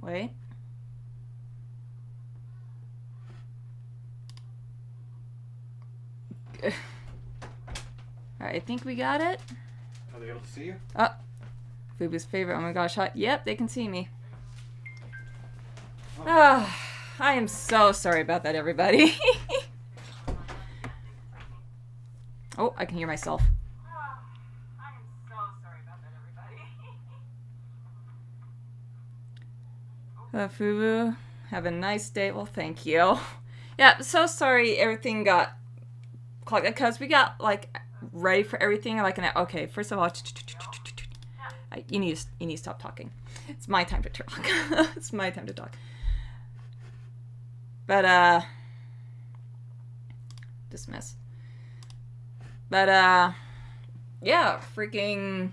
Wait. Alright, I think we got it. Are they able to see you? Oh, Fubu's favorite. Oh my gosh. Yep, they can see me. Oh, I am so sorry about that, everybody. Oh, I can hear myself. I am so sorry about that, everybody. Fubu, have a nice day. Well, thank you. Yeah, so sorry everything got clogged because we got like ready for everything. Like, okay, first of all, you need to stop talking. It's my time to talk. It's my time to talk. But dismiss. But yeah, freaking.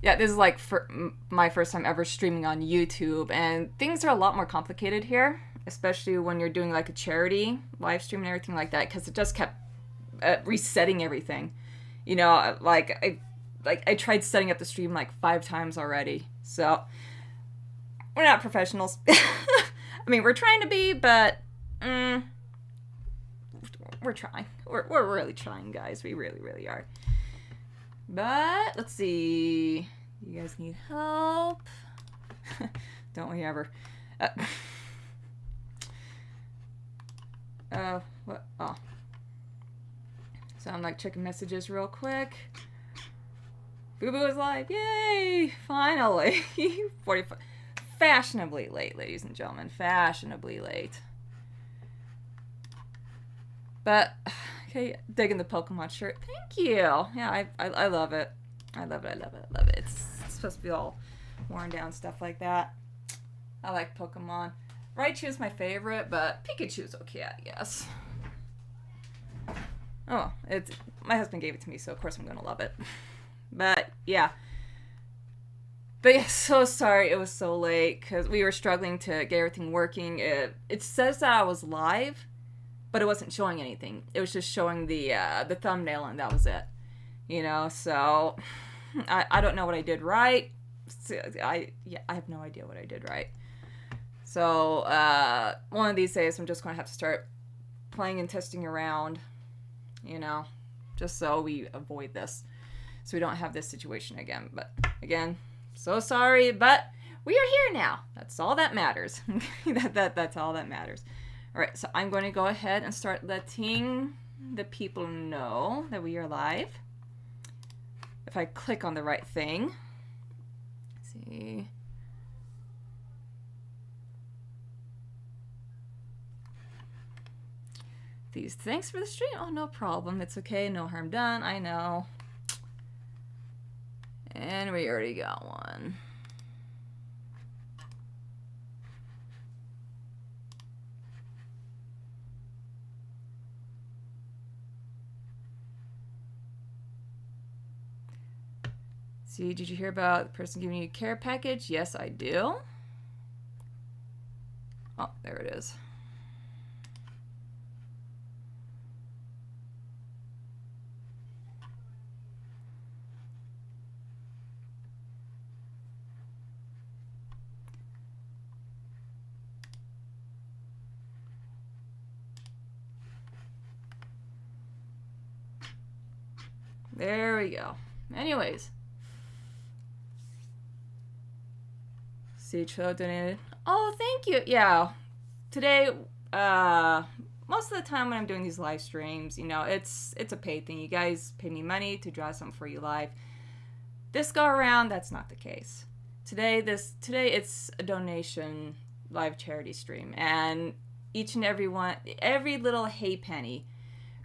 Yeah, this is like my first time ever streaming on YouTube, and things are a lot more complicated here, especially when you're doing like a charity live stream and everything like that, because it just kept resetting everything. You know, I tried setting up the stream like 5 times already, so we're not professionals. I mean, we're trying to be, but we're trying. We're really trying, guys. We really, really are. But let's see. You guys need help? Don't we ever? What? Oh. So I'm like checking messages real quick. Fubu is live. Yay! Finally. 45. Fashionably late, ladies and gentlemen. Fashionably late. But, okay, digging the Pokemon shirt. Thank you. Yeah, I love it. I love it. It's supposed to be all worn down, stuff like that. I like Pokemon. Raichu's my favorite, but Pikachu's okay, I guess. Oh, my husband gave it to me, so of course I'm gonna love it. But, yeah. But yeah, so sorry it was so late, because we were struggling to get everything working. It says that I was live, but it wasn't showing anything. It was just showing the thumbnail, and that was it. You know, so I don't know what I did right. I have no idea what I did right. So one of these days I'm just going to have to start playing and testing around, you know, just so we avoid this. So we don't have this situation again. But again, so sorry, but we are here now. That's all that matters. That's all that matters. All right, so I'm going to go ahead and start letting the people know that we are live. If I click on the right thing. Let's see. Thanks for the stream. Oh, no problem. It's okay. No harm done. I know. And we already got one. See, did you hear about the person giving you a care package? Yes, I do. Oh, there it is. There we go. Anyways. See, Trello donated. Oh, thank you. Yeah. Today, most of the time when I'm doing these live streams, you know, it's a paid thing. You guys pay me money to draw something for you live. This go around, that's not the case. Today it's a donation live charity stream, and each and every one, every little hay penny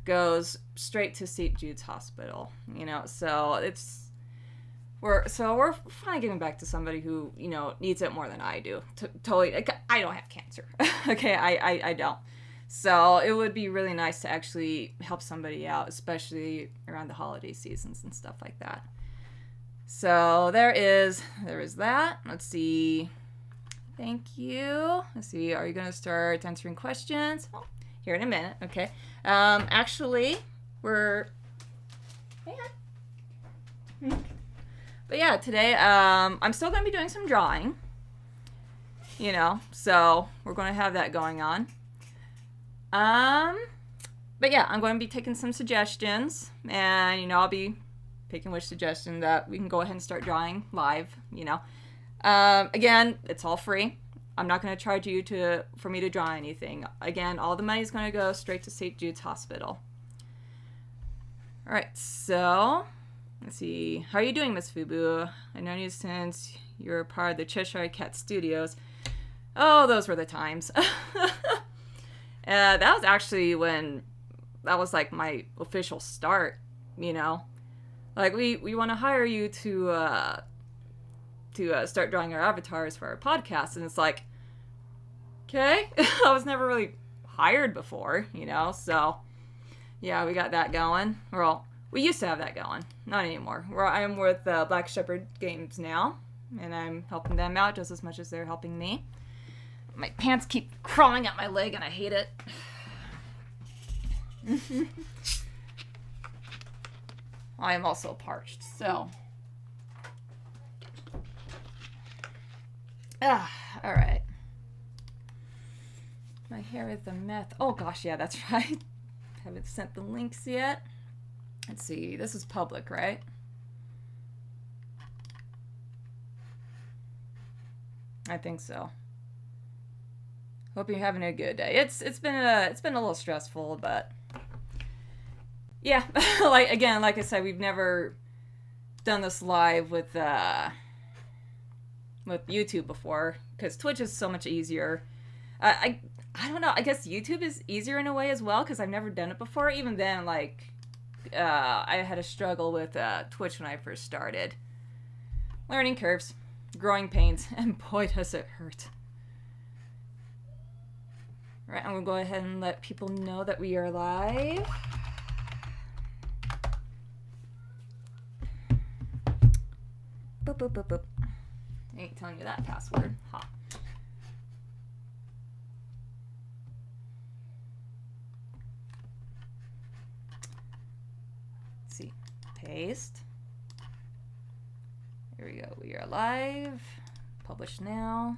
goes straight to St. Jude's Hospital, you know, so we're finally giving back to somebody who, you know, needs it more than I do. Totally, I don't have cancer. Okay, I don't. So it would be really nice to actually help somebody out, especially around the holiday seasons and stuff like that. So there is that. Let's see. Thank you. Let's see. Are you going to start answering questions? Oh, here in a minute. Okay. Actually, we're... But yeah, today, I'm still going to be doing some drawing. you know, so we're going to have that going on. But yeah, I'm going to be taking some suggestions, and, you know, I'll be picking which suggestion that we can go ahead and start drawing live, you know. Again, it's all free. I'm not going to charge you for me to draw anything. Again, all the money is going to go straight to St. Jude's Hospital. All right, so let's see. How are you doing, Miss Fubu? I've known you since you were part of the Cheshire Cat Studios. Oh, those were the times. That was actually when that was like my official start, you know. Like, we want to hire you to start drawing our avatars for our podcast, and it's like, okay. I was never really hired before, you know, so yeah, we got that going. Well, we used to have that going, not anymore. I'm with Black Shepherd Games now, and I'm helping them out just as much as they're helping me. My pants keep crawling up my leg, and I hate it. I am also parched, so. Alright. My hair is a mess. Oh gosh, yeah, that's right. Haven't sent the links yet. Let's see, this is public, right? I think so. Hope you're having a good day. It's been a little stressful, but yeah, like I said, we've never done this live with YouTube before, because Twitch is so much easier. I don't know. I guess YouTube is easier in a way as well, because I've never done it before. Even then, like, I had a struggle with Twitch when I first started. Learning curves, growing pains, and boy does it hurt. All right, I'm gonna go ahead and let people know that we are live. Boop, boop, boop, boop. I ain't telling you that password. Ha. Let's see. Paste. Here we go. We are live. Publish now.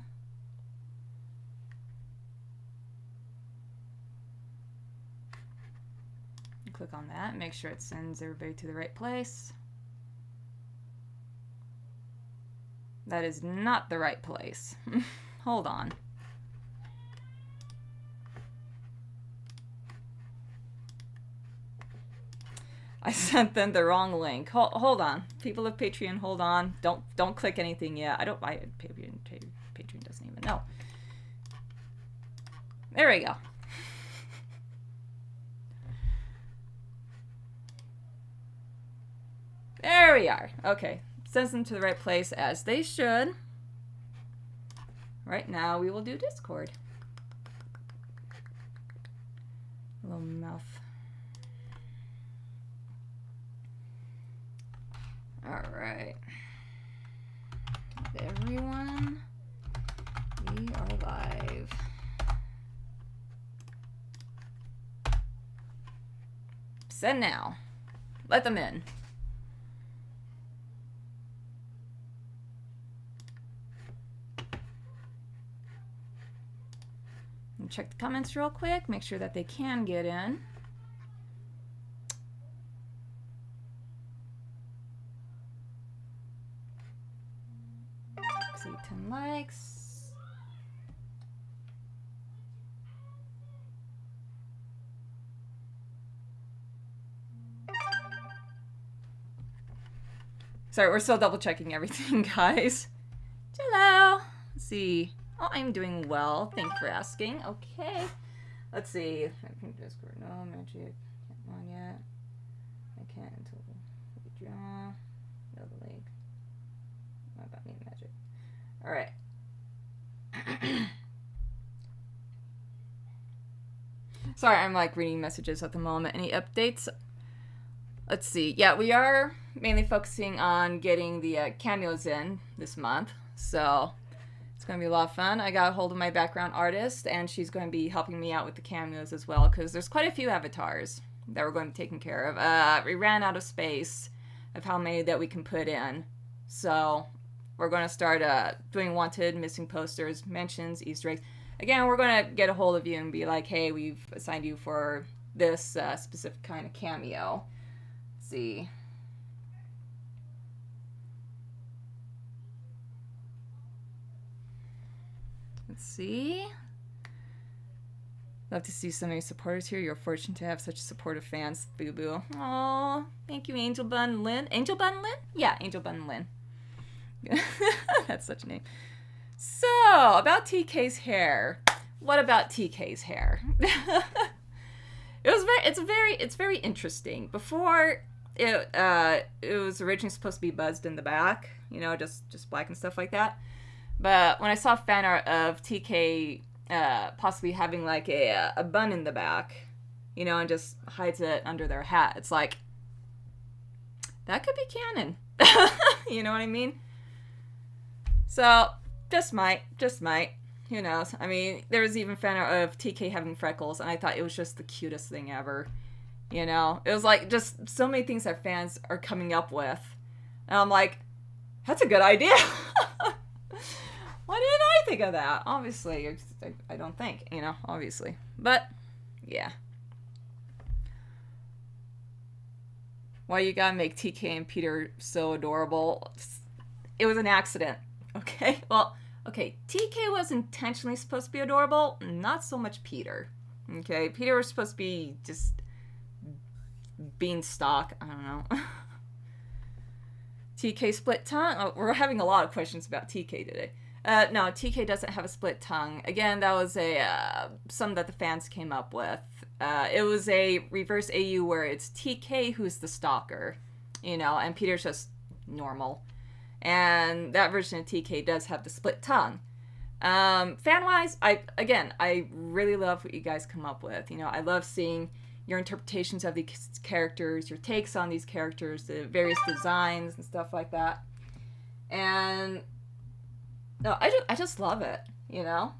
Click on that. Make sure it sends everybody to the right place. That is not the right place. Hold on. I sent them the wrong link. Hold on. People of Patreon, hold on. Don't click anything yet. Patreon doesn't even know. There we go. There we are. Okay. Sends them to the right place, as they should. Right now, we will do Discord. Little mouth. Alright. Everyone, we are live. Send now. Let them in. Check the comments real quick, make sure that they can get in. See, 10 likes. Sorry, we're still double checking everything, guys. Hello. Let's see. Oh, I'm doing well. Thank you for asking. Okay. Let's see. I think Discord. No, magic. Can't on yet. I can't until we draw. No, the link. What about me, magic? Alright. Sorry, I'm like reading messages at the moment. Any updates? Let's see. Yeah, we are mainly focusing on getting the cameos in this month. So it's going to be a lot of fun. I got a hold of my background artist, and she's going to be helping me out with the cameos as well, because there's quite a few avatars that we're going to be taking care of. We ran out of space of how many that we can put in. So we're going to start doing wanted, missing posters, mentions, Easter eggs. Again, we're going to get a hold of you and be like, hey, we've assigned you for this specific kind of cameo. Let's see. Let's see. Love to see so many supporters here. You're fortunate to have such supportive fans. Boo boo. Aw, thank you, Angel Bun Lynn. Angel Bun Lynn? Yeah, Angel Bun Lynn. That's such a name. So, about TK's hair. What about TK's hair? It's very interesting. Before it was originally supposed to be buzzed in the back, you know, just black and stuff like that. But when I saw fan art of TK possibly having like a bun in the back, you know, and just hides it under their hat, it's like, that could be canon. You know what I mean? So, just might. Who knows? I mean, there was even fan art of TK having freckles, and I thought it was just the cutest thing ever. You know? It was like just so many things that fans are coming up with. And I'm like, that's a good idea. Why didn't I think of that? Obviously, I don't think, you know, obviously. But, yeah. Why you gotta make TK and Peter so adorable? It was an accident, okay? Well, okay, TK was intentionally supposed to be adorable, not so much Peter. Okay, Peter was supposed to be just beanstalk, I don't know. TK split tongue? Oh, we're having a lot of questions about TK today. No, TK doesn't have a split tongue. Again, that was some that the fans came up with. It was a reverse AU where it's TK who's the stalker, you know, and Peter's just normal. And that version of TK does have the split tongue. Fan-wise, I really love what you guys come up with. You know, I love seeing your interpretations of these characters, your takes on these characters, the various designs and stuff like that. And no, I just love it, you know?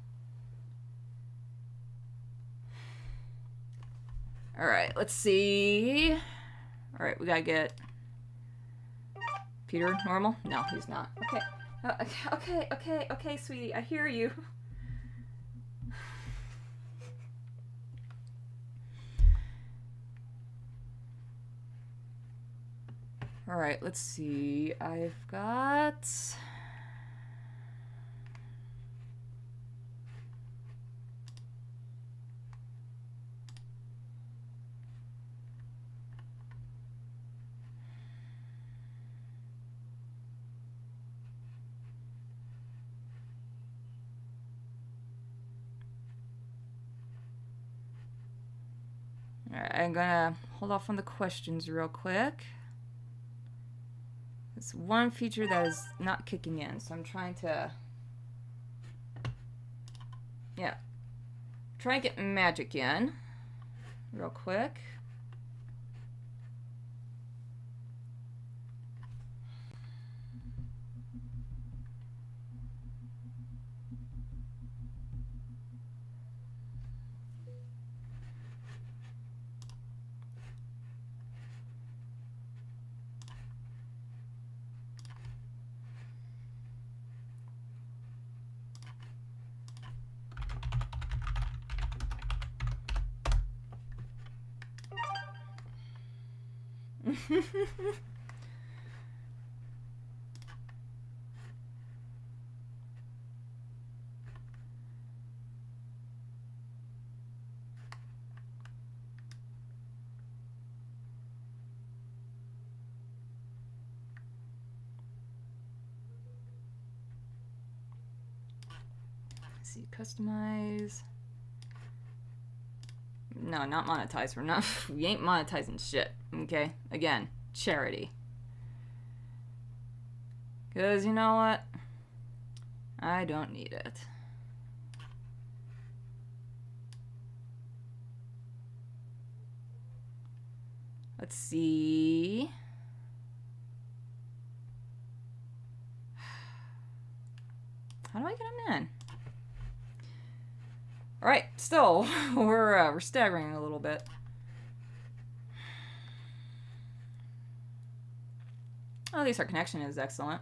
Alright, let's see. Alright, we gotta get Peter normal? No, he's not. Okay. Okay, sweetie, I hear you. Alright, let's see. I've got... Alright, I'm gonna hold off on the questions real quick. It's one feature that is not kicking in, so I'm trying to... Yeah. Try and get magic in real quick. Let's see, customize. No, not monetize. We ain't monetizing shit. Okay? Again, charity. Because you know what? I don't need it. Let's see. How do I get them in? Alright, still, we're staggering a little bit. Oh, at least our connection is excellent.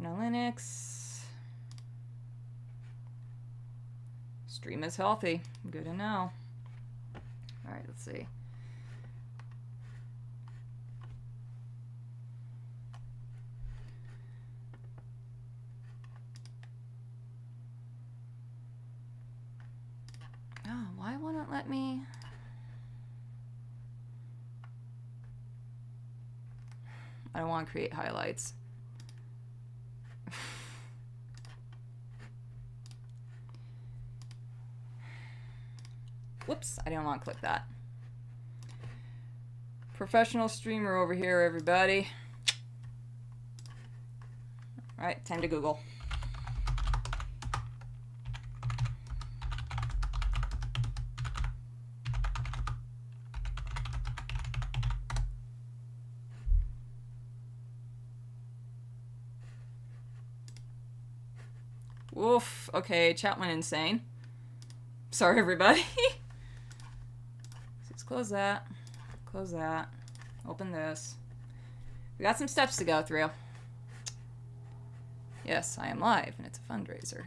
Analytics. Stream is healthy. Good to know. All right, let's see. Oh, why won't it let me? I don't want to create highlights. Whoops, I didn't want to click that. Professional streamer over here, everybody. All right, time to Google. Oof, okay, chat went insane. Sorry, everybody. Let's close that. Close that. Open this. We got some steps to go through. Yes, I am live, and it's a fundraiser.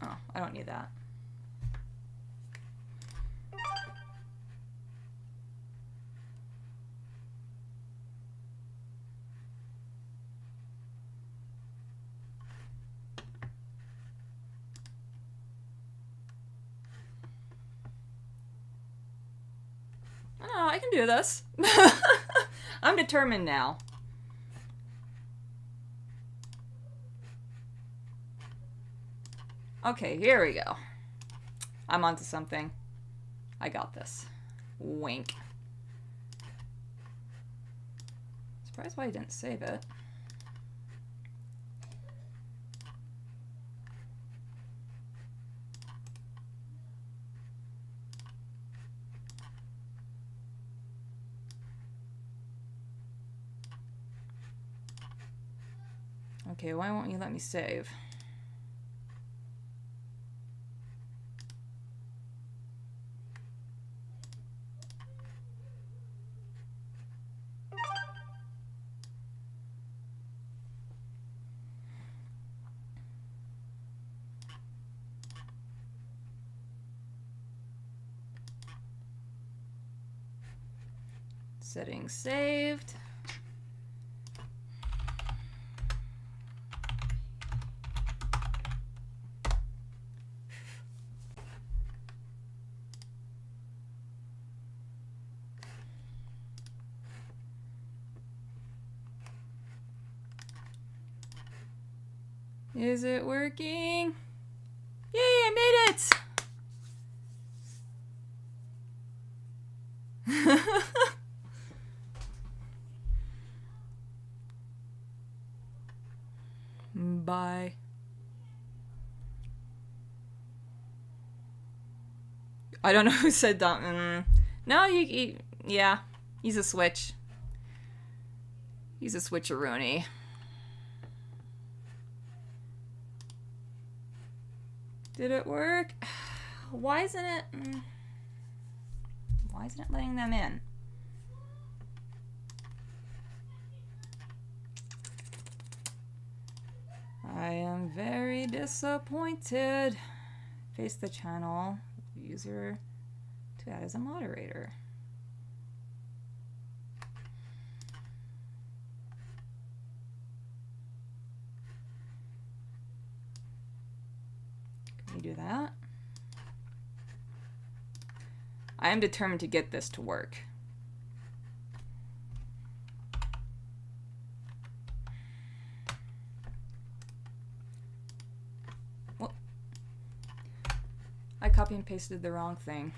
Oh, I don't need that. Oh, I can do this. I'm determined now. Okay, here we go. I'm onto something. I got this. Wink. Surprised why I didn't save it. Okay, why won't you let me save? Settings saved. Is it working? Yay, I made it! Bye. I don't know who said that. No, yeah, he's a switch. He's a switcheroony. Did it work? Why isn't it letting them in? I am very disappointed. Face the channel user to add as a moderator. Can you do that? I am determined to get this to work. Well, I copy and pasted the wrong thing.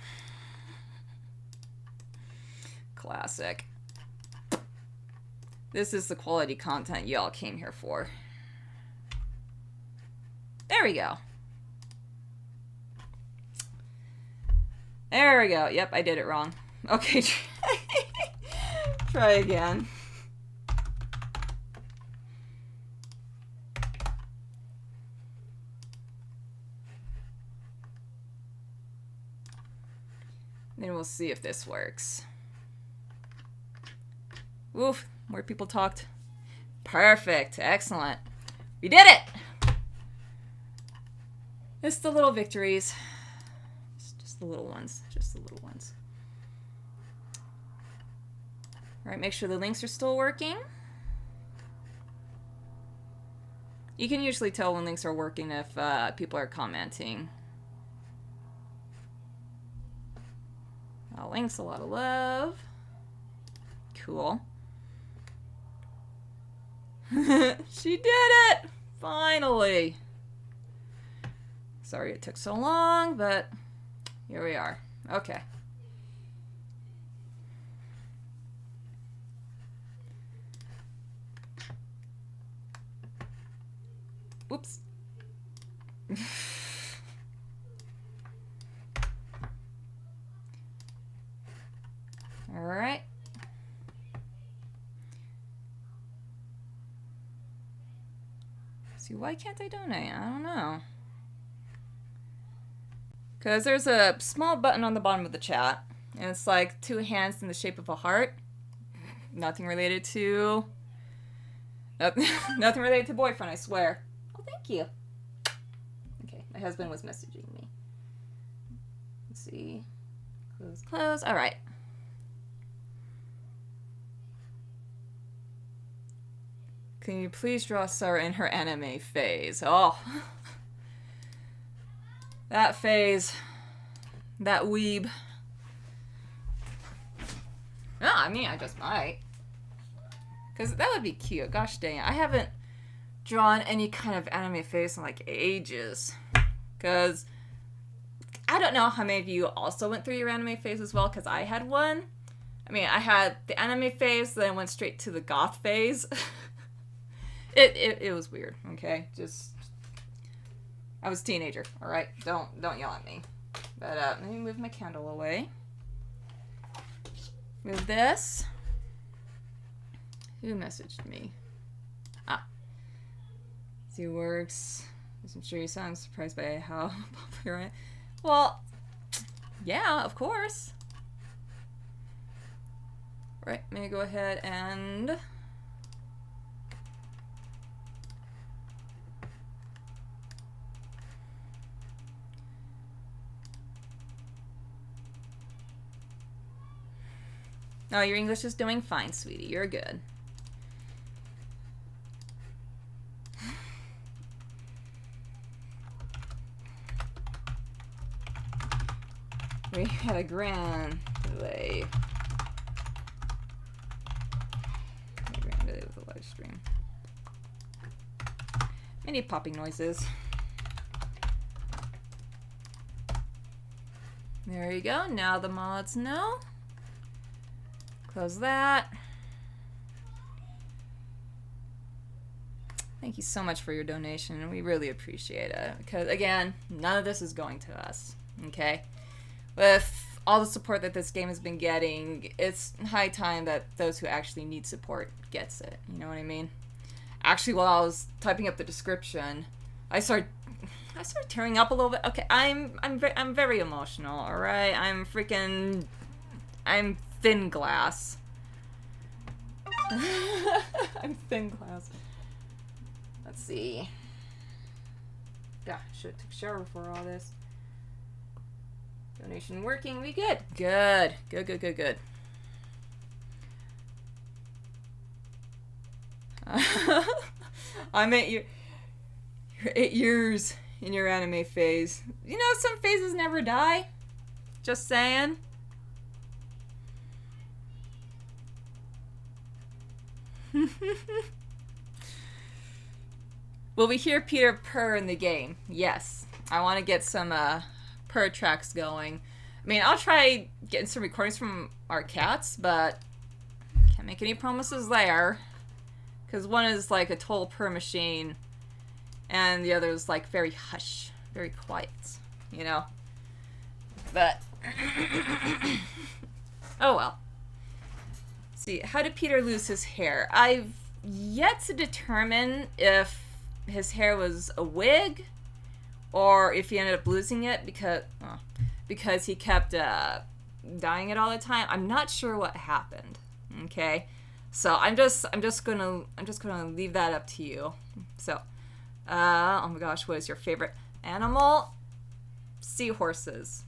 Classic. This is the quality content y'all came here for. There we go. There we go. Yep, I did it wrong. Okay, try again. Then we'll see if this works. Oof, more people talked. Perfect, excellent. We did it! It's the little victories. It's just the little ones, just the little ones. All right, make sure the links are still working. You can usually tell when links are working if people are commenting. Links, a lot of love. Cool. She did it! Finally! Sorry it took so long, but here we are. Okay. Oops. All right. See, why can't I donate? I don't know. Because there's a small button on the bottom of the chat, and it's like 2 hands in the shape of a heart. Nothing related to... Nothing related to boyfriend, I swear. Oh, thank you. Okay, my husband was messaging me. Let's see. Close, close. All right. Can you please draw Sarah in her anime phase? Oh. That phase. That weeb. No, I mean, I just might. Because that would be cute. Gosh dang it. I haven't drawn any kind of anime face in like ages. Because I don't know how many of you also went through your anime phase as well, because I had one. I mean, I had the anime phase, then I went straight to the goth phase. It was weird, okay? Just, I was a teenager, all right? Don't yell at me. But let me move my candle away. Move this. Who messaged me? Ah. See, it works. I'm sure you sound surprised by how popular I am. Well, yeah, of course. Right, let me go ahead and... Oh, your English is doing fine, sweetie. You're good. We had a grand delay. A grand delay with the live stream. Many popping noises. There you go. Now the mods know. Close that. Thank you so much for your donation. We really appreciate it. Because, again, none of this is going to us. Okay? With all the support that this game has been getting, it's high time that those who actually need support gets it. You know what I mean? Actually, while I was typing up the description, I started tearing up a little bit. Okay, I'm very emotional, alright? I'm thin glass. I'm thin glass. Let's see. Yeah, should have took a shower before all this. Donation working. We good. Good. Good. I'm at your 8 years in your anime phase. You know, some phases never die. Just saying. Will we hear Peter purr in the game? Yes. I want to get some purr tracks going. I mean, I'll try getting some recordings from our cats, but can't make any promises there. Because one is like a total purr machine, and the other is like very hush, very quiet, you know? But, oh well. See, how did Peter lose his hair? I've yet to determine if his hair was a wig or if he ended up losing it because he kept dying it all the time. I'm not sure what happened. Okay, so I'm just gonna leave that up to you. So, oh my gosh, what is your favorite animal? Seahorses.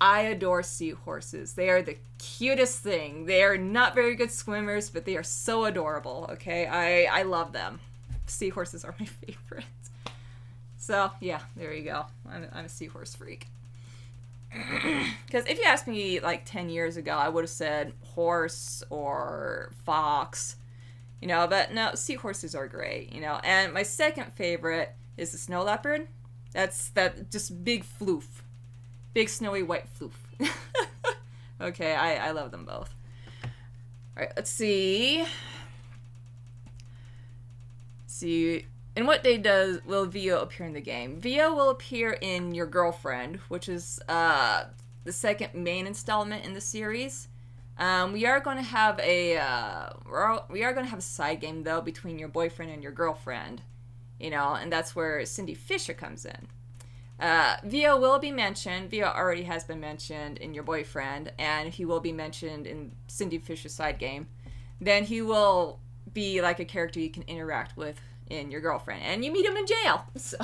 I adore seahorses. They are the cutest thing. They are not very good swimmers, but they are so adorable. Okay, I love them. Seahorses are my favorite. So yeah, there you go. I'm a seahorse freak. Because if you asked me like 10 years ago, I would have said horse or fox, you know, but no, seahorses are great, you know. And my second favorite is the snow leopard. That's that just big floof. Big snowy white floof. Okay, I love them both. Alright, let's see. In what day will Vio appear in the game? Vio will appear in Your Girlfriend, which is the second main installment in the series. We are going to have a side game though between your boyfriend and your girlfriend, you know, and that's where Cindy Fisher comes in. Vio will be mentioned. Vio already has been mentioned in Your Boyfriend, and he will be mentioned in Cindy Fisher's side game. Then he will be like a character you can interact with in Your Girlfriend, and you meet him in jail. So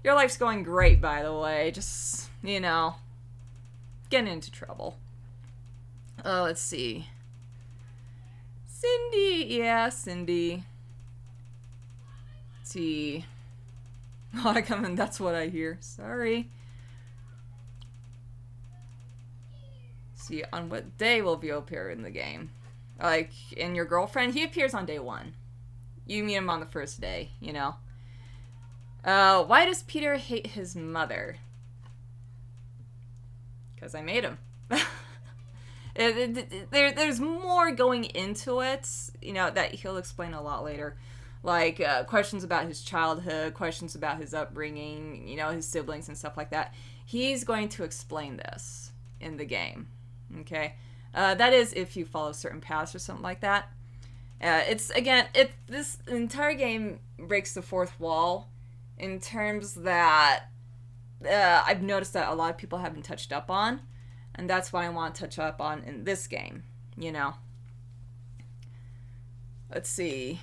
your life's going great, by the way. Just, you know, getting into trouble. Oh, let's see. Cindy, yeah, Cindy. Let's see. Oh, I come in, that's what I hear. Sorry. See, on what day will Vio appear in the game? Like, in Your Girlfriend? He appears on day 1. You meet him on the first day, you know. Why does Peter hate his mother? Because I made him. There's more going into it, you know, that he'll explain a lot later. Like, questions about his childhood, questions about his upbringing, you know, his siblings and stuff like that. He's going to explain this in the game, okay? That is if you follow certain paths or something like that. This entire game breaks the fourth wall in terms that I've noticed that a lot of people haven't touched up on, and that's what I want to touch up on in this game, you know. Let's see.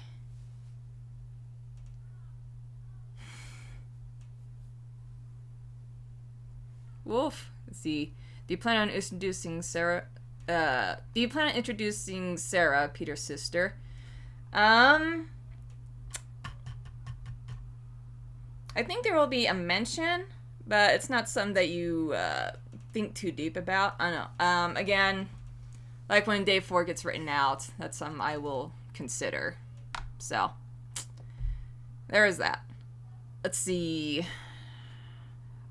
Wolf. Let's see. Do you plan on introducing Sarah? Peter's sister? I think there will be a mention, but it's not something that you think too deep about. I don't know. Again, like when Day 4 gets written out, that's something I will consider. So, there is that. Let's see.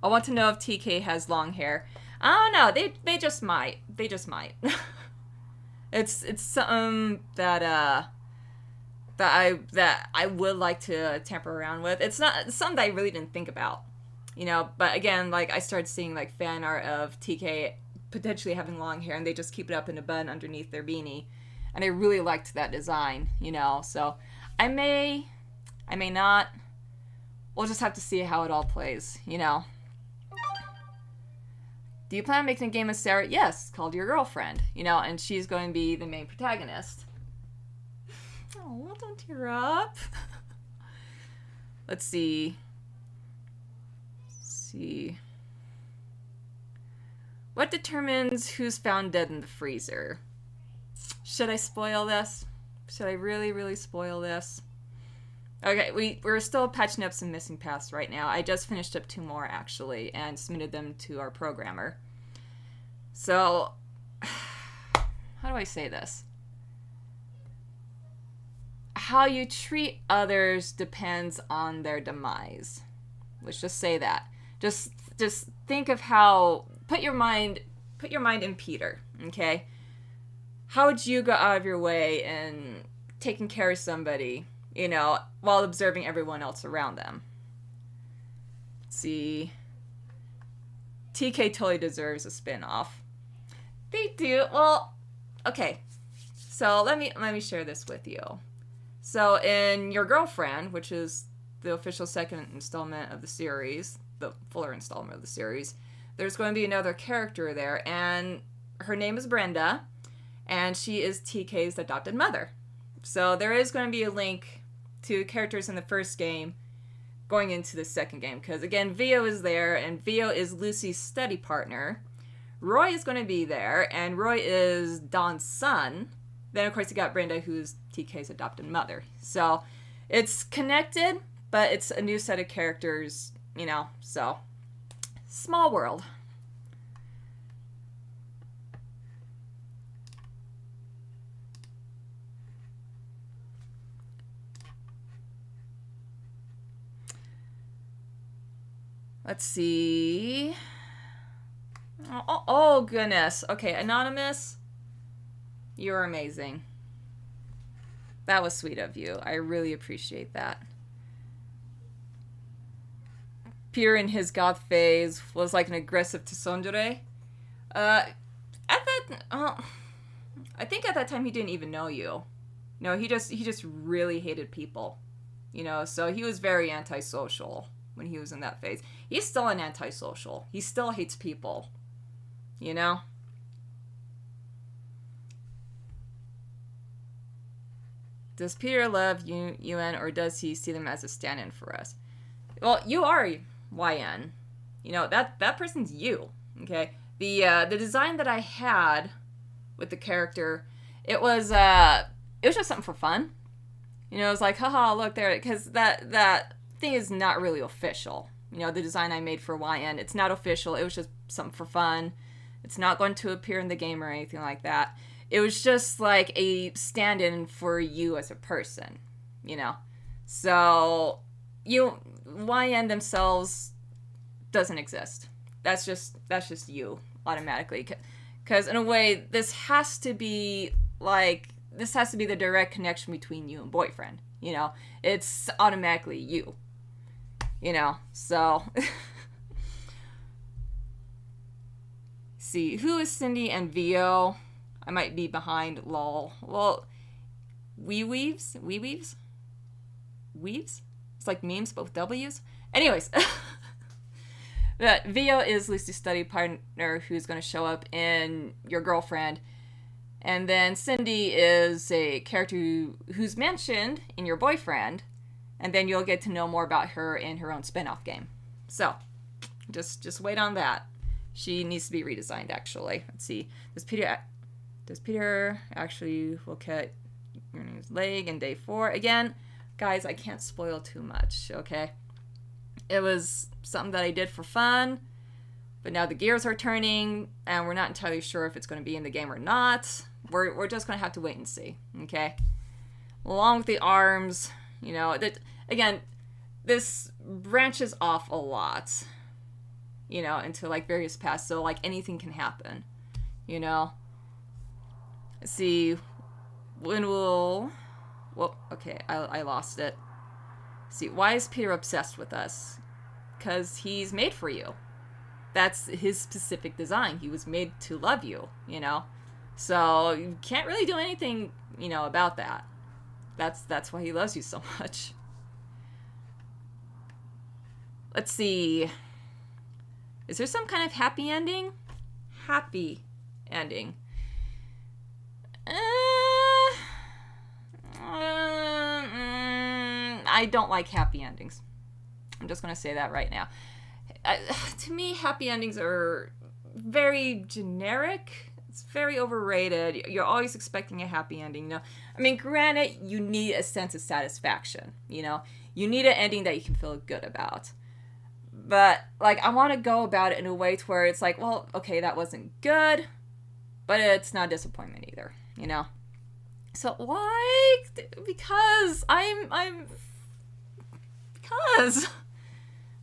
I want to know if TK has long hair. I don't know. They just might. They just might. It's something that I would like to tamper around with. It's something that I really didn't think about, you know. But again, like I started seeing like fan art of TK potentially having long hair, and they just keep it up in a bun underneath their beanie, and I really liked that design, you know. So I may not. We'll just have to see how it all plays, you know. Do you plan on making a game of Sarah? Yes, called Your Girlfriend, you know, and she's going to be the main protagonist. Oh, don't tear up. Let's see. What determines who's found dead in the freezer? Should I spoil this? Should I really, really spoil this? Okay, we're still patching up some missing paths right now. I just finished up 2 more, actually, and submitted them to our programmer. So, how do I say this? How you treat others depends on their demise. Let's just say that. Just think of how... Put your mind in Peter, okay? How would you go out of your way in taking care of somebody, you know, while observing everyone else around them? Let's see. TK totally deserves a spin-off. They do. Well, okay. So let me share this with you. So in Your Girlfriend, which is the official second installment of the series, the fuller installment of the series, there's going to be another character there, and her name is Brenda, and she is TK's adopted mother. So there is going to be a link to characters in the first game going into the second game, because again, Vio is there, and Vio is Lucy's study partner. Roy is going to be there, and Roy is Don's son. Then, of course, you got Brenda, who's TK's adopted mother. So it's connected, but it's a new set of characters, you know, so small world. Let's see. Oh, goodness. Okay, Anonymous, you're amazing. That was sweet of you. I really appreciate that. Peter in his goth phase was like an aggressive tsundere. I think at that time he didn't even know you. No, he just really hated people. You know, so he was very antisocial when he was in that phase. He's still an antisocial. He still hates people. You know? Does Peter love UN, or does he see them as a stand-in for us? Well, you are YN. You know, that person's you. Okay? The design that I had with the character, it was just something for fun. You know, it was like, haha, look there, because that thing is not really official. You know, the design I made for YN, it's not official. It was just something for fun. It's not going to appear in the game or anything like that. It was just like a stand-in for you as a person, you know. So, YN themselves doesn't exist. That's just you automatically. Because in a way, this has to be the direct connection between you and boyfriend, you know. It's automatically you, you know. So, see, who is Cindy and Vio? I might be behind, lol. Well, weaves? Weaves? It's like memes, but with W's. Anyways, but Vio is Lucy's study partner who's going to show up in Your Girlfriend. And then Cindy is a character who's mentioned in Your Boyfriend. And then you'll get to know more about her in her own spin-off game. So, just wait on that. She needs to be redesigned, actually. Let's see. Does Peter actually look at his leg in day 4? Again, guys, I can't spoil too much, okay? It was something that I did for fun, but now the gears are turning, and we're not entirely sure if it's going to be in the game or not. We're just going to have to wait and see, okay? Along with the arms, you know, again, this branches off a lot, you know, into, like, various paths, so, like, anything can happen, you know? Let's see, when will... Well, okay, I lost it. See, why is Peter obsessed with us? Because he's made for you. That's his specific design. He was made to love you, you know? So, you can't really do anything, you know, about that. That's why he loves you so much. Let's see. Is there some kind of happy ending? Happy ending. I don't like happy endings. I'm just going to say that right now. To me, happy endings are very generic. It's very overrated. You're always expecting a happy ending, you know. I mean, granted, you need a sense of satisfaction, you know. You need an ending that you can feel good about. But, like, I want to go about it in a way to where it's like, well, okay, that wasn't good, but it's not a disappointment either, you know. So why? Because because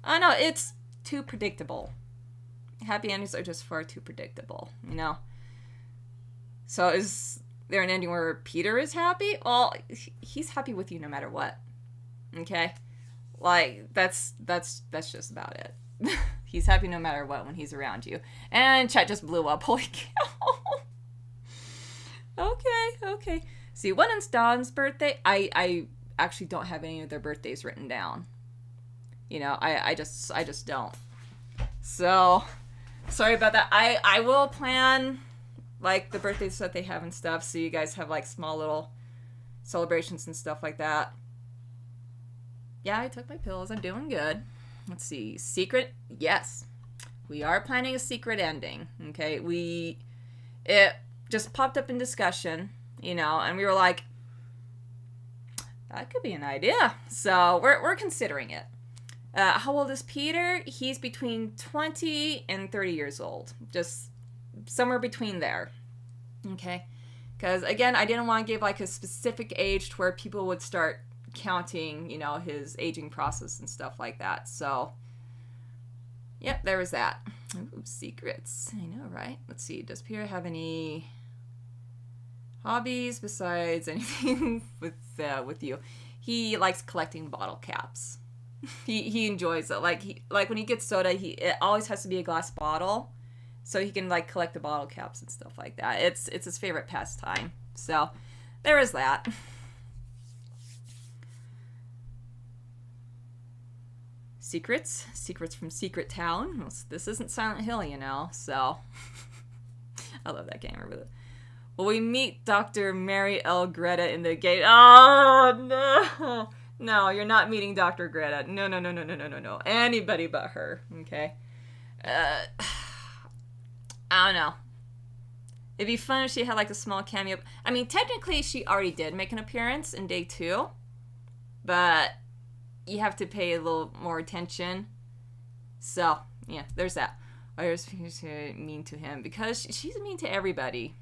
I know it's too predictable. Happy endings are just far too predictable, you know. So is there an ending where Peter is happy? Well, he's happy with you no matter what. Okay, like that's just about it. He's happy no matter what when he's around you. And chat just blew up. Holy cow. Okay. See, when it's Don's birthday, I actually don't have any of their birthdays written down. You know, I just don't. So, Sorry about that. I will plan like the birthdays that they have and stuff, so you guys have like small little celebrations and stuff like that. Yeah, I took my pills. I'm doing good. Let's see. Secret? Yes. We are planning a secret ending. Okay. It just popped up in discussion, and we were like, that could be an idea. So we're considering it. How old is Peter? He's between 20 and 30 years old. Just somewhere between there. Okay. Because, again, I didn't want to give like a specific age to where people would start counting, his aging process and stuff like that. So, yep, there was that. Ooh, secrets. I know, right? Let's see. Does Peter have any hobbies besides anything with you? He likes collecting bottle caps. He enjoys it. Like when he gets soda, it always has to be a glass bottle, so he can like collect the bottle caps and stuff like that. It's his favorite pastime. So there is that. Secrets from Secret Town. Well, this isn't Silent Hill, so I love that game. Remember that? Will we meet Dr. Mary L. Greta in the gate? Oh no. No, you're not meeting Dr. Greta. No. Anybody but her, okay? I don't know. It'd be fun if she had like a small cameo. I mean, technically she already did make an appearance in day 2, but you have to pay a little more attention. So, yeah, there's that. Why is Peter mean to him? Because she's mean to everybody.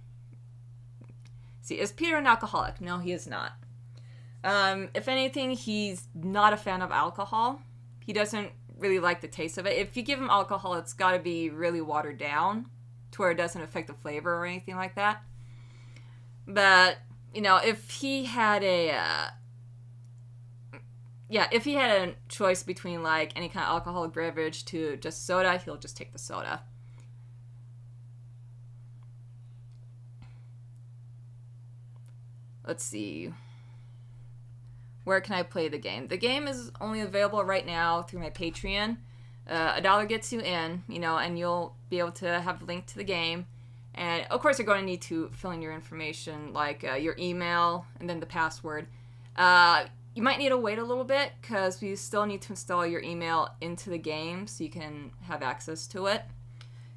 See, is Peter an alcoholic? No, he is not. If anything, he's not a fan of alcohol. He doesn't really like the taste of it. If you give him alcohol, it's got to be really watered down to where it doesn't affect the flavor or anything like that. But, if he had if he had a choice between like any kind of alcoholic beverage to just soda, he'll just take the soda. Let's see. Where can I play the game? The game is only available right now through my Patreon. $1 gets you in, and you'll be able to have a link to the game. And, of course, you're going to need to fill in your information, like your email and then the password. You might need to wait a little bit because we still need to install your email into the game so you can have access to it.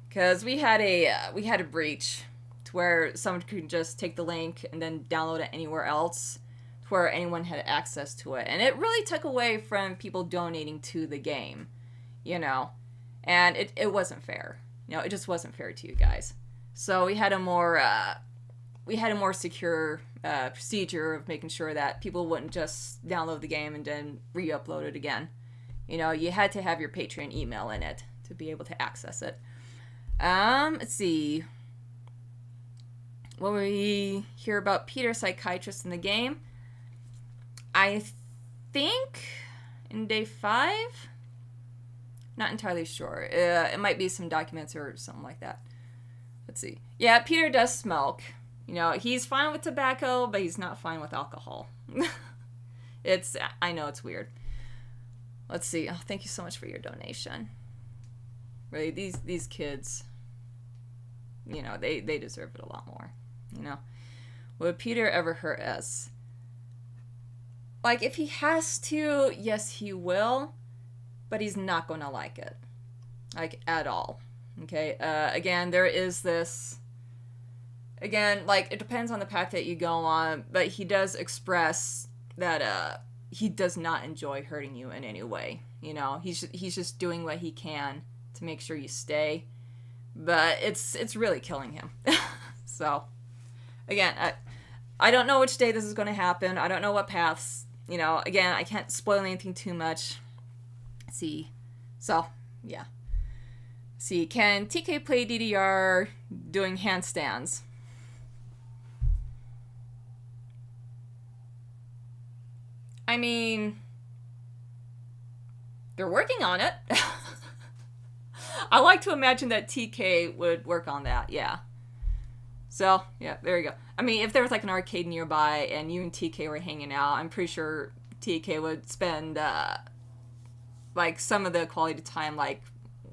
Because we had a breach to where someone could just take the link and then download it anywhere else, where anyone had access to it. And it really took away from people donating to the game, and it wasn't fair. It just wasn't fair to you guys. So we had a more secure procedure of making sure that people wouldn't just download the game and then re-upload it again. You had to have your Patreon email in it to be able to access it. Let's see. Will we hear about Peter, psychiatrist in the game? I think in day 5. Not entirely sure. It might be some documents or something like that. Let's see. Yeah, Peter does smoke. He's fine with tobacco, but he's not fine with alcohol. I know it's weird. Let's see. Oh, thank you so much for your donation. Really, these kids, they deserve it a lot more. Would Peter ever hurt us? Like, if he has to, yes, he will, but he's not going to like it. Like, at all. Okay? Again, there is this... Again, like, it depends on the path that you go on, but he does express that he does not enjoy hurting you in any way. He's just doing what he can to make sure you stay. But it's really killing him. So, again, I don't know which day this is going to happen. I don't know what paths. Again, I can't spoil anything too much. See. So, yeah. See, can TK play DDR doing handstands? I mean, they're working on it. I like to imagine that TK would work on that, yeah. So, yeah, there you go. I mean, if there was like an arcade nearby and you and TK were hanging out, I'm pretty sure TK would spend like some of the quality time like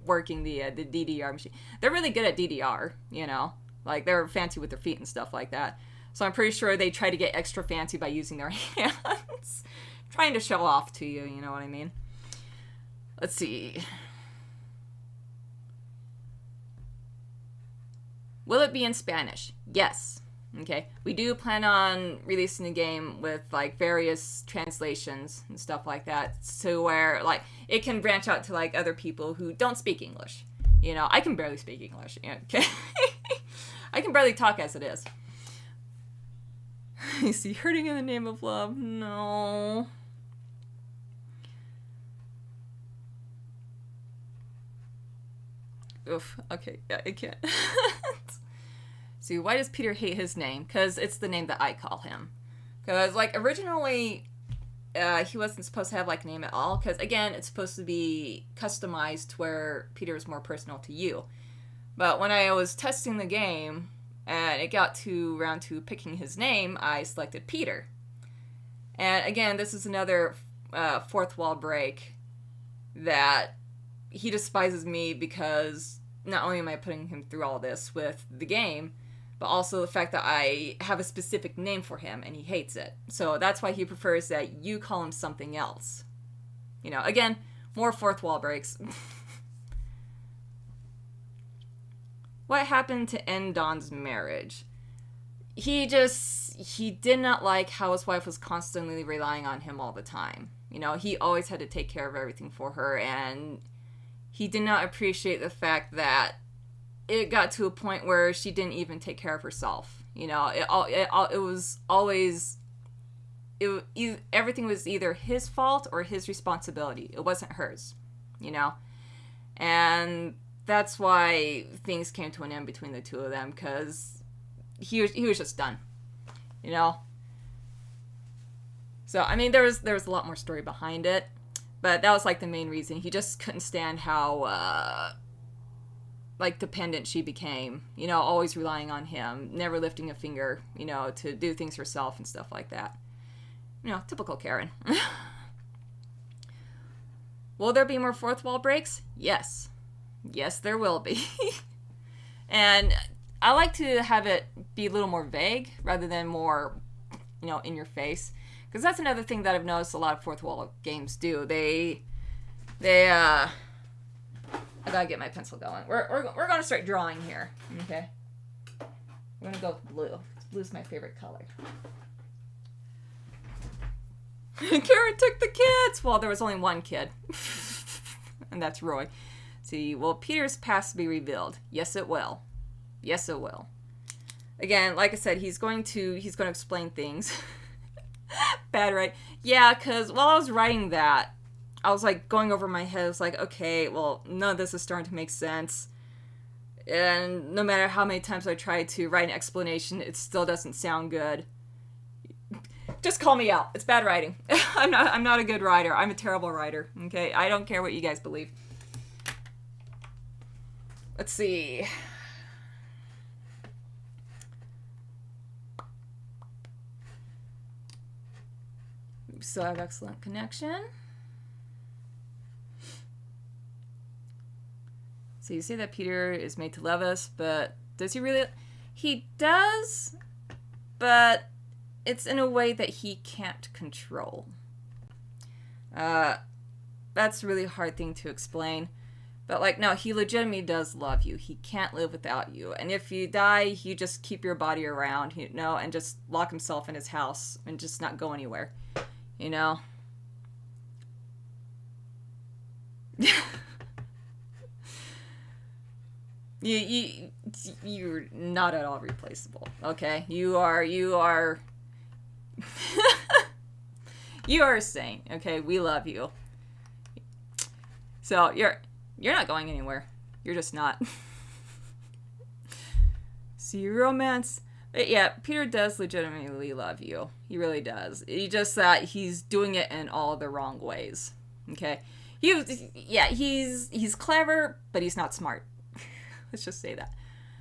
working the DDR machine. They're really good at DDR, you know, like they're fancy with their feet and stuff like that. So I'm pretty sure they try to get extra fancy by using their hands, trying to show off to you. You know what I mean? Let's see. Will it be in Spanish? Yes. Okay. We do plan on releasing the game with like various translations and stuff like that, so where like it can branch out to like other people who don't speak English. You know, I can barely speak English. Okay. I can barely talk as it is. You see, hurting in the name of love. No. Oof. Okay. Yeah, I can't. See, why does Peter hate his name? Because it's the name that I call him. Because, like, originally, he wasn't supposed to have, like, a name at all. Because, again, it's supposed to be customized to where Peter is more personal to you. But when I was testing the game, and it got to round 2 picking his name, I selected Peter. And, again, this is another fourth wall break that he despises me because not only am I putting him through all this with the game, but also the fact that I have a specific name for him and he hates it. So that's why he prefers that you call him something else. You know, again, more fourth wall breaks. What happened to end Don's marriage? He did not like how his wife was constantly relying on him all the time. You know, he always had to take care of everything for her, and he did not appreciate the fact that it got to a point where she didn't even take care of herself. You know, it was always, everything was either his fault or his responsibility. It wasn't hers, you know? And that's why things came to an end between the two of them, because he was just done, you know? So, I mean, there was a lot more story behind it, but that was, like, the main reason. He just couldn't stand how, like, dependent she became, you know, always relying on him, never lifting a finger, you know, to do things herself and stuff like that. You know, typical Karen. Will there be more fourth wall breaks? Yes. Yes, there will be. And I like to have it be a little more vague rather than more, you know, in your face. Because that's another thing that I've noticed a lot of fourth wall games do. I gotta get my pencil going. We're gonna start drawing here. Okay. We're gonna go with blue. Blue's my favorite color. Karen took the kids! Well, there was only one kid. And that's Roy. See, will Peter's past be revealed? Yes, it will. Yes, it will. Again, like I said, he's going to explain things. Bad, right? Yeah, because while I was writing that, I was, like, going over my head. I was like, okay, well, none of this is starting to make sense. And no matter how many times I try to write an explanation, it still doesn't sound good. Just call me out. It's bad writing. I'm not a good writer. I'm a terrible writer, okay? I don't care what you guys believe. Let's see. We still have excellent connection. So you say that Peter is made to love us, but does he really? He does, but it's in a way that he can't control. That's a really hard thing to explain. But, like, no, he legitimately does love you. He can't live without you. And if you die, he just keep your body around, you know, and just lock himself in his house and just not go anywhere, you know? You're not at all replaceable, okay? You are you are a saint, okay? We love you. So you're not going anywhere. You're just not. See, romance. But yeah, Peter does legitimately love you. He really does. He just that he's doing it in all the wrong ways. Okay? He's clever, but he's not smart. Let's just say that.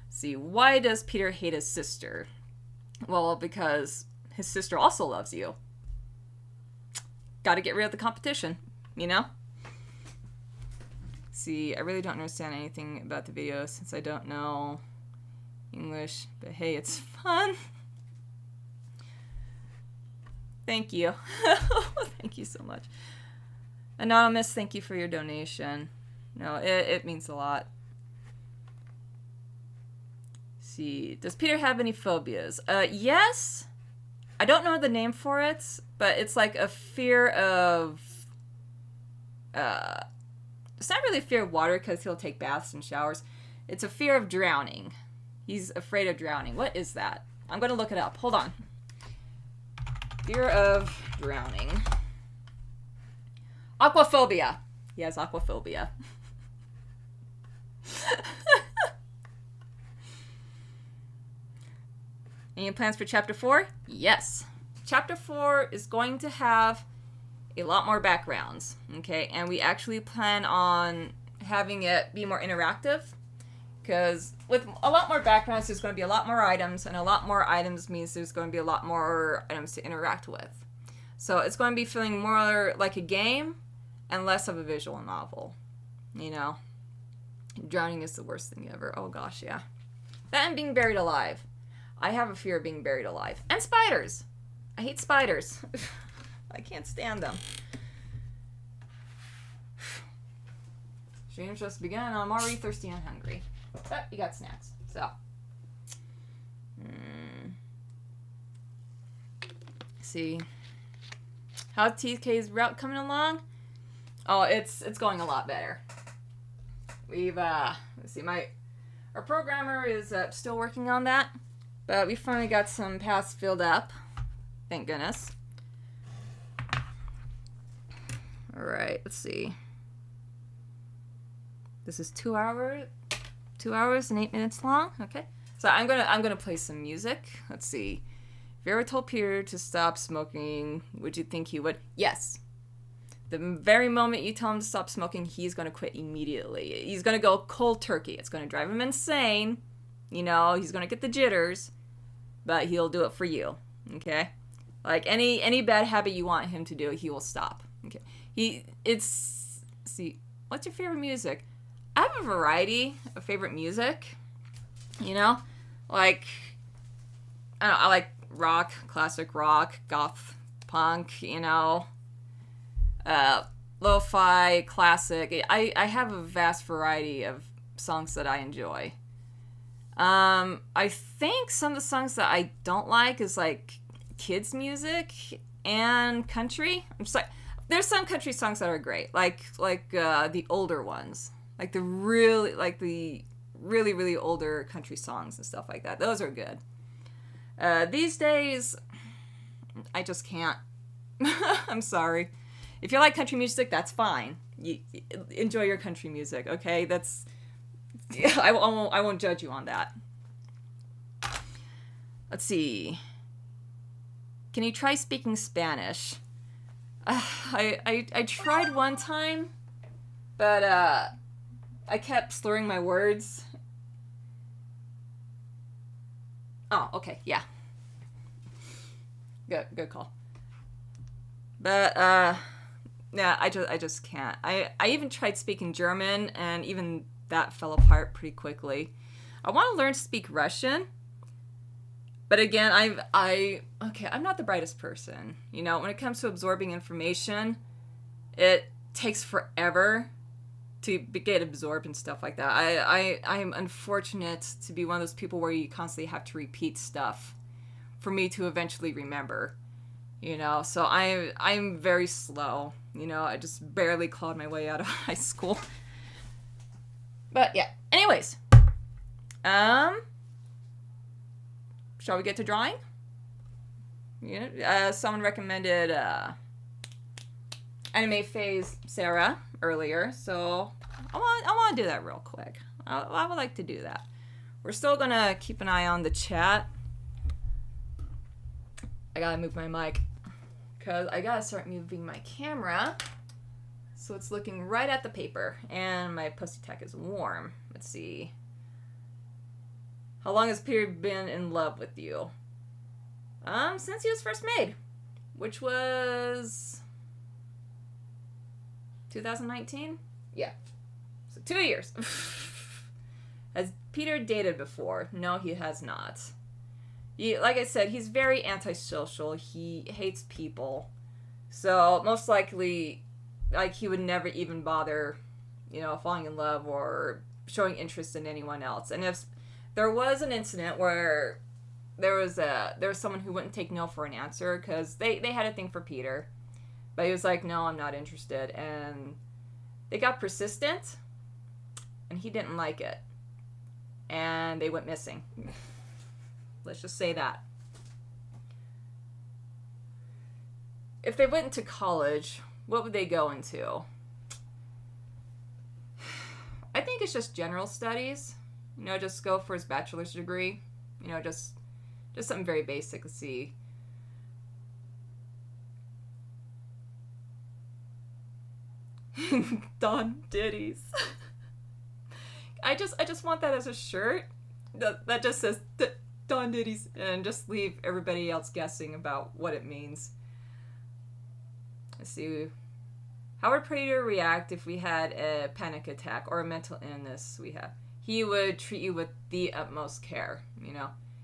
See, why does Peter hate his sister? Well, because his sister also loves you. Gotta get rid of the competition, you know? See, I really don't understand anything about the video since I don't know English, but hey, it's fun. Thank you. Thank you so much. Anonymous, thank you for your donation. No, it means a lot. See, does Peter have any phobias? Yes. I don't know the name for it, but it's like a fear of... it's not really a fear of water because he'll take baths and showers. It's a fear of drowning. He's afraid of drowning. What is that? I'm going to look it up. Hold on. Fear of drowning. Aquaphobia. He has aquaphobia. Any plans for Chapter 4? Yes. Chapter 4 is going to have a lot more backgrounds, okay? And we actually plan on having it be more interactive, because with a lot more backgrounds, there's going to be a lot more items, and a lot more items means there's going to be a lot more items to interact with. So it's going to be feeling more like a game and less of a visual novel, you know? Drowning is the worst thing ever. Oh gosh, yeah. That and being buried alive. I have a fear of being buried alive. And spiders. I hate spiders. I can't stand them. Stream's just begun. I'm already thirsty and hungry. But you got snacks. So. See. How's TK's route coming along? Oh, it's going a lot better. We've let's see, our programmer is still working on that, but we finally got some paths filled up. Thank goodness. All right, let's see. This is 2 hours and 8 minutes long. Okay, so I'm gonna play some music. Let's see. If you ever told Peter to stop smoking, would you think he would? Yes. The very moment you tell him to stop smoking, he's gonna quit immediately. He's gonna go cold turkey. It's gonna drive him insane. You know, he's gonna get the jitters, but he'll do it for you. Okay, like any bad habit you want him to do, he will stop. Okay. See, what's your favorite music? I have a variety of favorite music, you know, like, I don't know, I like rock, classic rock, goth, punk, you know, lo-fi, classic. I have a vast variety of songs that I enjoy. I think some of the songs that I don't like is like kids music and country. I'm just like, there's some country songs that are great, like the older ones, like the really older country songs and stuff like that. Those are good. These days, I just can't. I'm sorry. If you like country music, that's fine. You enjoy your country music, okay? That's, I won't judge you on that. Let's see. Can you try speaking Spanish? I tried one time, but I kept slurring my words. Oh, okay, yeah. Good call. But yeah, I just can't. I even tried speaking German, and even that fell apart pretty quickly. I want to learn to speak Russian, but again, I'm not the brightest person. You know, when it comes to absorbing information, it takes forever to get absorbed and stuff like that. I'm unfortunate to be one of those people where you constantly have to repeat stuff for me to eventually remember. You know, so I'm very slow. You know, I just barely clawed my way out of high school. But yeah, anyways, shall we get to drawing? Yeah, someone recommended Anime Phase Sarah earlier, so I want to do that real quick. I would like to do that. We're still gonna keep an eye on the chat. I gotta move my mic because I gotta start moving my camera so it's looking right at the paper, and my pussy tech is warm. Let's see. How long has Peter been in love with you? Since he was first made, which was 2019? Yeah. So 2 years. Has Peter dated before? No, he has not. Like I said, he's very antisocial. He hates people. So most likely, like, he would never even bother, falling in love or showing interest in anyone else. And if there was an incident where there was someone who wouldn't take no for an answer because they had a thing for Peter, but he was like, no, I'm not interested. And they got persistent, and he didn't like it. And they went missing. Let's just say that. If they went into college, what would they go into? I think it's just general studies. Just go for his bachelor's degree. Just something very basic. Let's see. Don Ditties. I just want that as a shirt that just says Don Ditties, and just leave everybody else guessing about what it means. Let's see. How would Predator react if we had a panic attack or a mental illness we have? He would treat you with the utmost care,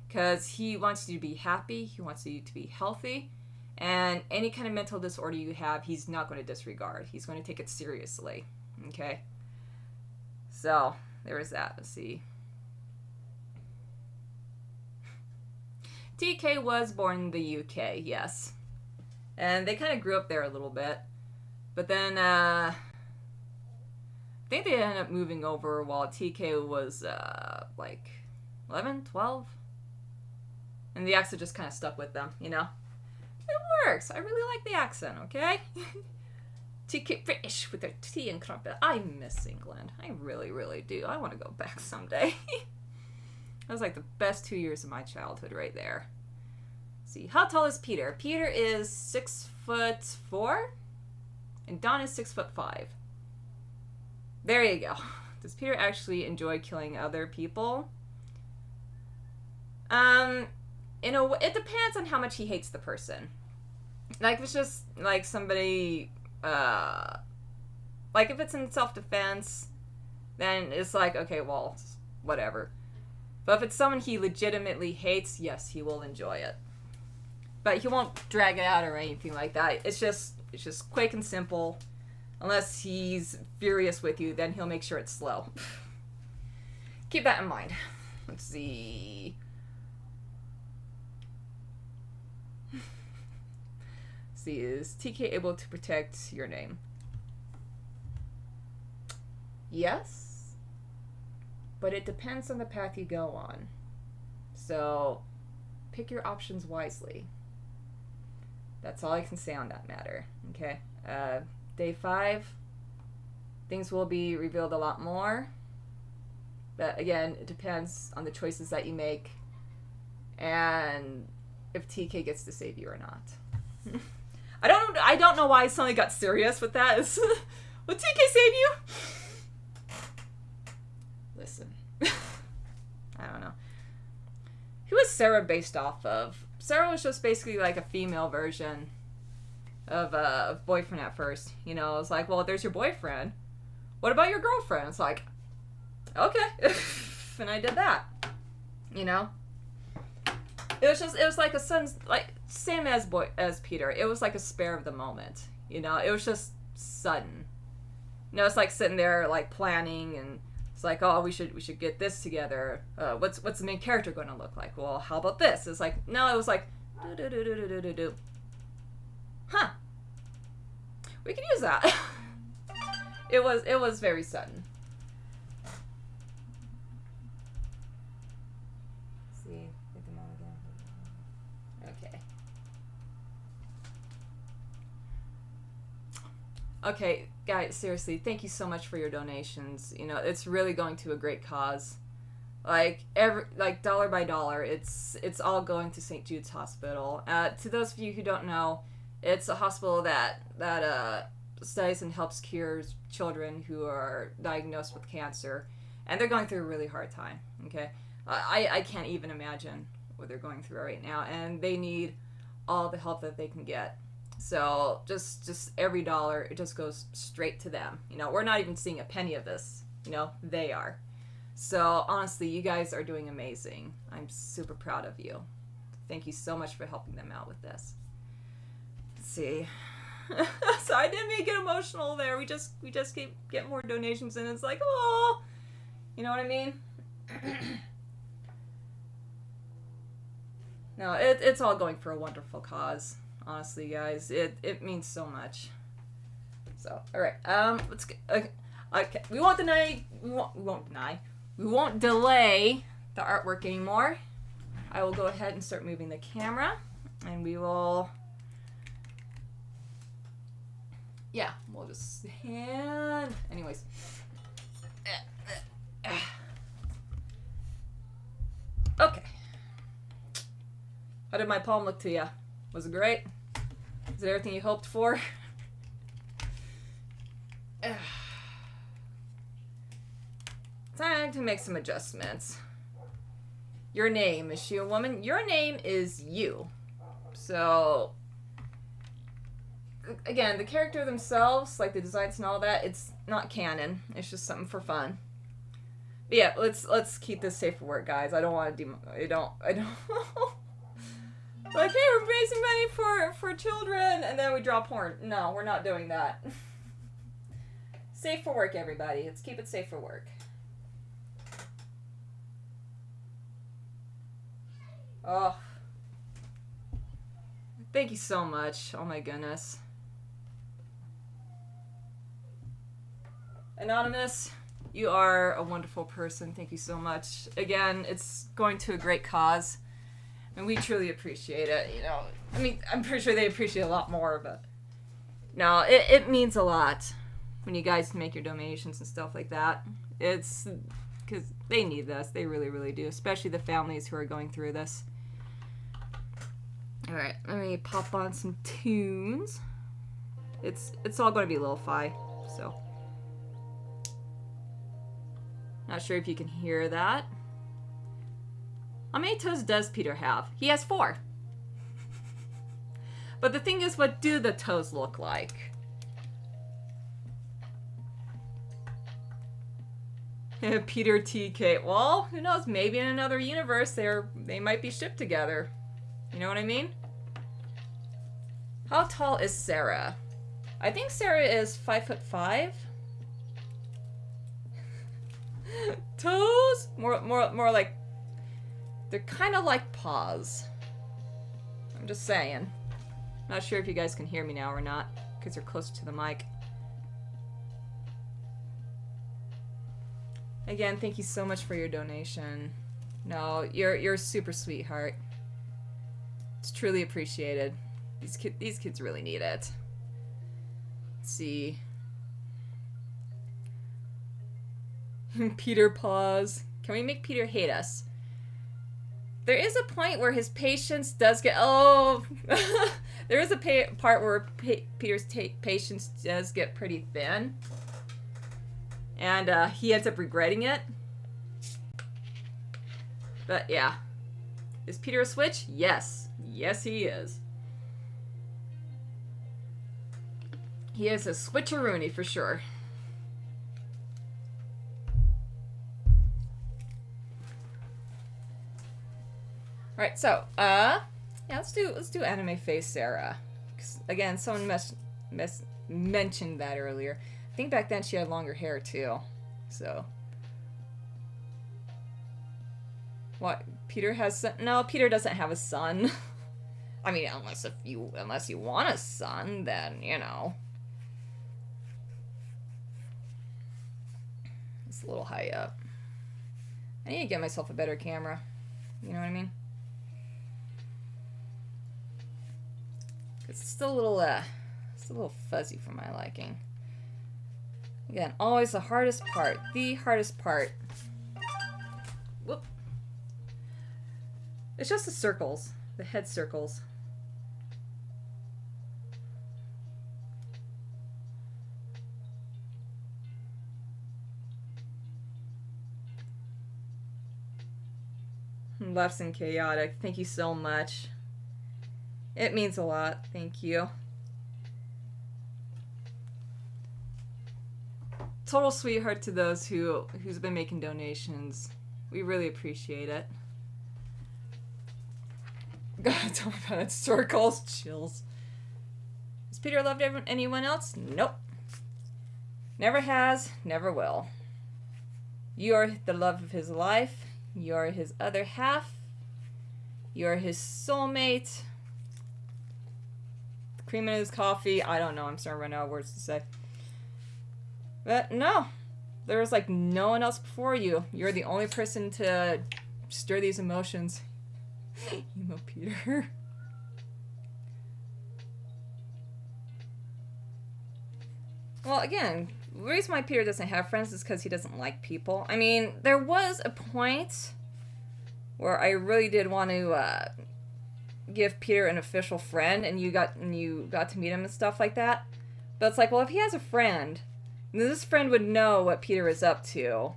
because he wants you to be happy, he wants you to be healthy, and any kind of mental disorder you have, he's not going to disregard. He's going to take it seriously, okay? So, there is that. Let's see. TK was born in the UK, yes. And they kind of grew up there a little bit. But then, I think they ended up moving over while TK was, 11, 12? And the accent just kind of stuck with them, It works. I really like the accent, okay? TK British with their tea and crumpet. I miss England. I really, really do. I want to go back someday. That was like the best 2 years of my childhood right there. Let's see, how tall is Peter? Peter is 6'4", and Don is 6'5". There you go. Does Peter actually enjoy killing other people? It depends on how much he hates the person. Like, if it's just like somebody, like if it's in self-defense, then it's like, okay, well, whatever. But if it's someone he legitimately hates, yes, he will enjoy it. But he won't drag it out or anything like that. It's just quick and simple. Unless he's furious with you, then he'll make sure it's slow. Keep that in mind. Let's see. See, is TK able to protect your name? Yes. But it depends on the path you go on. So, pick your options wisely. That's all I can say on that matter. Okay? Day 5, things will be revealed a lot more. But again, it depends on the choices that you make and if TK gets to save you or not. I don't know why I suddenly got serious with that. Will TK save you? Listen. I don't know. Who is Sarah based off of? Sarah was just basically like a female version of boyfriend at first. It's like, well, there's your boyfriend. What about your girlfriend? It's like, okay. And I did that. It was like a son's, like, same as Peter. It was like a spare of the moment. It was just sudden. It's like sitting there like planning, and it's like, oh, we should get this together. What's the main character going to look like? Well, how about this? It's like, no, it was like, do. Huh. We can use that. It was very sudden. Let's see. Hit them all again. Okay. Okay, guys, seriously, thank you so much for your donations. It's really going to a great cause. Like dollar by dollar, it's all going to St. Jude's Hospital. To those of you who don't know, it's a hospital that studies and helps cure children who are diagnosed with cancer, and they're going through a really hard time. Okay, I can't even imagine what they're going through right now, and they need all the help that they can get. So just every dollar, it just goes straight to them. We're not even seeing a penny of this You know, they are. So honestly, you guys are doing amazing. I'm super proud of you. Thank you so much for helping them out with this. Let's see. So I didn't mean to get emotional there. We just keep getting more donations, and it's like, oh, you know what I mean? No, it's all going for a wonderful cause. Honestly, guys, it means so much. So, all right, let's get. Okay, we won't delay the artwork anymore. I will go ahead and start moving the camera, and we will. Yeah, we'll just hand. Anyways. Okay. How did my palm look to you? Was it great? Is it everything you hoped for? Time to make some adjustments. Your name, is she a woman? Your name is you. So, again, the character themselves, like the designs and all that, it's not canon. It's just something for fun. But yeah, let's keep this safe for work, guys. I don't want to I don't like, hey, we're raising money for children, and then we draw porn. No, we're not doing that. Safe for work, everybody. Let's keep it safe for work. Oh. Thank you so much. Oh my goodness. Anonymous, you are a wonderful person. Thank you so much. Again, it's going to a great cause. And we truly appreciate it, you know. I mean, I'm pretty sure they appreciate a lot more, but no, it means a lot when you guys make your donations and stuff like that. It's because they need this. They really, really do, especially the families who are going through this. All right, let me pop on some tunes. It's all going to be lo-fi, so not sure if you can hear that. How many toes does Peter have? He has 4. But the thing is, what do the toes look like? Peter TK. Well, who knows? Maybe in another universe, they might be shipped together. You know what I mean? How tall is Sarah? I think Sarah is 5'5". Toes? More like. They're kind of like paws. I'm just saying. Not sure if you guys can hear me now or not, because you're close to the mic. Again, thank you so much for your donation. No, you're a super sweetheart. It's truly appreciated. These kids really need it. Let's see. Peter paws. Can we make Peter hate us? There is a point where his patience does get... Oh! There is a part where Peter's patience does get pretty thin. And he ends up regretting it. But yeah. Is Peter a switch? Yes. Yes, he is. He is a switcheroony for sure. Alright, so, yeah, let's do anime face Sarah. Again, someone mentioned that earlier. I think back then she had longer hair too. So, what? Peter has no. Peter doesn't have a son. I mean, unless you want a son, then you know. It's a little high up. I need to get myself a better camera. You know what I mean? It's still a little fuzzy for my liking. Again, always the hardest part. The hardest part. Whoop. It's just the circles. The head circles. Less and chaotic. Thank you so much. It means a lot. Thank you. total sweetheart to those who's been making donations. We really appreciate it. God, tell me about it. Circles, chills. Has Peter loved anyone else? Nope. Never has, never will. You are the love of his life. You are his other half. You are his soulmate. Cream in his coffee. I don't know. I'm starting to run out of words to say. But no. There was like no one else before you. You're the only person to stir these emotions. Emo Peter. Well, again, the reason why Peter doesn't have friends is because he doesn't like people. I mean, there was a point where I really did want to give Peter an official friend, and you got to meet him and stuff like that. But it's like, well, if he has a friend, then this friend would know what Peter is up to.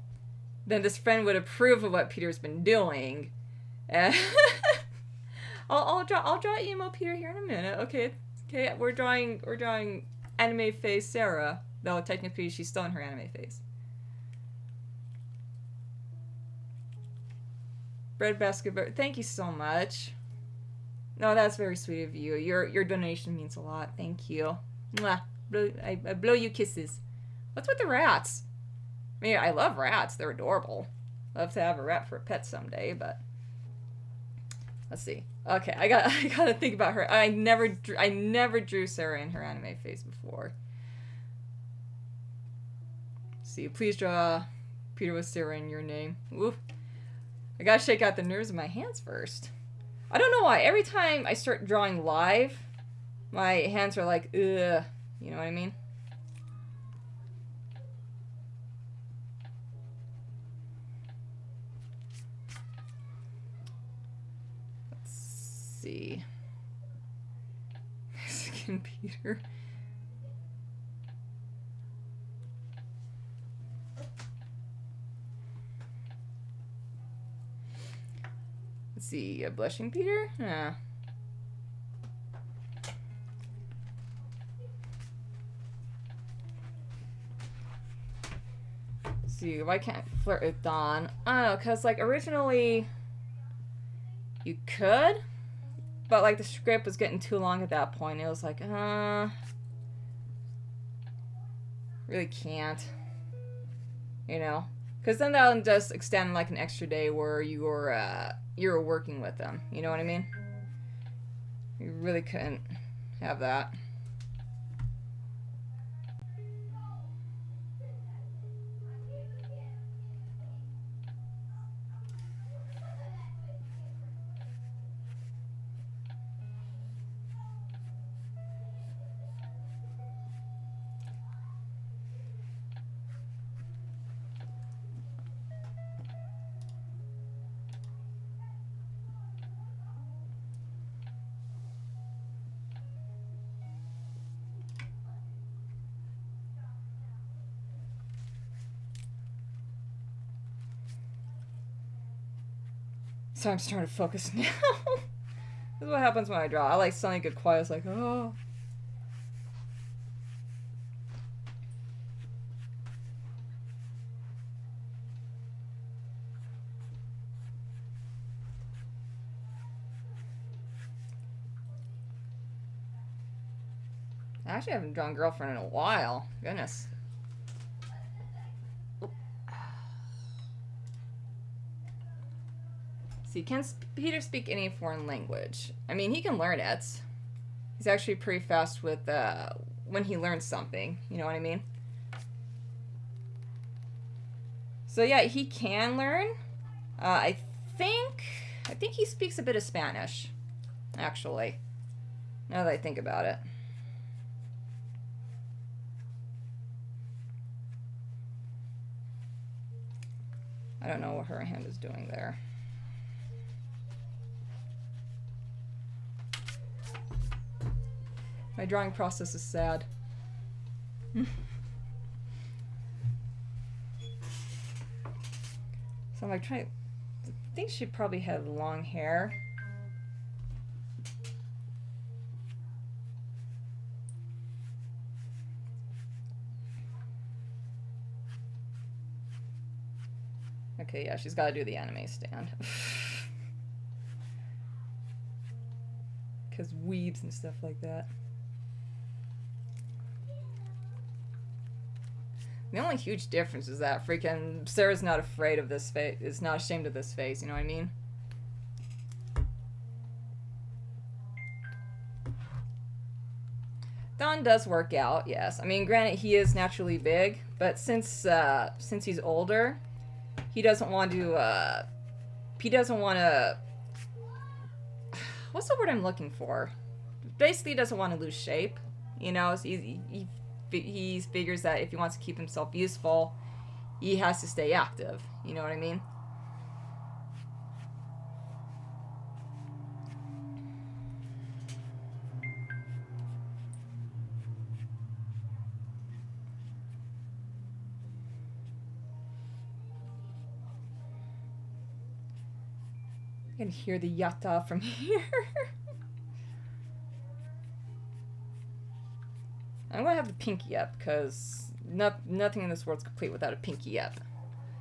Then this friend would approve of what Peter's been doing. And I'll draw emo Peter here in a minute. Okay, we're drawing anime face Sarah. Though technically she's still in her anime face. Bread basket. Thank you so much. No, that's very sweet of you. Your donation means a lot. Thank you. Mwah. I blow you kisses. What's with the rats? I mean, I love rats. They're adorable. Love to have a rat for a pet someday, but let's see. Okay, I gotta think about her. I never drew Sarah in her anime face before. Let's see, please draw Peter with Sarah in your name. Oof. I gotta shake out the nerves in my hands first. I don't know why. Every time I start drawing live, my hands are like, ugh. You know what I mean? Let's see. Mexican Peter. Let's see. Blushing Peter? Yeah. See, why can't I flirt with Dawn? I don't know, because, like, originally you could, but, like, the script was getting too long at that point. It was like, really can't, you know? Because then that'll just extend, like, an extra day where you were working with them. You know what I mean? You really couldn't have that. So I'm starting to focus now. This is what happens when I draw. I like suddenly get quiet. It's like, oh. I actually haven't drawn girlfriend in a while. Goodness. See, can Peter speak any foreign language? I mean, he can learn it. He's actually pretty fast with when he learns something. You know what I mean? So yeah, he can learn. I think he speaks a bit of Spanish, actually. Now that I think about it. I don't know what her hand is doing there. My drawing process is sad. So I'm like trying. I think she probably had long hair. Okay, yeah, she's got to do the anime stand. Because weebs and stuff like that. The only huge difference is that freaking Sarah's not afraid of this face. Is not ashamed of this face, you know what I mean? Don does work out, yes. I mean, granted, he is naturally big, but since he's older, he doesn't want to, what's the word I'm looking for? Basically, he doesn't want to lose shape. You know, so he figures that if he wants to keep himself useful, he has to stay active. You know what I mean? I can hear the yatta from here. I'm gonna have the pinky up, because nothing in this world's complete without a pinky up.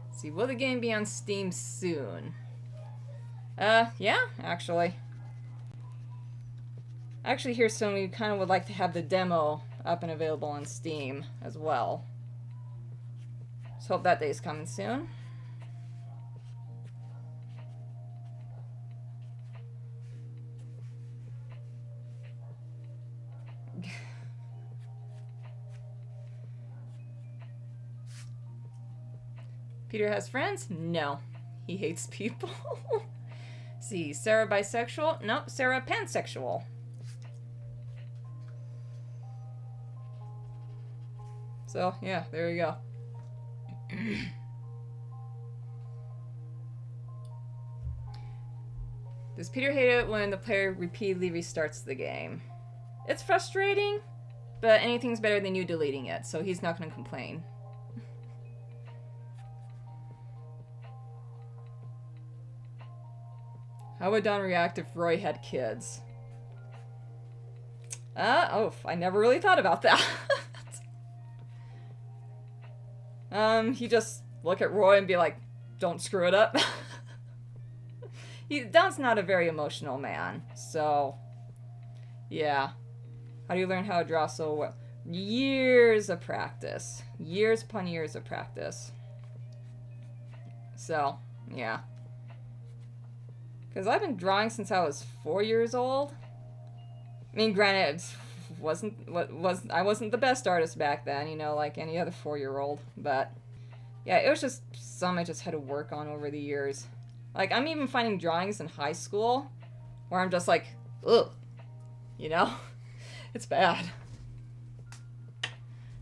Let's see, will the game be on Steam soon? Yeah, actually. I actually hear somebody who kind of would like to have the demo up and available on Steam as well. Let's hope that day's coming soon. Peter has friends? No. He hates people. See, Sarah bisexual? Nope, Sarah pansexual. So, yeah, there you go. Does Peter hate it when the player repeatedly restarts the game? It's frustrating, but anything's better than you deleting it, so he's not going to complain. How would Don react if Roy had kids? I never really thought about that. He just look at Roy and be like, don't screw it up. Don's not a very emotional man, so yeah. How do you learn how to draw so well? Years of practice. Years upon years of practice. So, yeah. Because I've been drawing since I was 4 years old. I mean, granted, I wasn't the best artist back then, you know, like any other 4-year-old. But yeah, it was just something I just had to work on over the years. Like, I'm even finding drawings in high school where I'm just like, ugh, you know? It's bad.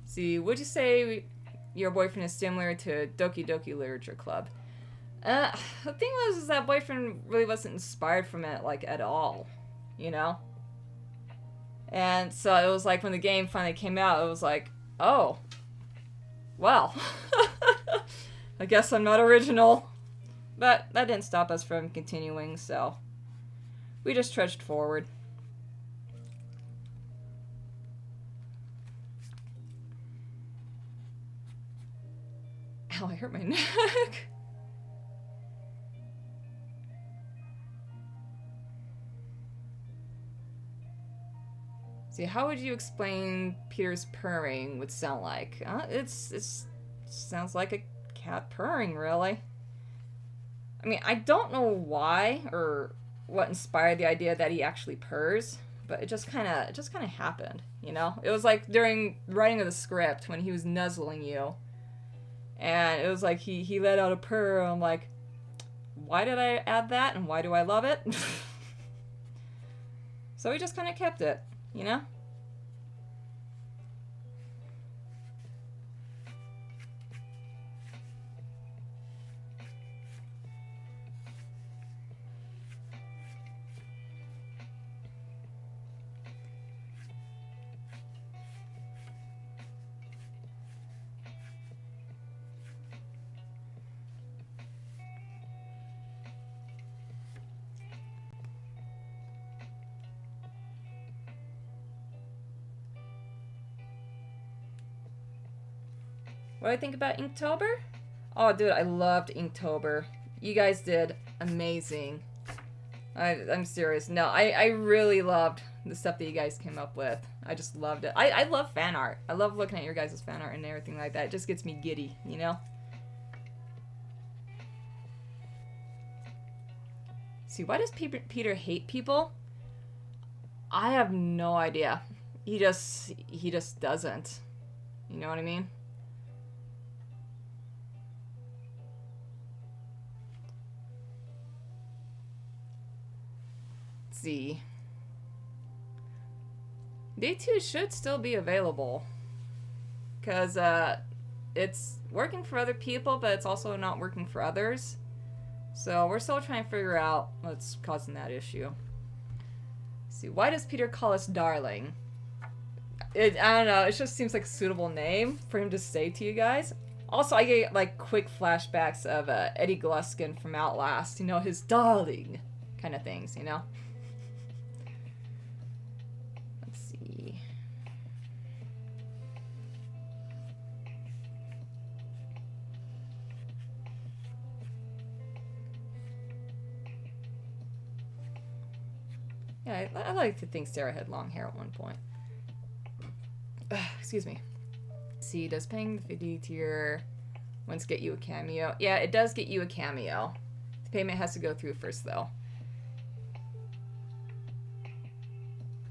See, would you say your boyfriend is similar to Doki Doki Literature Club? The thing was is that boyfriend really wasn't inspired from it, like, at all, you know? And so it was like when the game finally came out, it was like, oh, well, I guess I'm not original. But that didn't stop us from continuing, so we just trudged forward. Ow, I hurt my neck. See, how would you explain Peter's purring would sound like? It sounds like a cat purring, really. I mean, I don't know why or what inspired the idea that he actually purrs, but it just kind of happened, you know? It was like during writing of the script when he was nuzzling you, and it was like he let out a purr. I'm like, why did I add that, and why do I love it? So we just kind of kept it, you know? What do I think about Inktober? Oh, dude, I loved Inktober. You guys did amazing. I'm serious. No, I really loved the stuff that you guys came up with. I just loved it. I love fan art. I love looking at your guys' fan art and everything like that. It just gets me giddy, you know? See, why does Peter hate people? I have no idea. He just doesn't. You know what I mean? Let's see. Day 2 should still be available. Because it's working for other people, but it's also not working for others. So we're still trying to figure out what's causing that issue. Let's see, why does Peter call us darling? I don't know, it just seems like a suitable name for him to say to you guys. Also, I get like quick flashbacks of Eddie Gluskin from Outlast, you know, his darling kind of things, you know? Let's see. Yeah, I like to think Sarah had long hair at one point. Excuse me. See, does paying the 50 tier once get you a cameo? Yeah, it does get you a cameo. The payment has to go through first, though.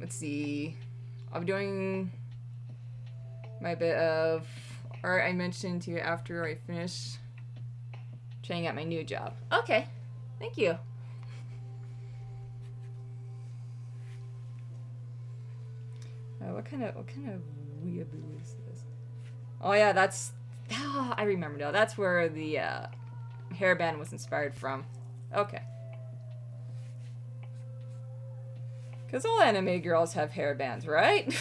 Let's see. I'm doing my bit of art I mentioned to you after I finish trying out my new job. Okay, thank you. What kind of weeaboo is this? Oh yeah, that's... Oh, I remember now. That's where the hairband was inspired from. Okay. Because all anime girls have hairbands, right?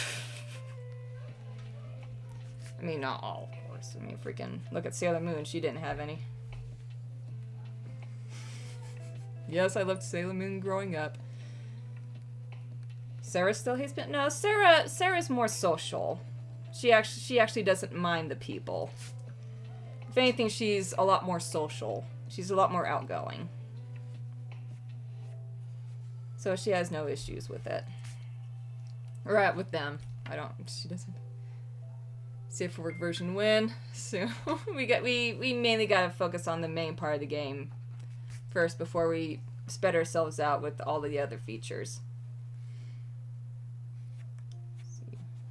I mean, not all, of course. I mean, freaking look at Sailor Moon. She didn't have any. Yes, I loved Sailor Moon growing up. Sarah still hates me? No, Sarah's more social. She actually doesn't mind the people. If anything, she's a lot more social. She's a lot more outgoing. So she has no issues with it. Or with them. She doesn't. Safe for work version win. So we mainly gotta focus on the main part of the game first before we spread ourselves out with all of the other features.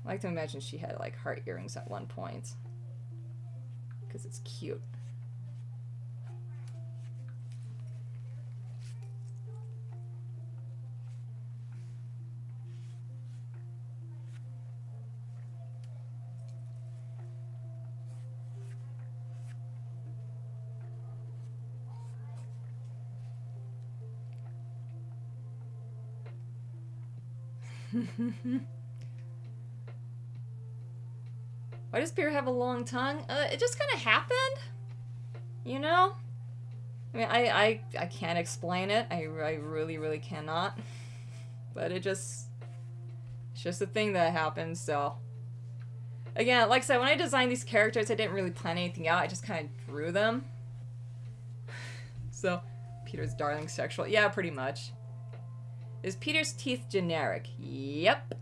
I like to imagine she had like heart earrings at one point. Because it's cute. Why does Peter have a long tongue? It just kind of happened, you know? I mean, I can't explain it. I really cannot. But it's just a thing that happens, so. Again, like I said, when I designed these characters, I didn't really plan anything out. I just kind of drew them. So, Peter's darling sexual. Yeah, pretty much. Is Peter's teeth generic? Yep.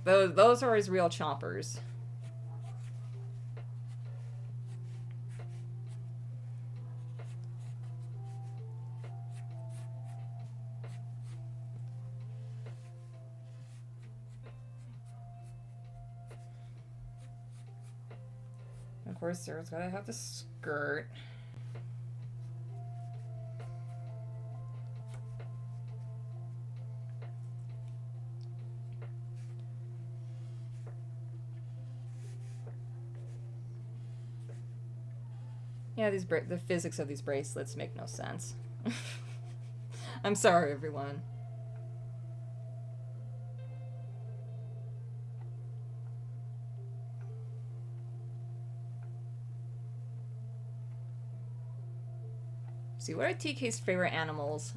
Those are his real chompers. Of course, Sarah's gotta have the skirt. Yeah, the physics of these bracelets make no sense. I'm sorry, everyone. See, what are TK's favorite animals?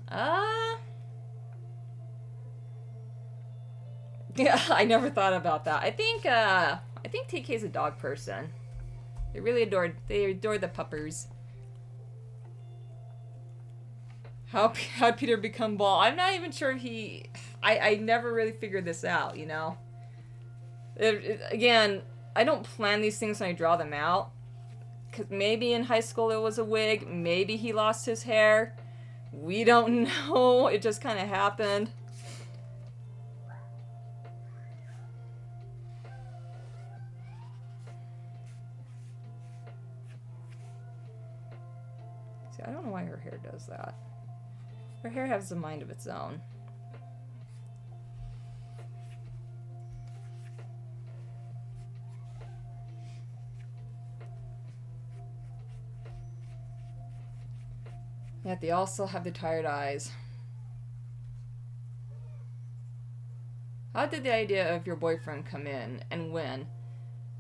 Yeah, I never thought about that. I think TK's a dog person. They adore the puppers. How'd Peter become bald? I'm not even sure I never really figured this out, you know? Again, I don't plan these things when I draw them out. Because maybe in high school it was a wig. Maybe he lost his hair. We don't know. It just kind of happened. See, I don't know why her hair does that. Her hair has a mind of its own. Yet they also have the tired eyes. How did the idea of your boyfriend come in and when?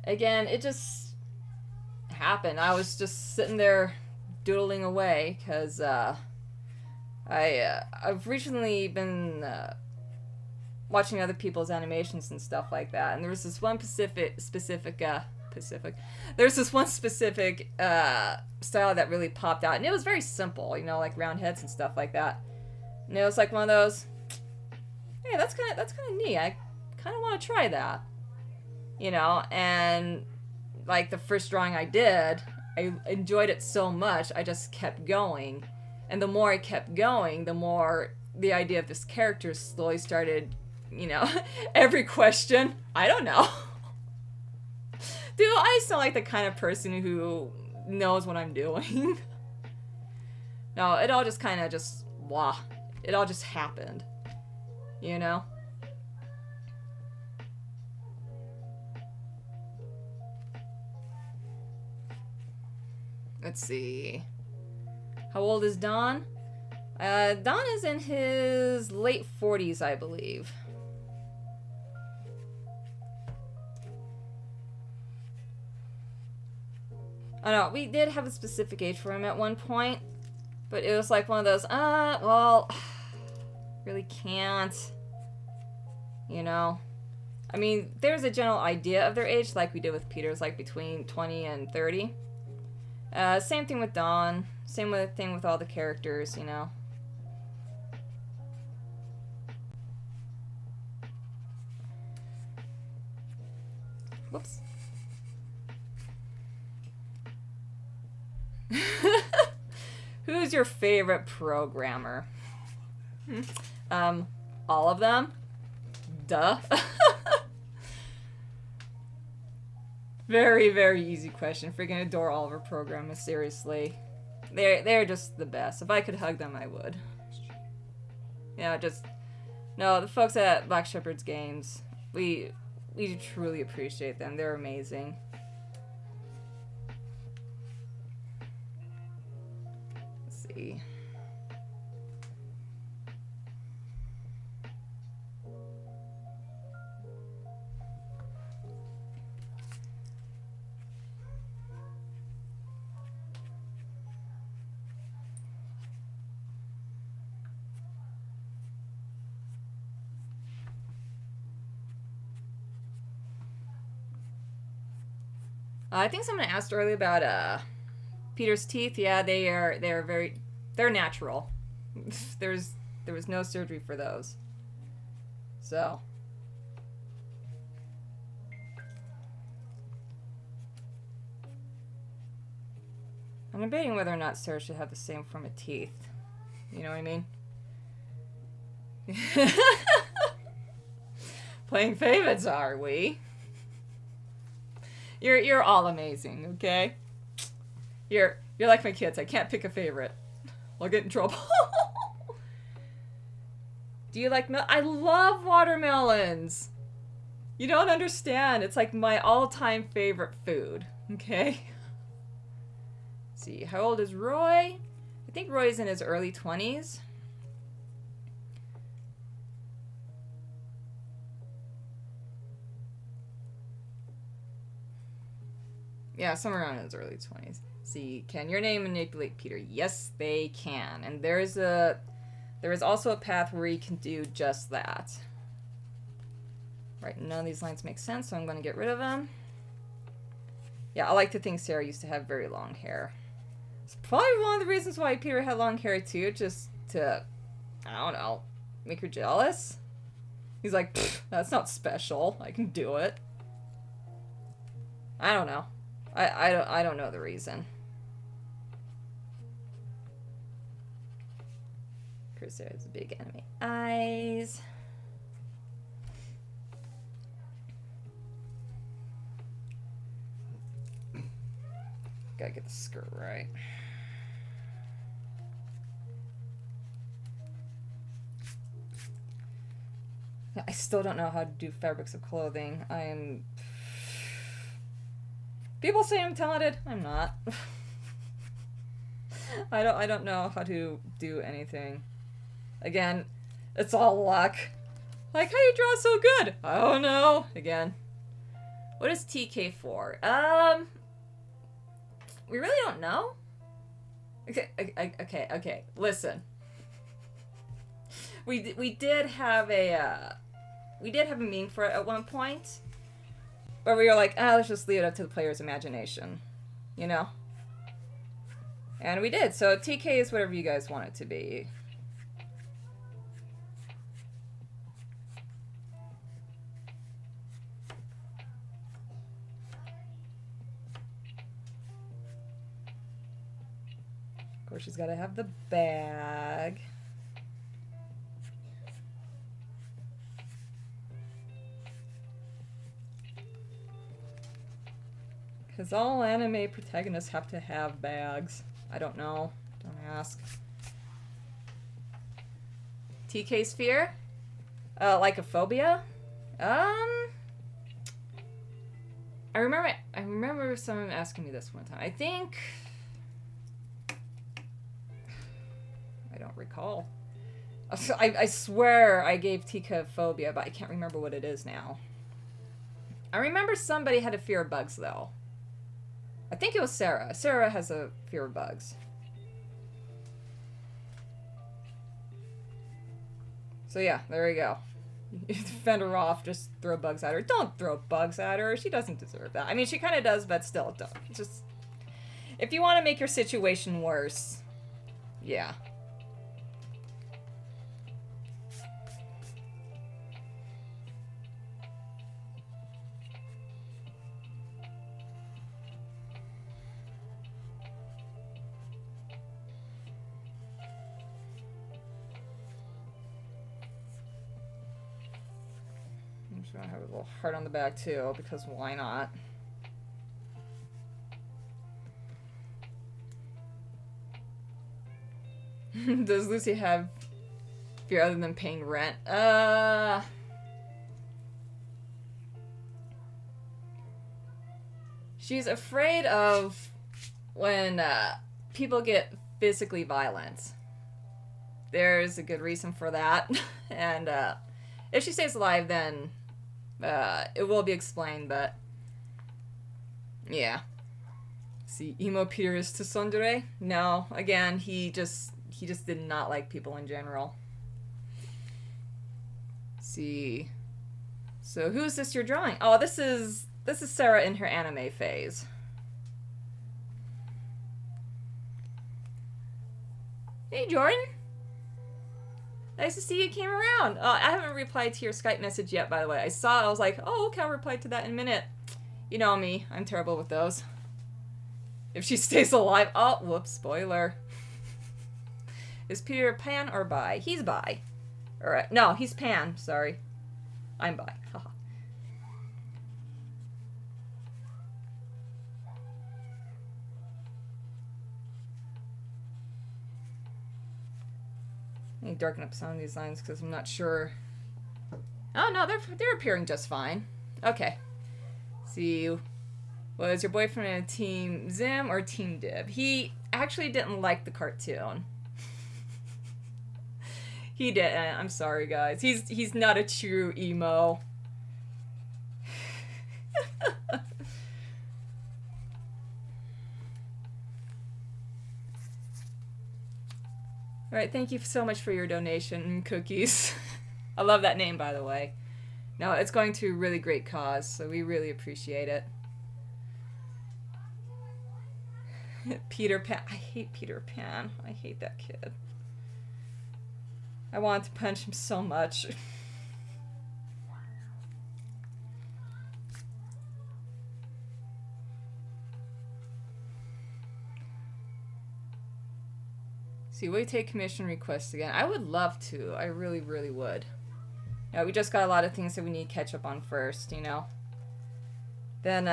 Again, it just happened. I was just sitting there doodling away because I've recently been watching other people's animations and stuff like that, and there was this one there's this one specific style that really popped out, and it was very simple, you know, like round heads and stuff like that. And it was like one of those, hey, that's kind of neat. I kind of want to try that, you know. And like the first drawing I did, I enjoyed it so much, I just kept going. And the more I kept going, the more the idea of this character slowly started, you know, every question, I don't know. Do I sound like the kind of person who knows what I'm doing? No, it all just kind of just, wow. It all just happened, you know? Let's see. How old is Don? Don is in his late 40s, I believe. I know, we did have a specific age for him at one point, but it was like one of those, well, really can't, you know? I mean, there's a general idea of their age, like we did with Peter's, like between 20 and 30. Same thing with Dawn. Same thing with all the characters, you know. Whoops. Who's your favorite programmer? All of them? Duh. Very, very easy question. Freaking adore all of our programmers, seriously. They're just the best. If I could hug them, I would. Yeah, no, the folks at Black Shepherd's Games, we truly appreciate them. They're amazing. Let's see. I think someone asked earlier about Peter's teeth. Yeah, they're natural. There was no surgery for those. So I'm debating whether or not Sarah should have the same form of teeth. You know what I mean? Playing favorites, are we? You're all amazing, okay? You're like my kids. I can't pick a favorite. I'll get in trouble. Do you like I love watermelons. You don't understand. It's like my all-time favorite food, okay? Let's see, how old is Roy? I think Roy's in his early 20s. Yeah, somewhere around in his early 20s. See, can your name manipulate Peter? Yes, they can. And there is also a path where you can do just that. Right, none of these lines make sense, so I'm going to get rid of them. Yeah, I like to think Sarah used to have very long hair. It's probably one of the reasons why Peter had long hair too. Just to, I don't know, make her jealous? He's like, that's not special. I can do it. I don't know. I don't know the reason. Chris has big anime eyes. Gotta get the skirt right. I still don't know how to do fabrics of clothing. People say I'm talented. I'm not. I don't know how to do anything. Again, it's all luck. Like, how you draw so good? I don't know. Again. What is TK for? We really don't know. Okay. Listen. We did have a meaning for it at one point, but we were like, let's just leave it up to the player's imagination, you know? And we did. So TK is whatever you guys want it to be. Of course, she's got to have the bag. Because all anime protagonists have to have bags. I don't know. Don't ask. TK's fear? Like a phobia? I remember someone asking me this one time. I think... I don't recall. I swear I gave TK phobia, but I can't remember what it is now. I remember somebody had a fear of bugs, though. I think it was Sarah. Sarah has a fear of bugs. So yeah, there you go. You fend her off, just throw bugs at her. Don't throw bugs at her. She doesn't deserve that. I mean, she kind of does, but still, don't. Just, if you want to make your situation worse, yeah. I'm just gonna have a little heart on the back too, because why not? Does Lucy have fear other than paying rent? She's afraid of when people get physically violent. There's a good reason for that. And if she stays alive, then it will be explained, but yeah. See, emo Peter is tsundere? No, again, he just did not like people in general. See. So who's this you're drawing? Oh, this is Sarah in her anime phase. Hey, Jordan. Nice to see you came around. I haven't replied to your Skype message yet, by the way. I saw it, I was like, oh, okay, I'll reply to that in a minute. You know me, I'm terrible with those. If she stays alive, oh, whoops, spoiler. Is Peter pan or bi? He's bi. Alright, no, he's pan, sorry. I'm bi, haha. I need to darken up some of these lines because I'm not sure. Oh no, they're appearing just fine. Okay. See, was your boyfriend in Team Zim or Team Dib? He actually didn't like the cartoon. He didn't. I'm sorry, guys. He's not a true emo. Alright, thank you so much for your donation, Cookies. I love that name, by the way. No, it's going to a really great cause, so we really appreciate it. Peter Pan. I hate Peter Pan. I hate that kid. I wanted to punch him so much. See, will you take commission requests again? I would love to. I really, really would. Yeah, we just got a lot of things that we need to catch up on first, you know? Then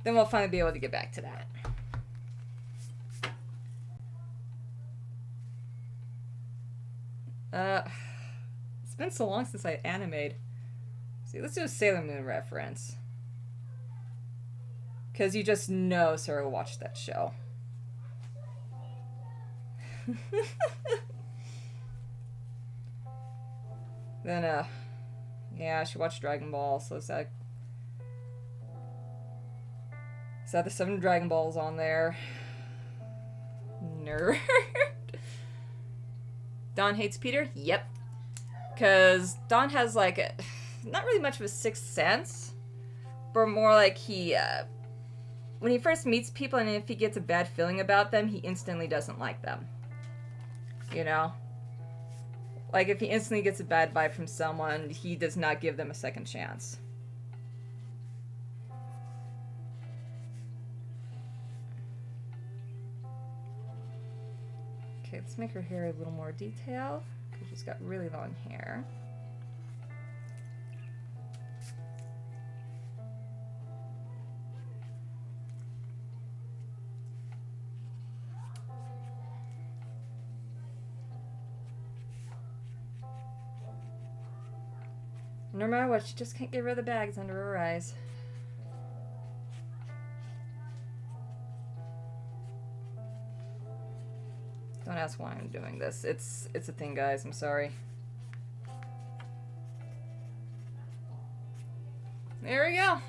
we'll finally be able to get back to that. It's been so long since I animated. See, let's do a Sailor Moon reference. Because you just know Sarah will watch that show. Then, yeah, she watched Dragon Ball, so it's that the 7 Dragon Balls on there. Nerd. Dawn hates Peter? Yep. Because Dawn has, like, not really much of a sixth sense, but more like he, when he first meets people and if he gets a bad feeling about them, he instantly doesn't like them. You know? Like, if he instantly gets a bad vibe from someone, he does not give them a second chance. Okay, let's make her hair a little more detailed, because she's got really long hair. No matter what, she just can't get rid of the bags under her eyes. Don't ask why I'm doing this. It's a thing, guys. I'm sorry. There we go.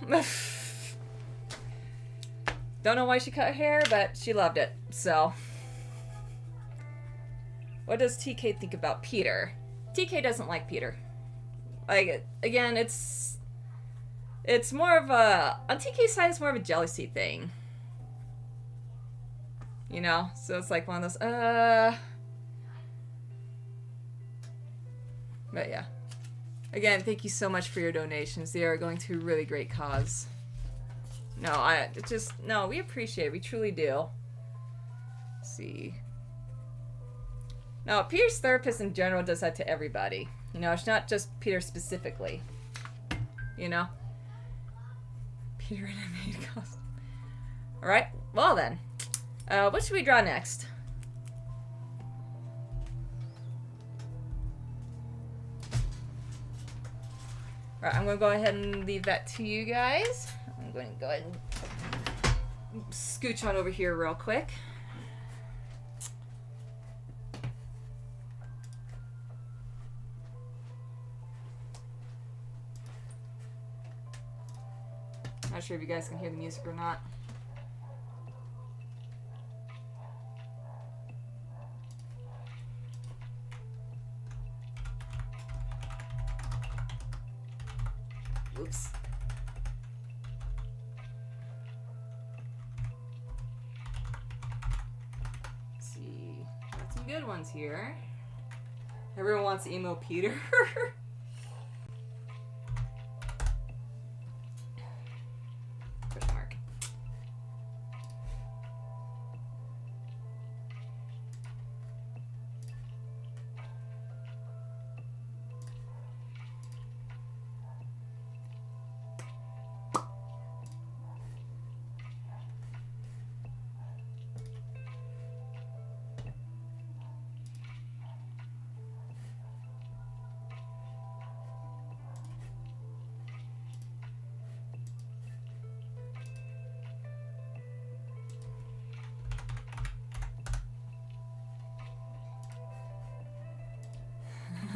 Don't know why she cut her hair, but she loved it. So, what does TK think about Peter? TK doesn't like Peter. Like, again, it's more of a, on TK's side, it's more of a jealousy thing. You know? So it's like one of those, But yeah. Again, thank you so much for your donations. They are going to a really great cause. No, we appreciate it. We truly do. Let's see. No, Peter's therapist in general does that to everybody. You know, it's not just Peter specifically. You know? Peter in a maid costume. Alright, well then. What should we draw next? Alright, I'm going to go ahead and leave that to you guys. I'm going to go ahead and scooch on over here real quick. Not sure if you guys can hear the music or not. Oops. Let's see. Got some good ones here. Everyone wants emo Peter. Question mark.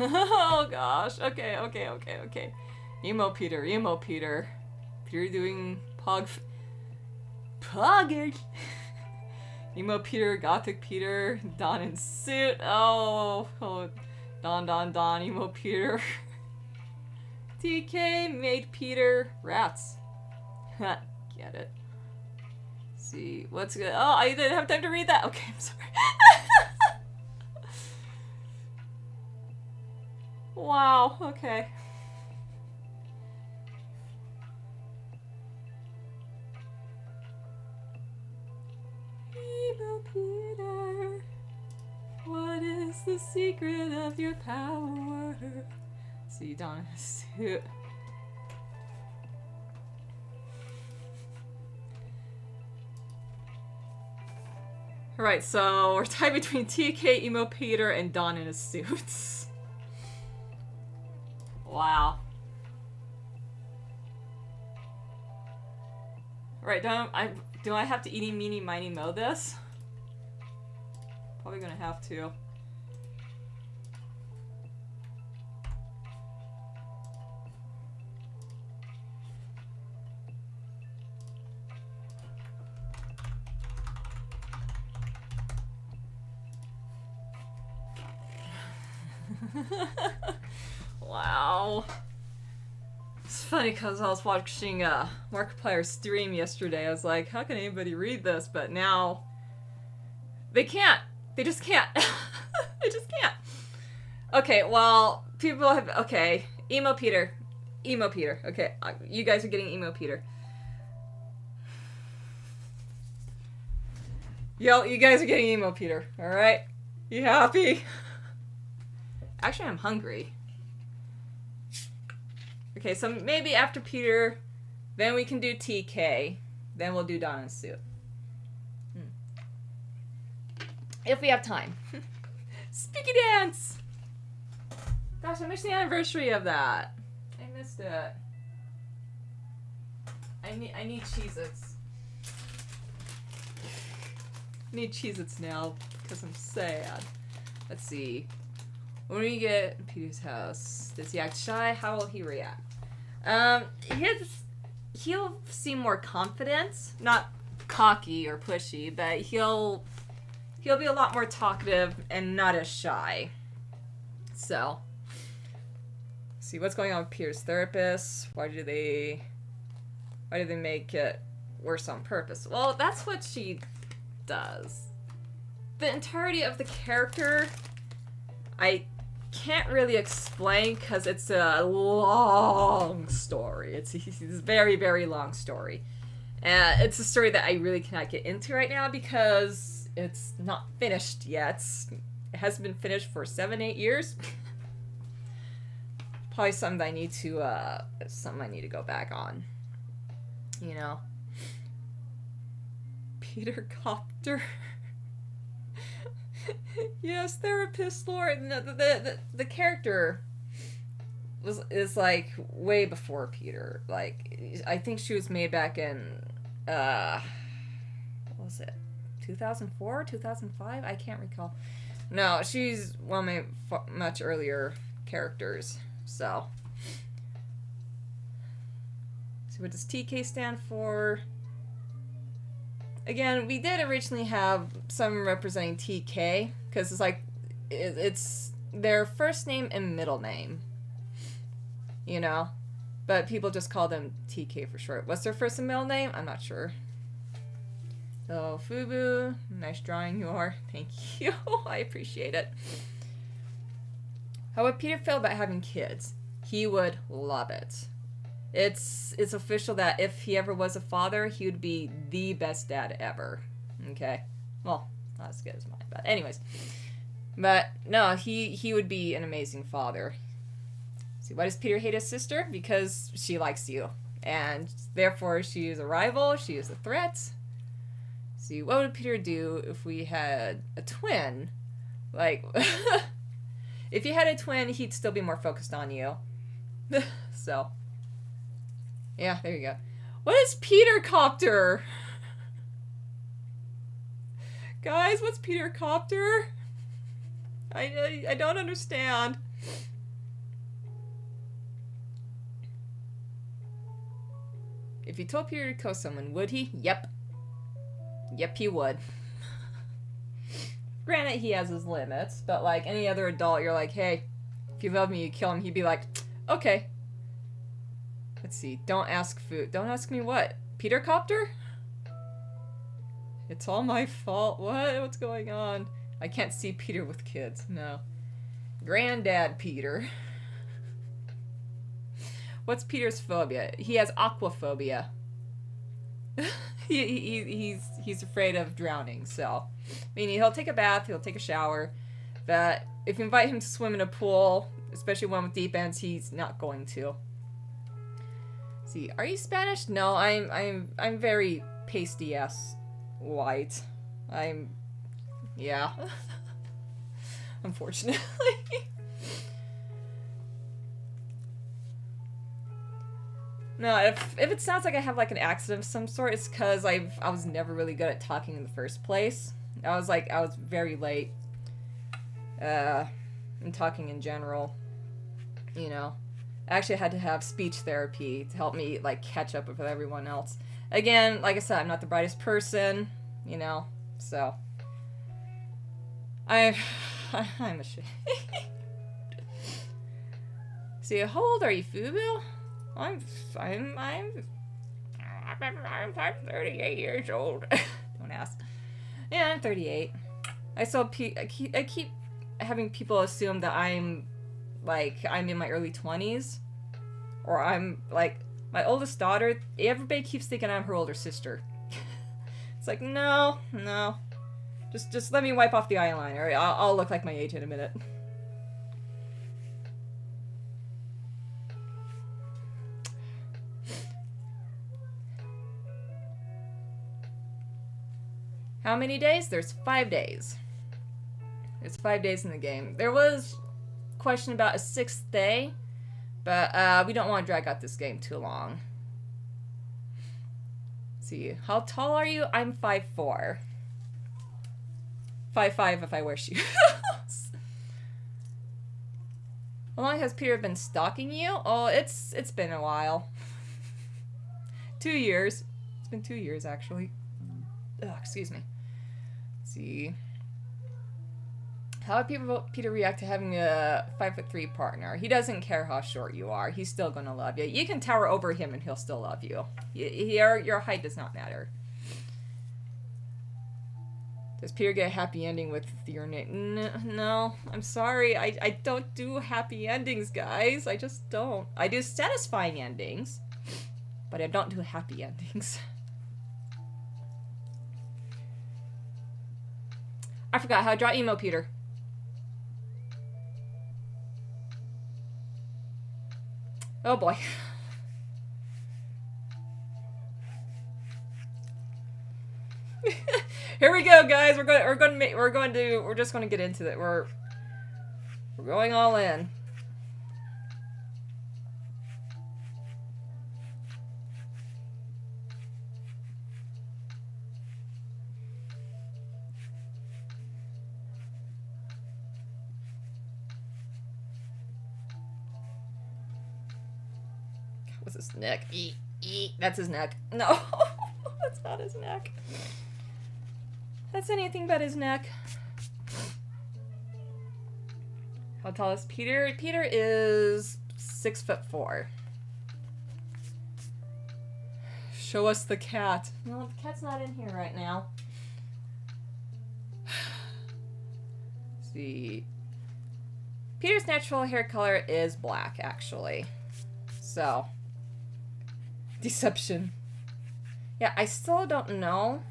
Oh gosh. Okay. Emo Peter. Peter doing Pog. Emo Peter, Gothic Peter, Don in suit. Oh, Don, Emo Peter. TK made Peter rats. Get it. Let's see, what's good? Oh, I didn't have time to read that. Okay, I'm sorry. Wow, okay. Emo Peter, what is the secret of your power? See, Donna suit. Alright, so we're tied between TK, Emo Peter, and Don in his suits. Wow. Right, do I have to eeny, meeny, miny, moe this? Probably gonna have to. Wow. It's funny because I was watching Markiplier's stream yesterday. I was like, how can anybody read this? But now they can't. They just can't. They just can't. Okay, well, people have... Okay, Emo Peter. Emo Peter. Okay, you guys are getting Emo Peter. Yo, you guys are getting Emo Peter. Alright? You happy? Actually, I'm hungry. Okay, so maybe after Peter, then we can do TK. Then we'll do Donna's suit. If we have time. Speaky dance! Gosh, I missed the anniversary of that. I missed it. I need Cheez-Its. I need Cheez-Its now because I'm sad. Let's see. When we get Peter's house, does he act shy? How will he react? He'll seem more confident, not cocky or pushy, but he'll be a lot more talkative and not as shy. So, see what's going on with Peter's therapist. Why do they make it worse on purpose? Well, that's what she does. The entirety of the character, I can't really explain because it's a long story. It's a very, very long story. It's a story that I really cannot get into right now because it's not finished yet. It hasn't been finished for 7-8 years. Probably something I need to go back on. You know. Peter Copter. Yes, therapist Lord. The character is like way before Peter. Like, I think she was made back in what was it, 2004, 2005? I can't recall. No, she's one of my much earlier characters. So what does TK stand for? Again, we did originally have some representing TK, because it's like, it's their first name and middle name, you know? But people just call them TK for short. What's their first and middle name? I'm not sure. So, Fubu, nice drawing you are. Thank you. I appreciate it. How would Peter feel about having kids? He would love it. It's official that if he ever was a father, he would be the best dad ever. Okay? Well, not as good as mine, but anyways. But, no, he would be an amazing father. See, why does Peter hate his sister? Because she likes you. And, therefore, she is a rival, she is a threat. See, what would Peter do if we had a twin? Like, if you had a twin, he'd still be more focused on you. So... yeah, there you go. What is Peter Copter? Guys, what's Peter Copter? I don't understand. If you told Peter to kill someone, would he? Yep. Yep, he would. Granted, he has his limits, but like any other adult, you're like, hey, if you love me, you kill him. He'd be like, okay. Let's see. Don't ask food. Don't ask me what? Peter Copter? It's all my fault. What? What's going on? I can't see Peter with kids. No. Granddad Peter. What's Peter's phobia? He has aquaphobia. He's afraid of drowning. So, meaning he'll take a bath, he'll take a shower, but if you invite him to swim in a pool, especially one with deep ends, he's not going to. See, are you Spanish? No, I'm very pasty ass white. Yeah. Unfortunately. No, if it sounds like I have like an accent of some sort, it's because I was never really good at talking in the first place. I was very late. In talking in general. You know. I actually had to have speech therapy to help me like catch up with everyone else. Again, like I said, I'm not the brightest person, you know, so I'm ashamed. See, how old are you, Fubu? I'm 38 years old. Don't ask. Yeah, I'm 38. I keep having people assume that I'm in my early 20s, or I'm like my oldest daughter. Everybody keeps thinking I'm her older sister. It's like no, just let me wipe off the eyeliner. I'll look like my age in a minute. How many days? There's 5 days. There's 5 days in the game. There was a question about a 6th day, but we don't want to drag out this game too long. Let's see, how tall are you? I'm 5'4". 5'5" if I wear shoes. How long has Peter been stalking you? Oh, it's been a while. 2 years. It's been 2 years actually. Ugh, excuse me. Let's see. How would Peter react to having a 5'3" partner? He doesn't care how short you are. He's still gonna love you. You can tower over him and he'll still love you. Your height does not matter. Does Peter get a happy ending with your name? No, I'm sorry. I don't do happy endings, guys. I just don't. I do satisfying endings, but I don't do happy endings. I forgot how to draw emo, Peter. Oh boy. Here we go, guys. We're just gonna get into it. We're going all in. What's his neck? That's his neck. No, that's not his neck. That's anything but his neck. How tall is Peter? Peter is 6'4". Show us the cat. No, the cat's not in here right now. Let's see. Peter's natural hair color is black, actually. So, deception. Yeah, I still don't know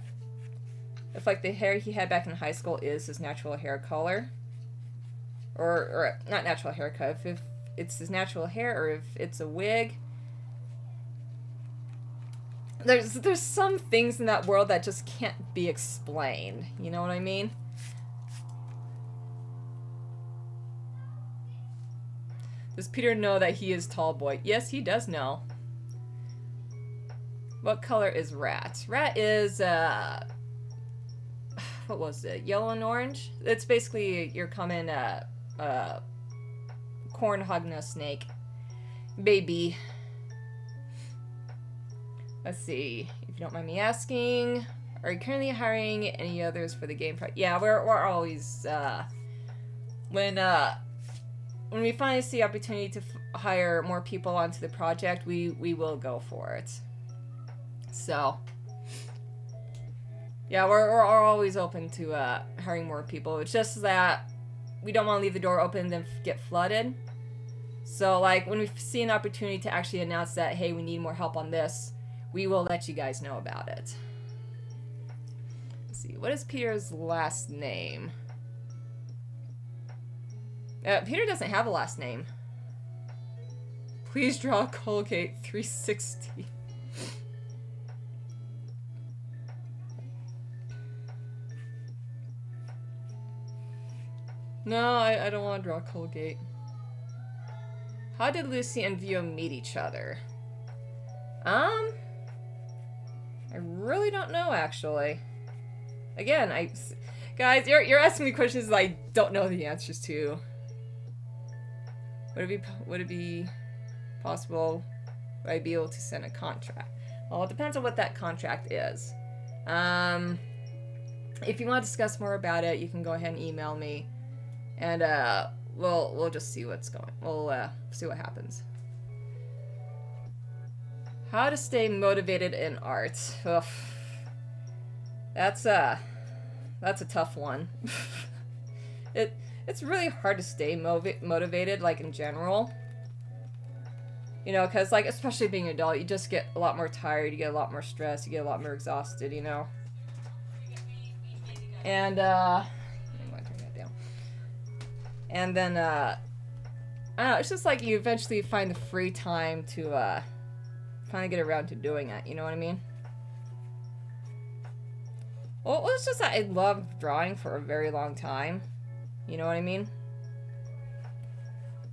if like the hair he had back in high school is his natural hair color, or not natural haircut. If it's his natural hair or if it's a wig. There's some things in that world that just can't be explained. You know what I mean? Does Peter know that he is tall boy? Yes, he does know. What color is Rat? Rat is what was it? Yellow and orange? It's basically your common corn hogging a snake. Baby. Let's see. If you don't mind me asking, are you currently hiring any others for the game? Yeah, we're always when we finally see opportunity to hire more people onto the project, we will go for it. So, yeah, we're always open to hiring more people. It's just that we don't want to leave the door open and then get flooded. So, like, when we see an opportunity to actually announce that, hey, we need more help on this, we will let you guys know about it. Let's see, what is Peter's last name? Peter doesn't have a last name. Please draw Colgate 360. No, I don't want to draw Colgate. How did Lucy and Vio meet each other? I really don't know, actually. Again, guys, you're asking me questions I don't know the answers to. Would it be possible? Would I be able to send a contract? Well, it depends on what that contract is. If you want to discuss more about it, you can go ahead and email me, and we'll just see what's going. We'll see what happens. How to stay motivated in art? Ugh. That's a tough one. It's really hard to stay motivated, like, in general. You know, because, like, especially being an adult, you just get a lot more tired, you get a lot more stressed, you get a lot more exhausted, you know. And, I'm going to turn that down. And then, I don't know, it's just like you eventually find the free time to, finally get around to doing it, you know what I mean? Well, it's just that I loved drawing for a very long time. You know what I mean?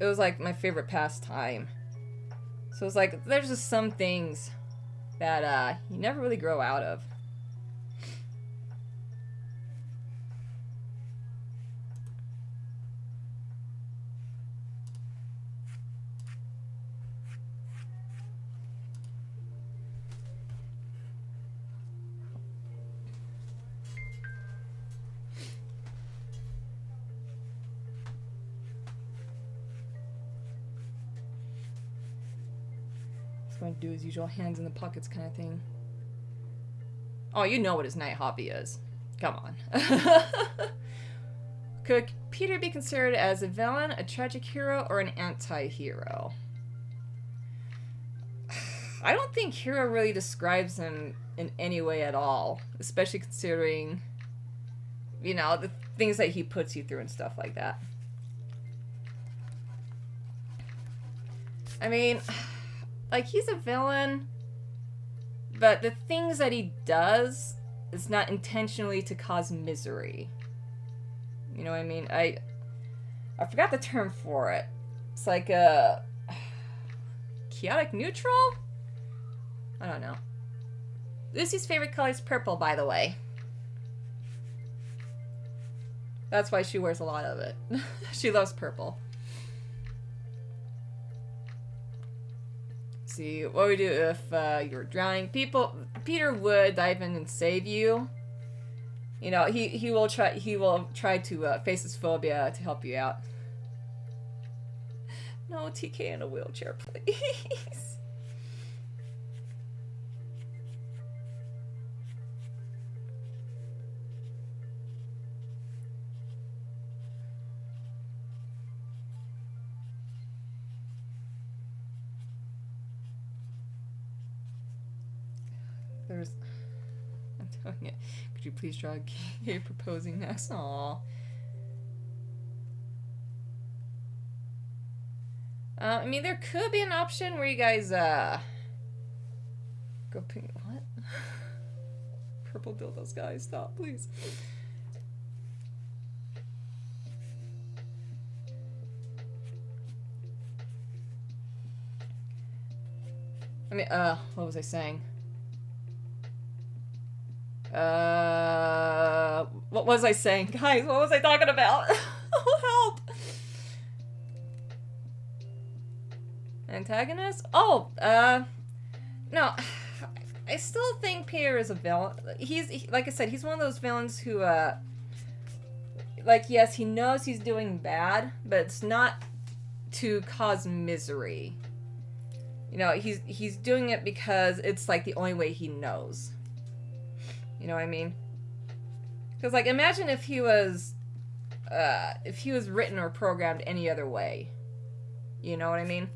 It was like my favorite pastime. So it's like, there's just some things that you never really grow out of. Going to do his usual hands in the pockets kind of thing. Oh, you know what his night hobby is. Come on. Could Peter be considered as a villain, a tragic hero, or an anti-hero? I don't think hero really describes him in any way at all, especially considering, you know, the things that he puts you through and stuff like that. I mean, like, he's a villain, but the things that he does is not intentionally to cause misery. You know what I mean? I forgot the term for it. It's like a chaotic neutral? I don't know. Lucy's favorite color is purple, by the way. That's why she wears a lot of it. She loves purple. See, what would we do if you were drowning? Peter would dive in and save you. You know, he will try to face his phobia to help you out. No TK in a wheelchair, please. I'm doing it. Could you please draw a gay proposing next? Aww. I mean, there could be an option where you guys, go pink. What? Purple dildos, guys. Stop, please. I mean, what was I saying? What was I saying? Guys, what was I talking about? Help! Antagonist? Oh, no. I still think Peter is a villain. Like I said, he's one of those villains who, like, yes, he knows he's doing bad, but it's not to cause misery. You know, he's doing it because it's, like, the only way he knows. You know what I mean? Because, like, imagine if he was written or programmed any other way. you know what I mean?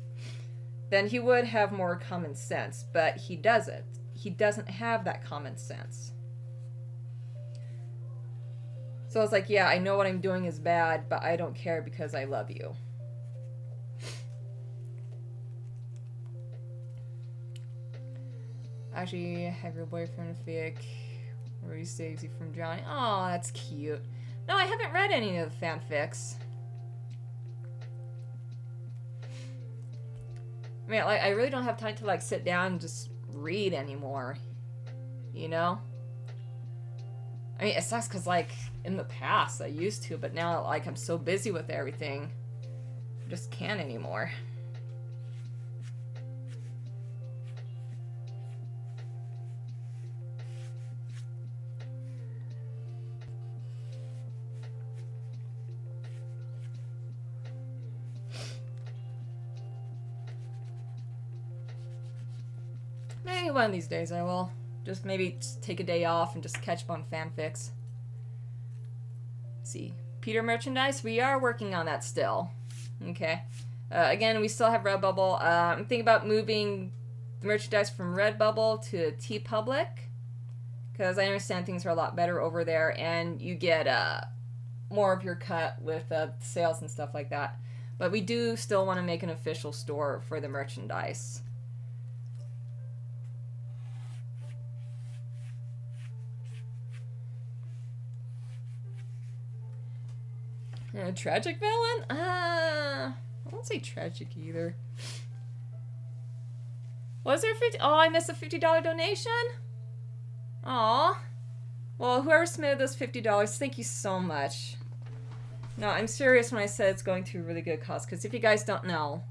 Then he would have more common sense, but he doesn't. He doesn't have that common sense. So it's like, yeah, I know what I'm doing is bad, but I don't care because I love you. Actually, have your boyfriend fake where he saves you from drowning. Oh, that's cute. No, I haven't read any of the fanfics. I mean, like, I really don't have time to, like, sit down and just read anymore. You know? I mean, it sucks because, like, in the past I used to, but now, like, I'm so busy with everything. I just can't anymore. Maybe one of these days I will. Just maybe just take a day off and just catch up on fanfics. Let's see. Peter merchandise, we are working on that still. Okay. Again, we still have Redbubble. I'm thinking about moving the merchandise from Redbubble to TeePublic, because I understand things are a lot better over there, and you get more of your cut with sales and stuff like that. But we do still want to make an official store for the merchandise. Tragic villain? I won't say tragic either. Was there 50? Oh, I missed a $50 donation? Aw. Well, whoever submitted those $50, thank you so much. No, I'm serious when I said it's going to a really good cause, because if you guys don't know,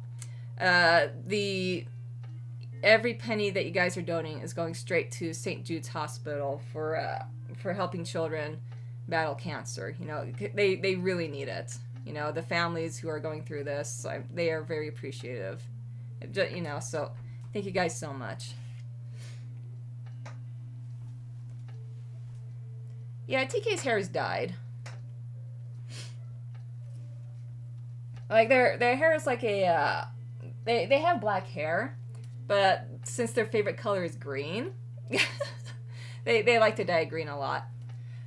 every penny that you guys are donating is going straight to St. Jude's Hospital for helping children battle cancer. You know, they really need it. You know, the families who are going through this, they are very appreciative. You know, so thank you guys so much. Yeah, TK's hair has dyed. Like their hair is like a they have black hair, but since their favorite color is green, they like to dye green a lot.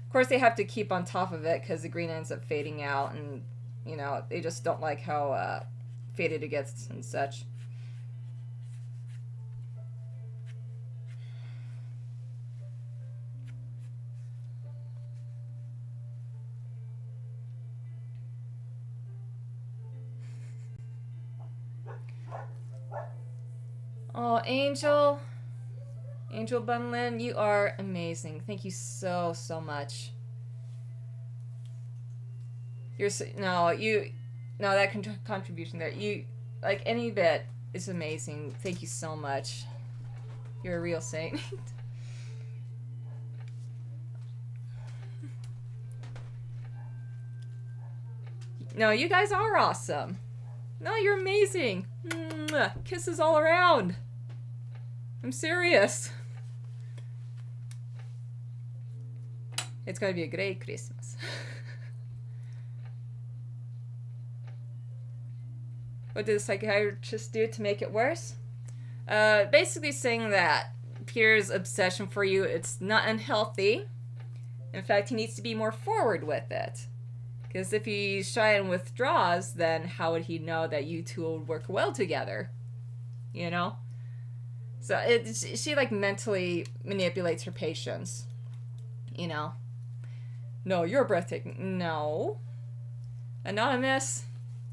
Of course, they have to keep on top of it because the green ends up fading out, and you know they just don't like how faded it gets and such. Oh, Angel Bunlin, you are amazing. Thank you so much. That contribution there, you like any bit is amazing. Thank you so much. You're a real saint. No, you guys are awesome. No, you're amazing. Mwah. Kisses all around. I'm serious. It's going to be a great Christmas. What did the psychiatrist do to make it worse? Basically saying that Peter's obsession for you, it's not unhealthy. In fact, he needs to be more forward with it. Because if he's shy and withdraws, then how would he know that you two would work well together? You know? So she like mentally manipulates her patients. You know? No, you're breathtaking. No. Anonymous,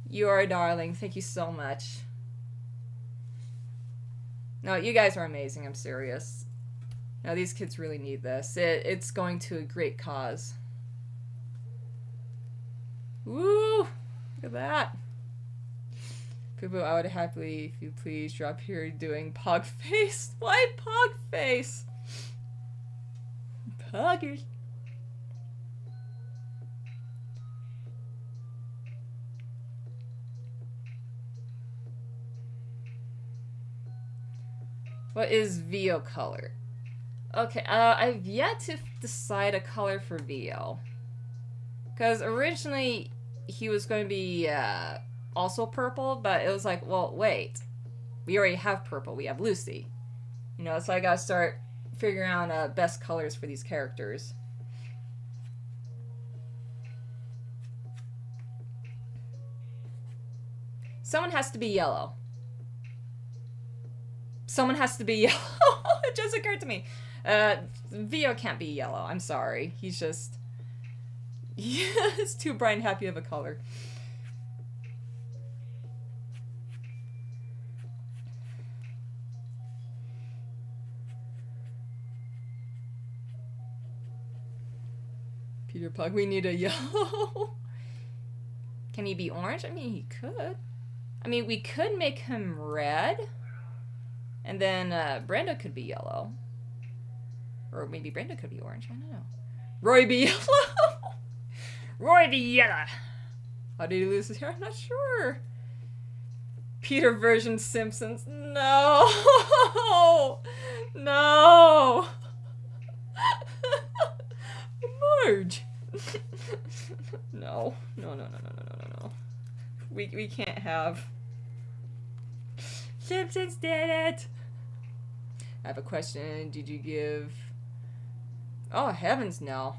you are a darling. Thank you so much. No, you guys are amazing. I'm serious. No, these kids really need this. It's going to a great cause. Woo! Look at that. People, I would happily, if you please, drop here doing pog face. Why pog face? Poggers. What is VO color? Okay, I've yet to decide a color for VO. Because originally, he was going to be also purple, but it was like, well, wait. We already have purple. We have Lucy. You know, so I gotta start figuring out best colors for these characters. Someone has to be yellow. Someone has to be yellow. It just occurred to me. Vio can't be yellow. I'm sorry. He's just... He's too bright and happy of a color. Peter Pug, we need a yellow. Can he be orange? I mean, he could. I mean, we could make him red. And then Brenda could be yellow. Or maybe Brenda could be orange. I don't know. Roy be yellow. Roy be yellow. How did he lose his hair? I'm not sure. Peter version Simpsons. No. No. Marge. No. No, no, no, no, no, no, no. We can't have... Simpsons did it! I have a question. Did you give... Oh, heavens no.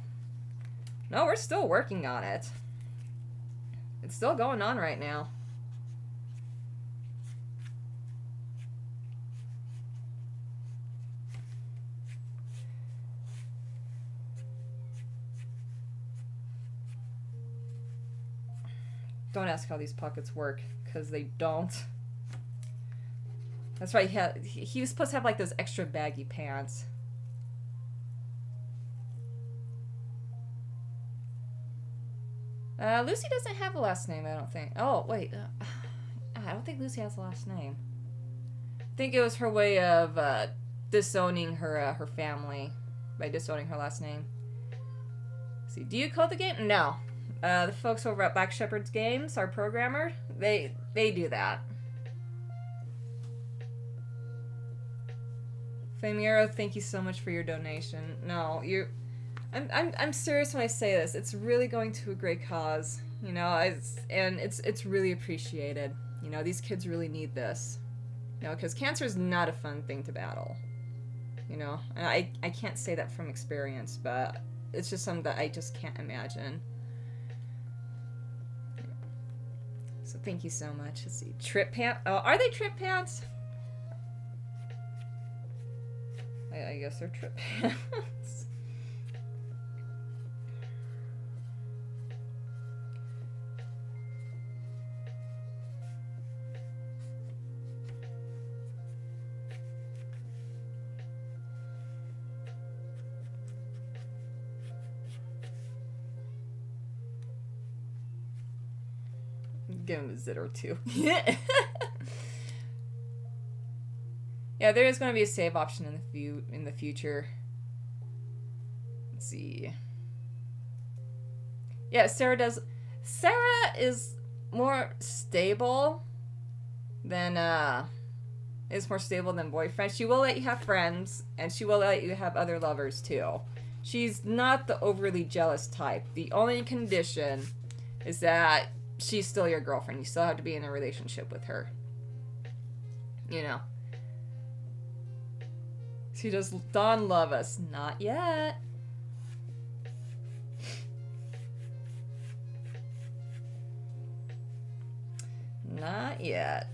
No, we're still working on it. It's still going on right now. Don't ask how these pockets work, because they don't. That's right, he was supposed to have like those extra baggy pants. Lucy doesn't have a last name, I don't think. Oh, wait. I don't think Lucy has a last name. I think it was her way of disowning her family by disowning her last name. Let's see, do you code the game? No. The folks over at Black Shepherd's Games, our programmer, they do that. Flaming Arrow, thank you so much for your donation. No, I'm serious when I say this. It's really going to a great cause, you know. It's really appreciated. You know, these kids really need this, you know, because cancer is not a fun thing to battle. You know, and I can't say that from experience, but it's just something that I just can't imagine. So thank you so much. Let's see, trip pants. Oh, are they trip pants? I guess they're trip pants. Give him a zit or two. Yeah, there is going to be a save option in the future. Let's see. Yeah, Sarah is more stable than boyfriend. She will let you have friends, and she will let you have other lovers too. She's not the overly jealous type. The only condition is that she's still your girlfriend. You still have to be in a relationship with her. You know. She does Dawn love us? Not yet. Not yet.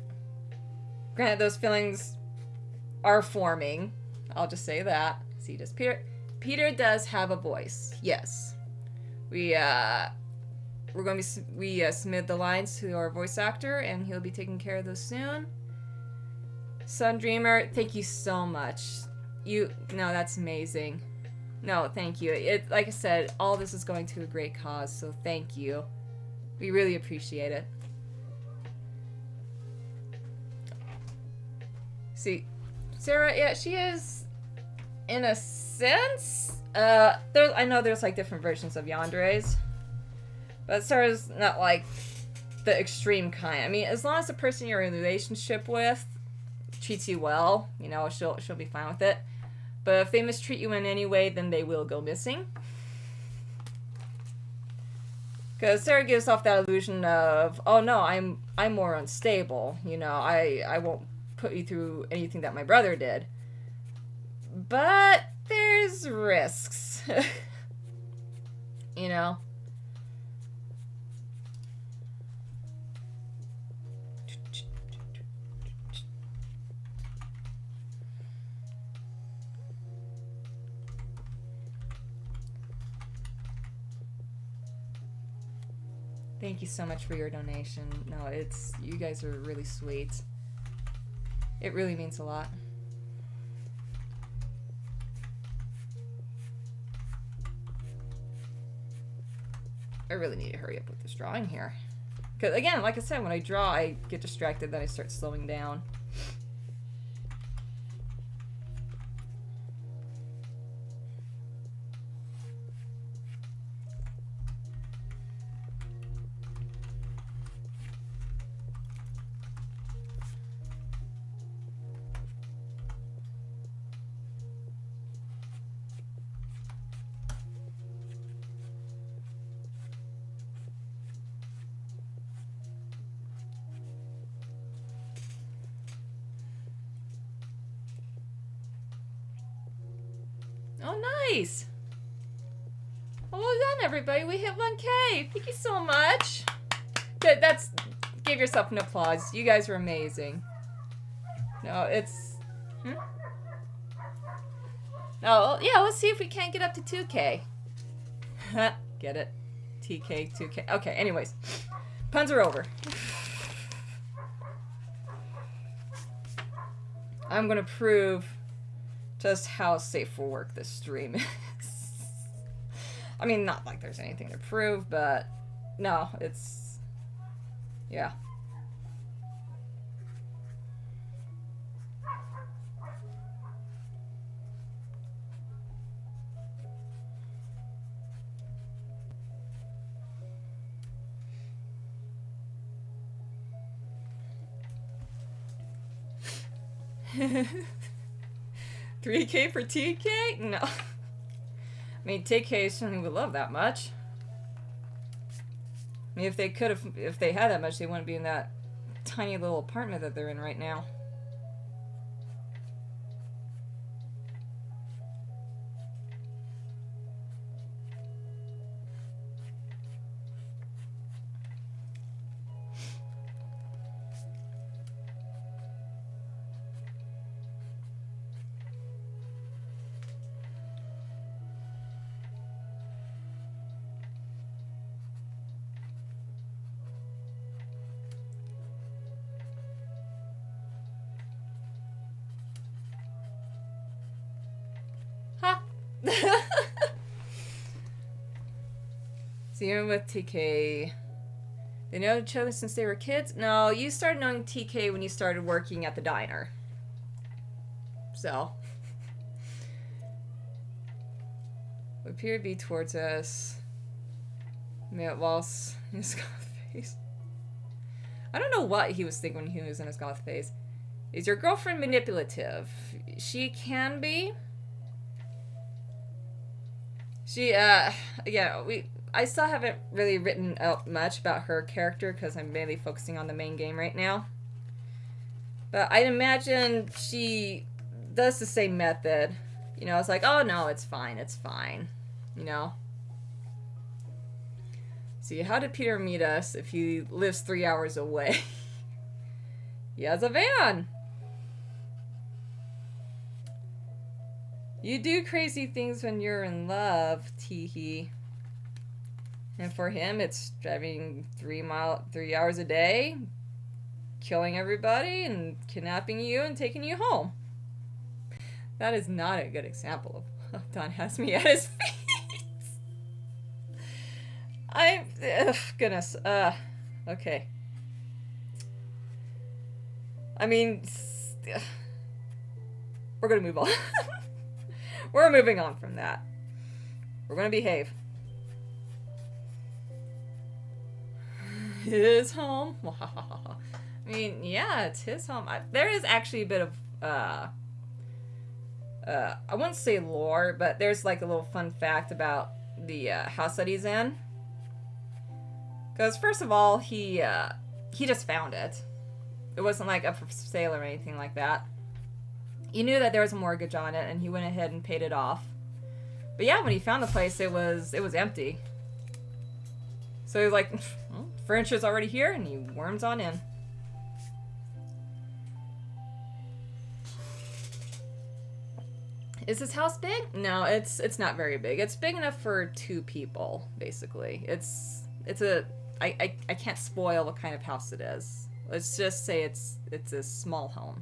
Granted, those feelings are forming. I'll just say that. See, does Peter does have a voice. Yes. We submit the lines to our voice actor, and he'll be taking care of those soon. Sun Dreamer, thank you so much. No, that's amazing. No, thank you. Like I said, all this is going to a great cause, so thank you. We really appreciate it. See, Sarah, yeah, she is, in a sense, I know there's like different versions of yanderes, but Sarah's not like the extreme kind. I mean, as long as the person you're in a relationship with treats you well, you know, she'll be fine with it. But if they mistreat you in any way, then they will go missing. Because Sarah gives off that illusion of, oh no, I'm more unstable. You know, I won't put you through anything that my brother did. But there's risks. You know? Thank you so much for your donation. No, you guys are really sweet. It really means a lot. I really need to hurry up with this drawing here. Because, again, like I said, when I draw, I get distracted, then I start slowing down. Oh, nice! Well done, everybody. We hit 1K. Thank you so much. Good. Give yourself an applause. You guys are amazing. No, it's... Oh, yeah, let's see if we can't get up to 2K. Get it? TK, 2K. Okay, anyways. Puns are over. I'm gonna prove just how safe for work this stream is. I mean, not like there's anything to prove, but no, it's... Yeah. $3K for TK? No. I mean, TK certainly would love that much. I mean, if they had that much, they wouldn't be in that tiny little apartment that they're in right now. So you're with TK. They know each other since they were kids? No, you started knowing TK when you started working at the diner. So. Would appear to be towards us. Matt Waltz in his goth face. I don't know what he was thinking when he was in his goth face. Is your girlfriend manipulative? She can be. Yeah, I still haven't really written out much about her character because I'm mainly focusing on the main game right now. But I'd imagine she does the same method. You know, it's like, oh no, it's fine. You know? See, how did Peter meet us if he lives 3 hours away? He has a van. You do crazy things when you're in love, teehee. And for him, it's driving 3 hours a day, killing everybody, and kidnapping you and taking you home. That is not a good example of Don has me at his feet. Goodness. Okay. I mean, we're gonna move on. We're moving on from that. We're gonna behave. His home? I mean, yeah, it's his home. There is actually a bit of, I wouldn't say lore, but there's like a little fun fact about the house that he's in. Because first of all, he just found it. It wasn't like up for sale or anything like that. He knew that there was a mortgage on it, and he went ahead and paid it off. But yeah, when he found the place, it was empty. So he was like, well, furniture's already here, and he worms on in. Is this house big? No, it's not very big. It's big enough for 2 people, basically. I can't spoil what kind of house it is. Let's just say it's a small home.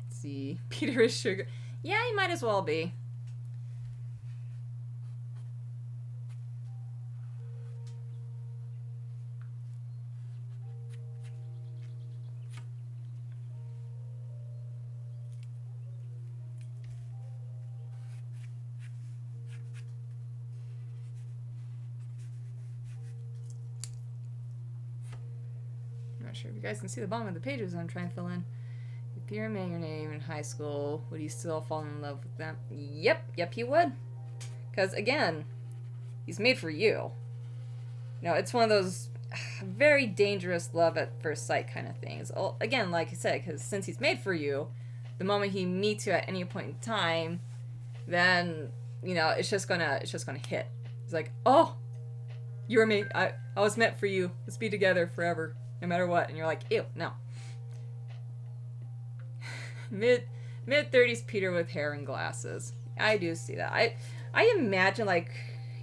Let's see. Peter is sugar. Yeah, he might as well be. Not sure if you guys can see the bottom of the pages I'm trying to fill in. If Peter met your name in high school, would he still fall in love with them? Yep, he would. Because, again, he's made for you. No, it's one of those very dangerous love at first sight kind of things. Again, like I said, because since he's made for you, the moment he meets you at any point in time, then, it's just gonna hit. It's like, oh, you were made, I was meant for you. Let's be together forever. No matter what. And you're like, ew, no. Mid-30s Peter with hair and glasses. I do see that. I imagine, like,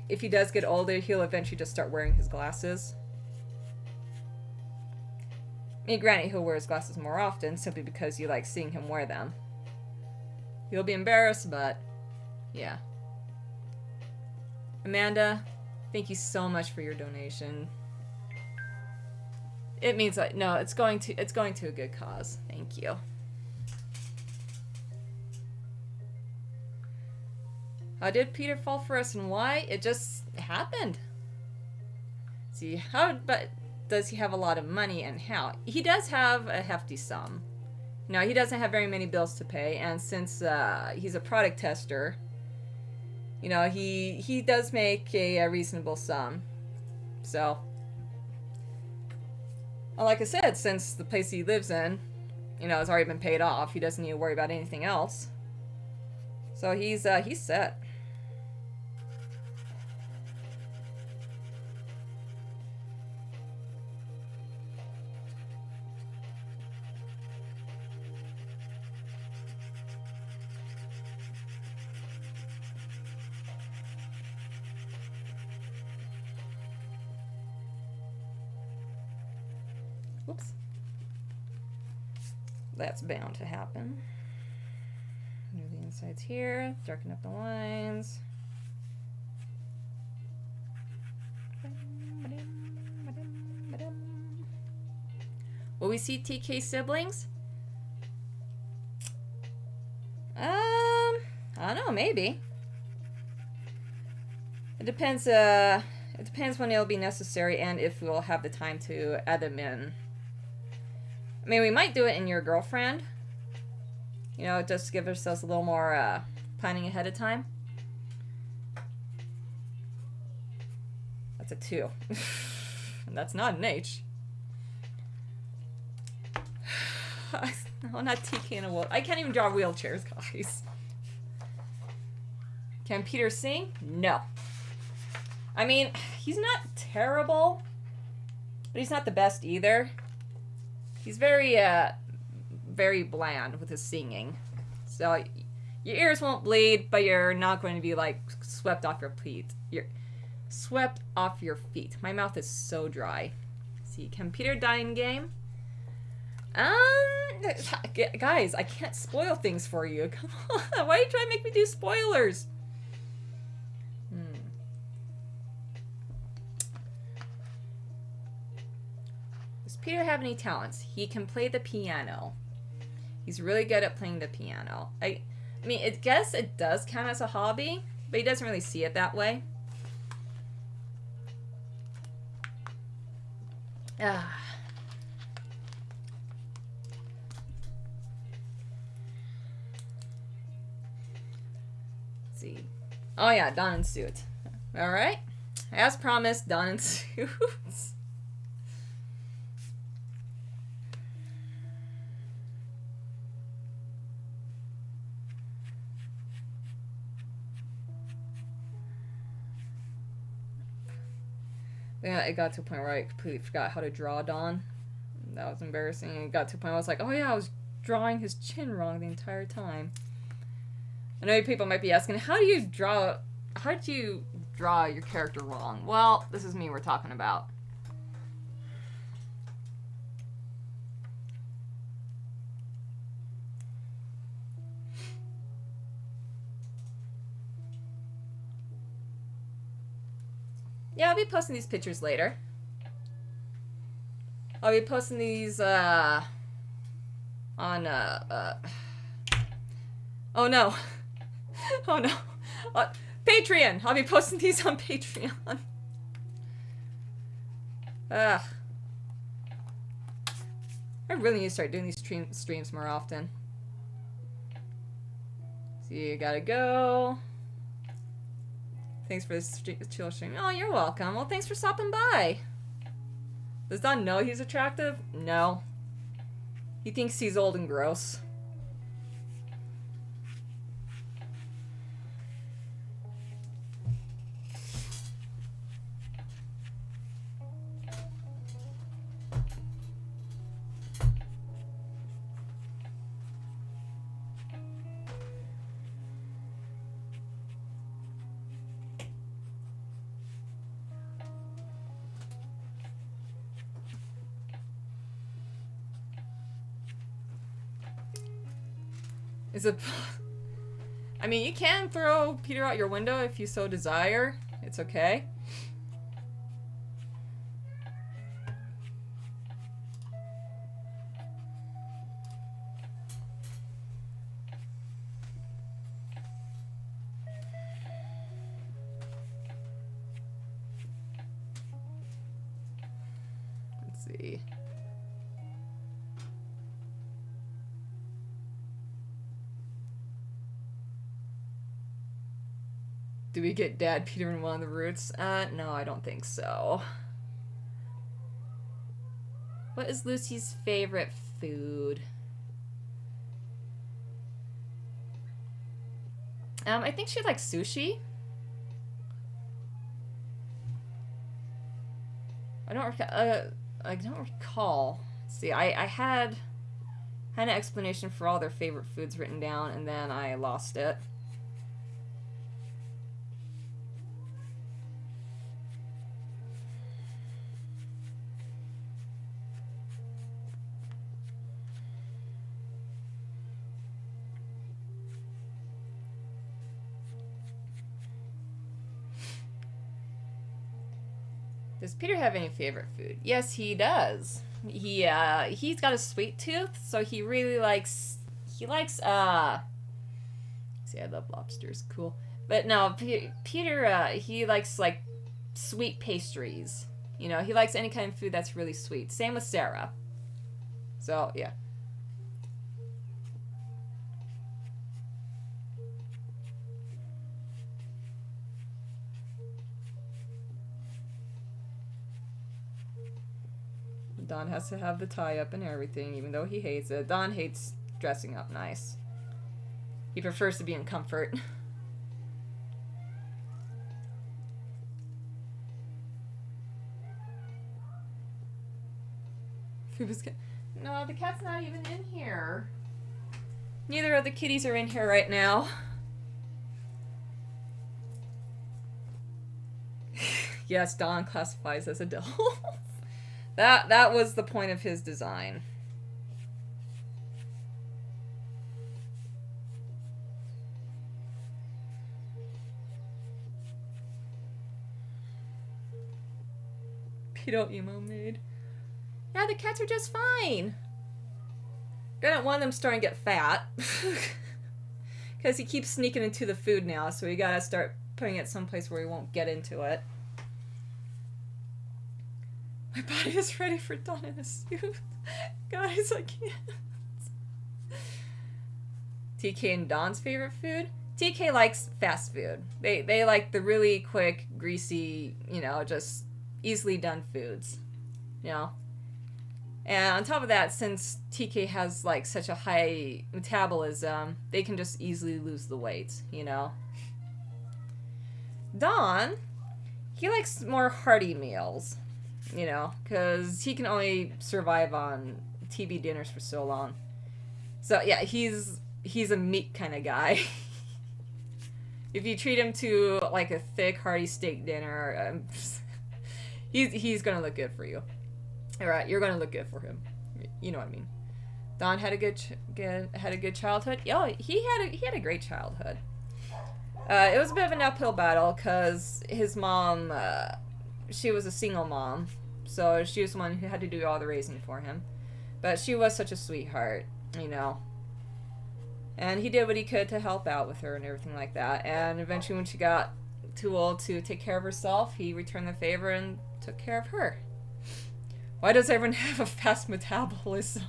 if he does get older, he'll eventually just start wearing his glasses. I mean, granted, he'll wear his glasses more often, simply because you like seeing him wear them. He'll be embarrassed, but, yeah. Amanda, thank you so much for your donation. It means like no, it's going to a good cause. Thank you. How did Peter fall for us and why? It just happened. See, but does he have a lot of money and how? He does have a hefty sum. No, he doesn't have very many bills to pay, and since he's a product tester, he does make a reasonable sum. So, well, like I said, since the place he lives in, has already been paid off, he doesn't need to worry about anything else. So he's set. Whoops. That's bound to happen. Move the insides here, darken up the lines. Will we see TK siblings? I don't know, maybe. It depends when it'll be necessary and if we'll have the time to add them in. I mean, we might do it in your girlfriend. Just to give ourselves a little more planning ahead of time. That's a 2. And that's not an H. No, not TK in a wheel. I can't even draw wheelchairs, guys. Can Peter sing? No. I mean, he's not terrible, but he's not the best either. He's very bland with his singing. So your ears won't bleed, but you're not going to be like swept off your feet. You're swept off your feet. My mouth is so dry. See, can Peter die in game? Guys, I can't spoil things for you. Come on, why are you trying to make me do spoilers? Does Peter have any talents? He can play the piano. He's really good at playing the piano. I mean, I guess it does count as a hobby, but he doesn't really see it that way. Let's see. Oh yeah, Dawn in suit. All right, as promised, Dawn in suits. Yeah, it got to a point where I completely forgot how to draw Dawn. That was embarrassing. It got to a point where I was like, oh yeah, I was drawing his chin wrong the entire time. I know people might be asking, how did you draw your character wrong? Well, this is me we're talking about. Yeah, I'll be posting these pictures later. I'll be posting these on oh no. Oh no. Patreon. I'll be posting these on Patreon. Ugh. I really need to start doing these streams more often. So you gotta go. Thanks for this chill stream. Oh, you're welcome. Well, thanks for stopping by. Does Don know he's attractive? No. He thinks he's old and gross. Is it... I mean, you can throw Peter out your window if you so desire. It's okay. Let's see. Do we get Dad, Peter, and one of the roots? No, I don't think so. What is Lucy's favorite food? I think she likes sushi. I don't recall. Let's see, I had an explanation for all their favorite foods written down, and then I lost it. Does Peter have any favorite food? Yes, he does. He's got a sweet tooth, so he really likes. See, I love lobsters. Cool, but no, Peter. He likes like sweet pastries. You know, he likes any kind of food that's really sweet. Same with Sarah. So yeah. Don has to have the tie-up and everything, even though he hates it. Don hates dressing up nice. He prefers to be in comfort. No, the cat's not even in here. Neither of the kitties are in here right now. Yes, Don classifies as adult. That was the point of his design. Pedo emo maid. Yeah, the cats are just fine. Gonna want them starting to get fat. Because he keeps sneaking into the food now, so we gotta start putting it someplace where he won't get into it. My body is ready for Dawn in a suit. Guys, I can't. TK and Dawn's favorite food? TK likes fast food. They like the really quick, greasy, you know, just easily done foods, you know. And on top of that, since TK has like such a high metabolism, they can just easily lose the weight, you know. Don, he likes more hearty meals, you know, because he can only survive on TV dinners for so long. So yeah, he's a meat kind of guy. If you treat him to like a thick, hearty steak dinner, he's gonna look good for you. All right, you're gonna look good for him. You know what I mean. Don had a good childhood. Oh, he had a great childhood. It was a bit of an uphill battle because his mom, she was a single mom, so she was the one who had to do all the raising for him. But she was such a sweetheart, you know. And he did what he could to help out with her and everything like that. And eventually, when she got too old to take care of herself, he returned the favor and took care of her. Why does everyone have a fast metabolism?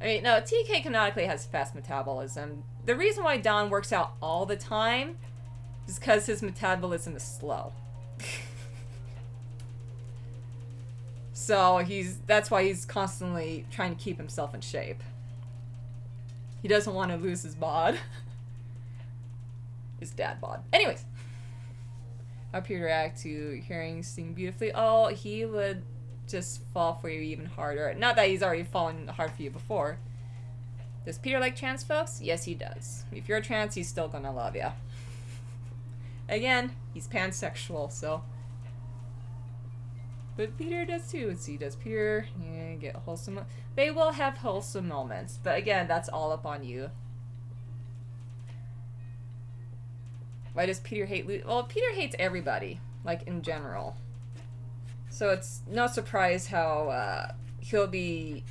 I mean, no, TK canonically has fast metabolism. The reason why Don works out all the time is because his metabolism is slow. So that's why he's constantly trying to keep himself in shape. He doesn't want to lose his bod. His dad bod. Anyways. How Peter react to hearing sing beautifully? Oh, he would just fall for you even harder. Not that he's already fallen hard for you before. Does Peter like trans folks? Yes, he does. If you're trans, he's still gonna love you. Again, he's pansexual, so. But Peter does too. Let's see, does Peter get wholesome? They will have wholesome moments, but again, that's all up on you. Why does Peter hate Well, Peter hates everybody, like in general. So it's no surprise how he'll be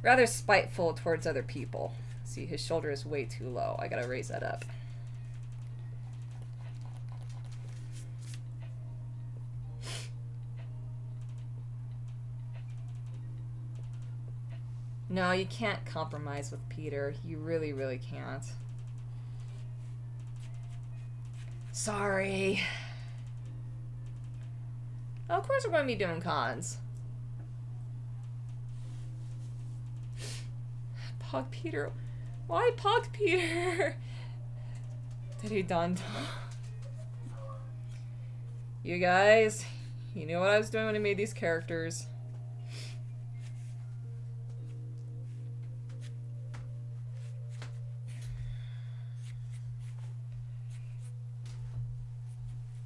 rather spiteful towards other people. See, his shoulder is way too low. I gotta raise that up. No, you can't compromise with Peter. You really, really can't. Sorry. Oh, of course we're going to be doing cons. Pog Peter. Why Pog Peter? Did he done? You guys, you knew what I was doing when I made these characters.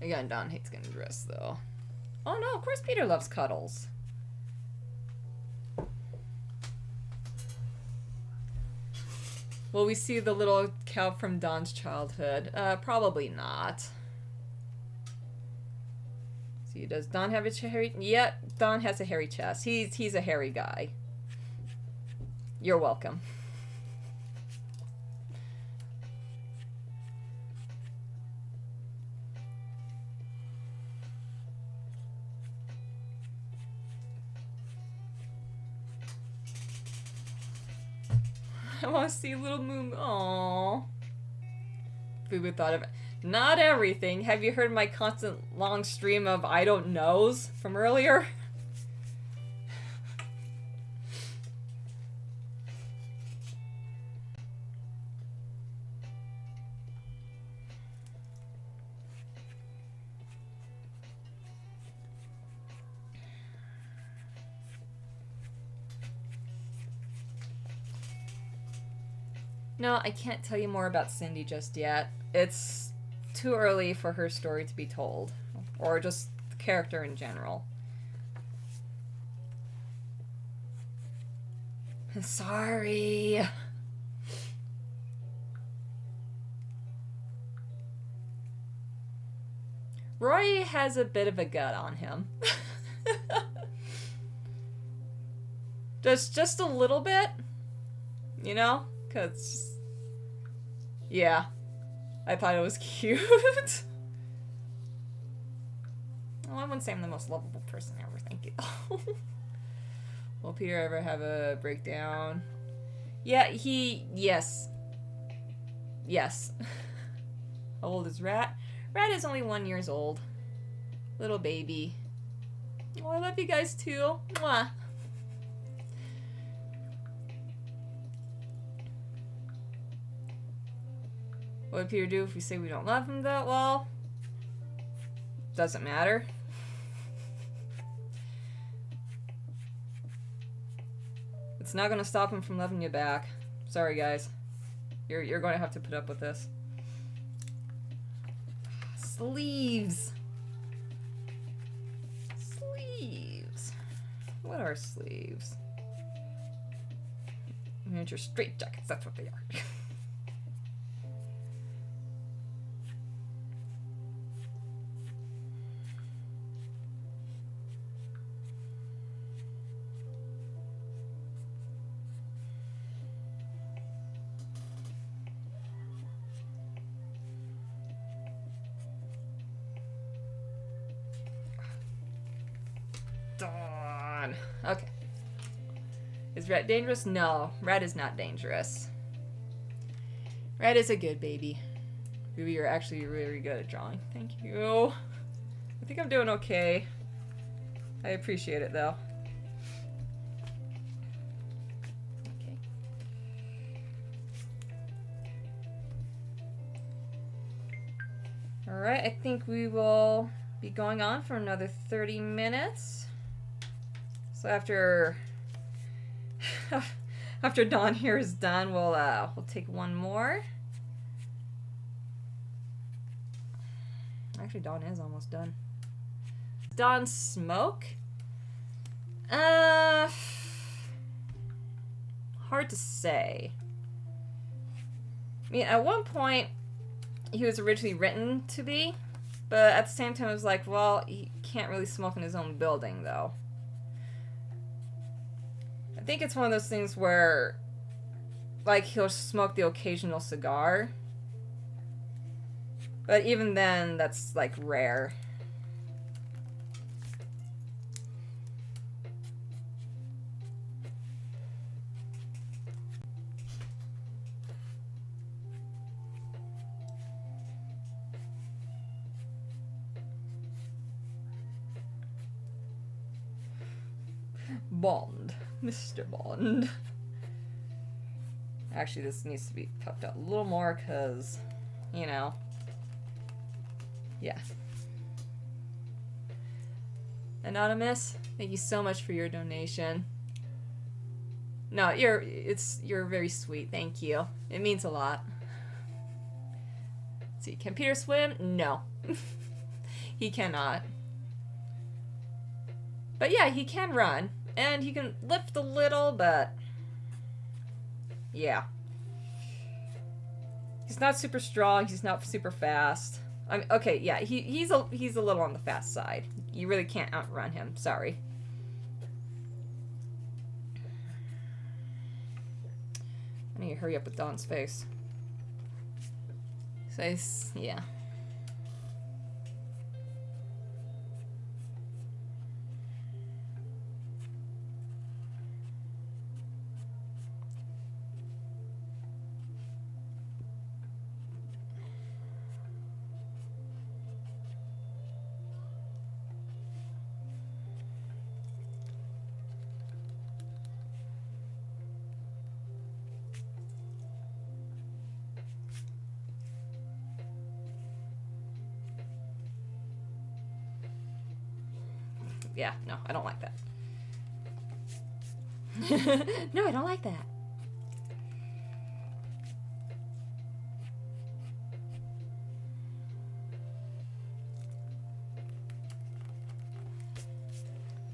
Again, Don hates getting dressed, though. Oh no, of course Peter loves cuddles. Will we see the little cow from Don's childhood? Probably not. See, does Don have a hairy... Yep, Don has a hairy chest. He's a hairy guy. You're welcome. I want to see little Moon. Aww. Fubu thought of it. Not everything. Have you heard my constant long stream of I don't knows from earlier? No, I can't tell you more about Cindy just yet. It's too early for her story to be told. Or just the character in general. Sorry. Roy has a bit of a gut on him. just a little bit. You know? Because, yeah, I thought it was cute. Oh, I wouldn't say I'm the most lovable person ever, thank you. Will Peter ever have a breakdown? Yeah, yes. Yes. How old is Rat? Rat is only 1 year old. Little baby. Oh, I love you guys too. Mwah. What would Peter do if we say we don't love him that well? Doesn't matter. It's not gonna stop him from loving you back. Sorry, guys. You're going to have to put up with this. Sleeves. Sleeves. What are sleeves? Miniature straight jackets. That's what they are. Dawn. Okay. Is Rat dangerous? No, Rat is not dangerous. Rat is a good baby. Ruby, you're actually really good at drawing. Thank you. I think I'm doing okay. I appreciate it though. Okay. Alright, I think we will be going on for another 30 minutes. So after Dawn here is done, we'll take one more. Actually, Dawn is almost done. Dawn smoke? Hard to say. I mean, at one point, he was originally written to be, but at the same time, it was like, well, he can't really smoke in his own building, though. I think it's one of those things where, like, he'll smoke the occasional cigar. But even then, that's, like, rare. Bond. Mr. Bond. Actually, this needs to be puffed out a little more because, you know. Yeah. Anonymous, thank you so much for your donation. No, you're very sweet. Thank you. It means a lot. Let's see, can Peter swim? No. He cannot. But yeah, he can run. And he can lift a little, but yeah. He's not super strong. He's not super fast. I mean, okay, yeah, he's a little on the fast side. You really can't outrun him. Sorry. I need to hurry up with Dawn's face. So, yeah. Yeah, no, I don't like that. No, I don't like that.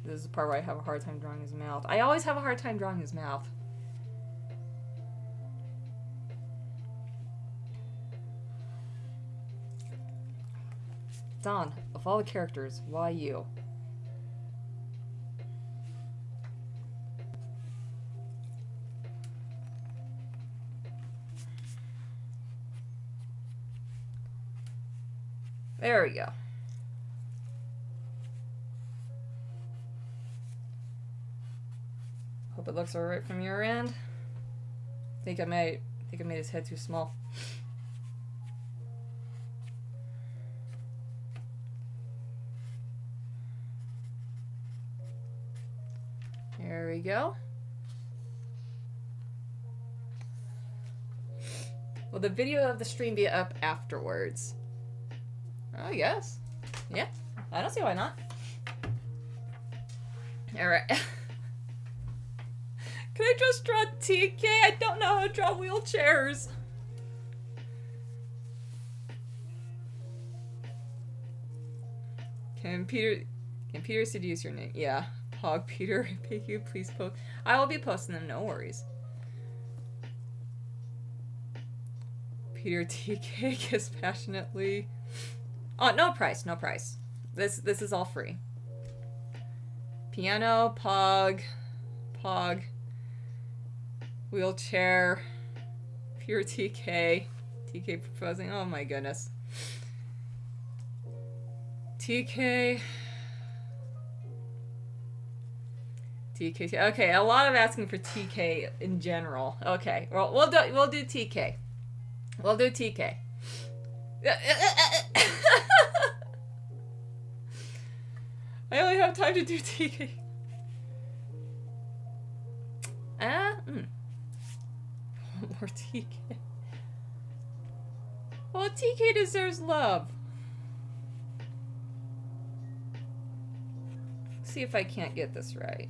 This is the part where I have a hard time drawing his mouth. I always have a hard time drawing his mouth. Dawn, of all the characters, why you? There we go. Hope it looks alright from your end. Think I made his head too small. There we go. Will the video of the stream be up afterwards? Oh, yes. Yeah. I don't see why not. Alright. Can I just draw TK? I don't know how to draw wheelchairs. Can Peter seduce your name? Yeah. Pog Peter, thank you. Please post. I will be posting them, no worries. Peter TK kiss passionately. Oh, no price, no price. This is all free. Piano, Pog, wheelchair, Peter TK proposing. Oh my goodness. TK. Okay, a lot of asking for TK in general. Okay, well we'll do TK. We'll do TK. I only have time to do TK. More TK. Well, TK deserves love. Let's see if I can't get this right.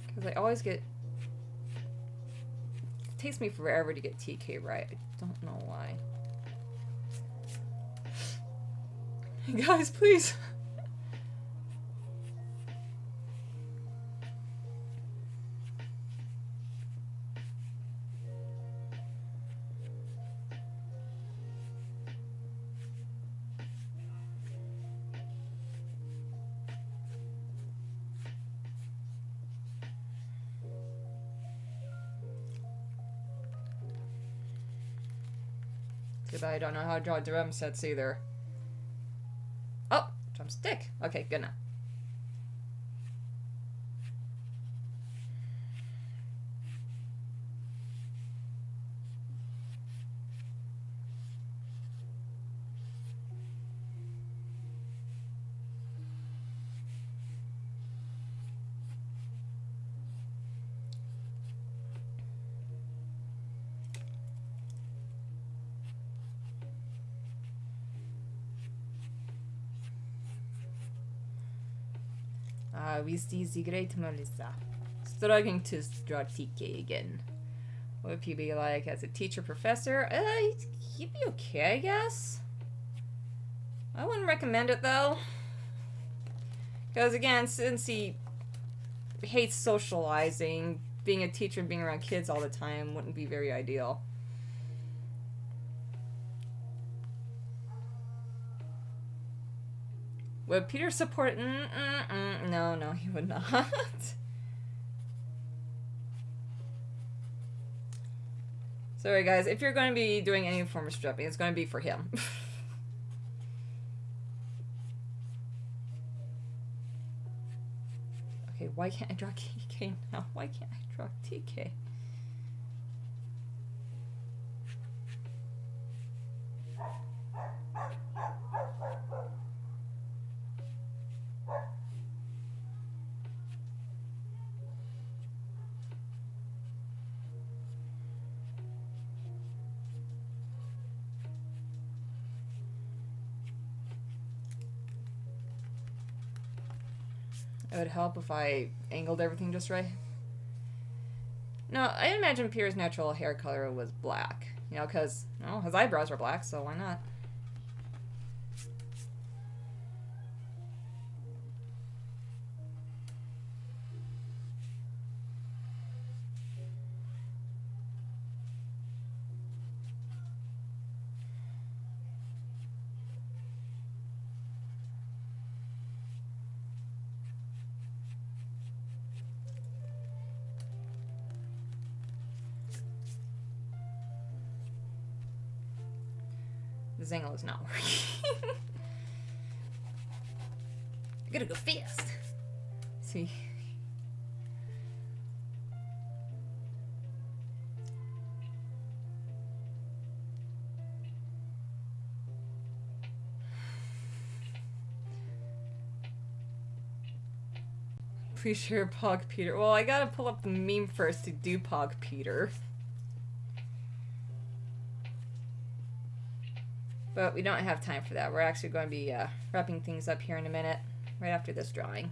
Because I always get... It takes me forever to get TK right. I don't know why. Guys, please. Too bad I don't know how to draw drum sets either. Oh, drumstick. Okay, good enough. We see the great Melissa. Struggling to draw TK again. What would he be like as a teacher professor? He'd be okay, I guess. I wouldn't recommend it though. Because again, since he hates socializing, being a teacher and being around kids all the time wouldn't be very ideal. Would Peter support? No, he would not. Sorry, guys. If you're going to be doing any form of stripping, it's going to be for him. Okay, why can't I draw TK now? Why can't I draw TK? It would help if I angled everything just right. No, I imagine Pierre's natural hair color was black. You know, because, well, his eyebrows are black, so why not? This angle is not working. I gotta go fast. See. Please share Pog Peter. Well, I gotta pull up the meme first to do Pog Peter. But we don't have time for that. We're actually going to be wrapping things up here in a minute, right after this drawing.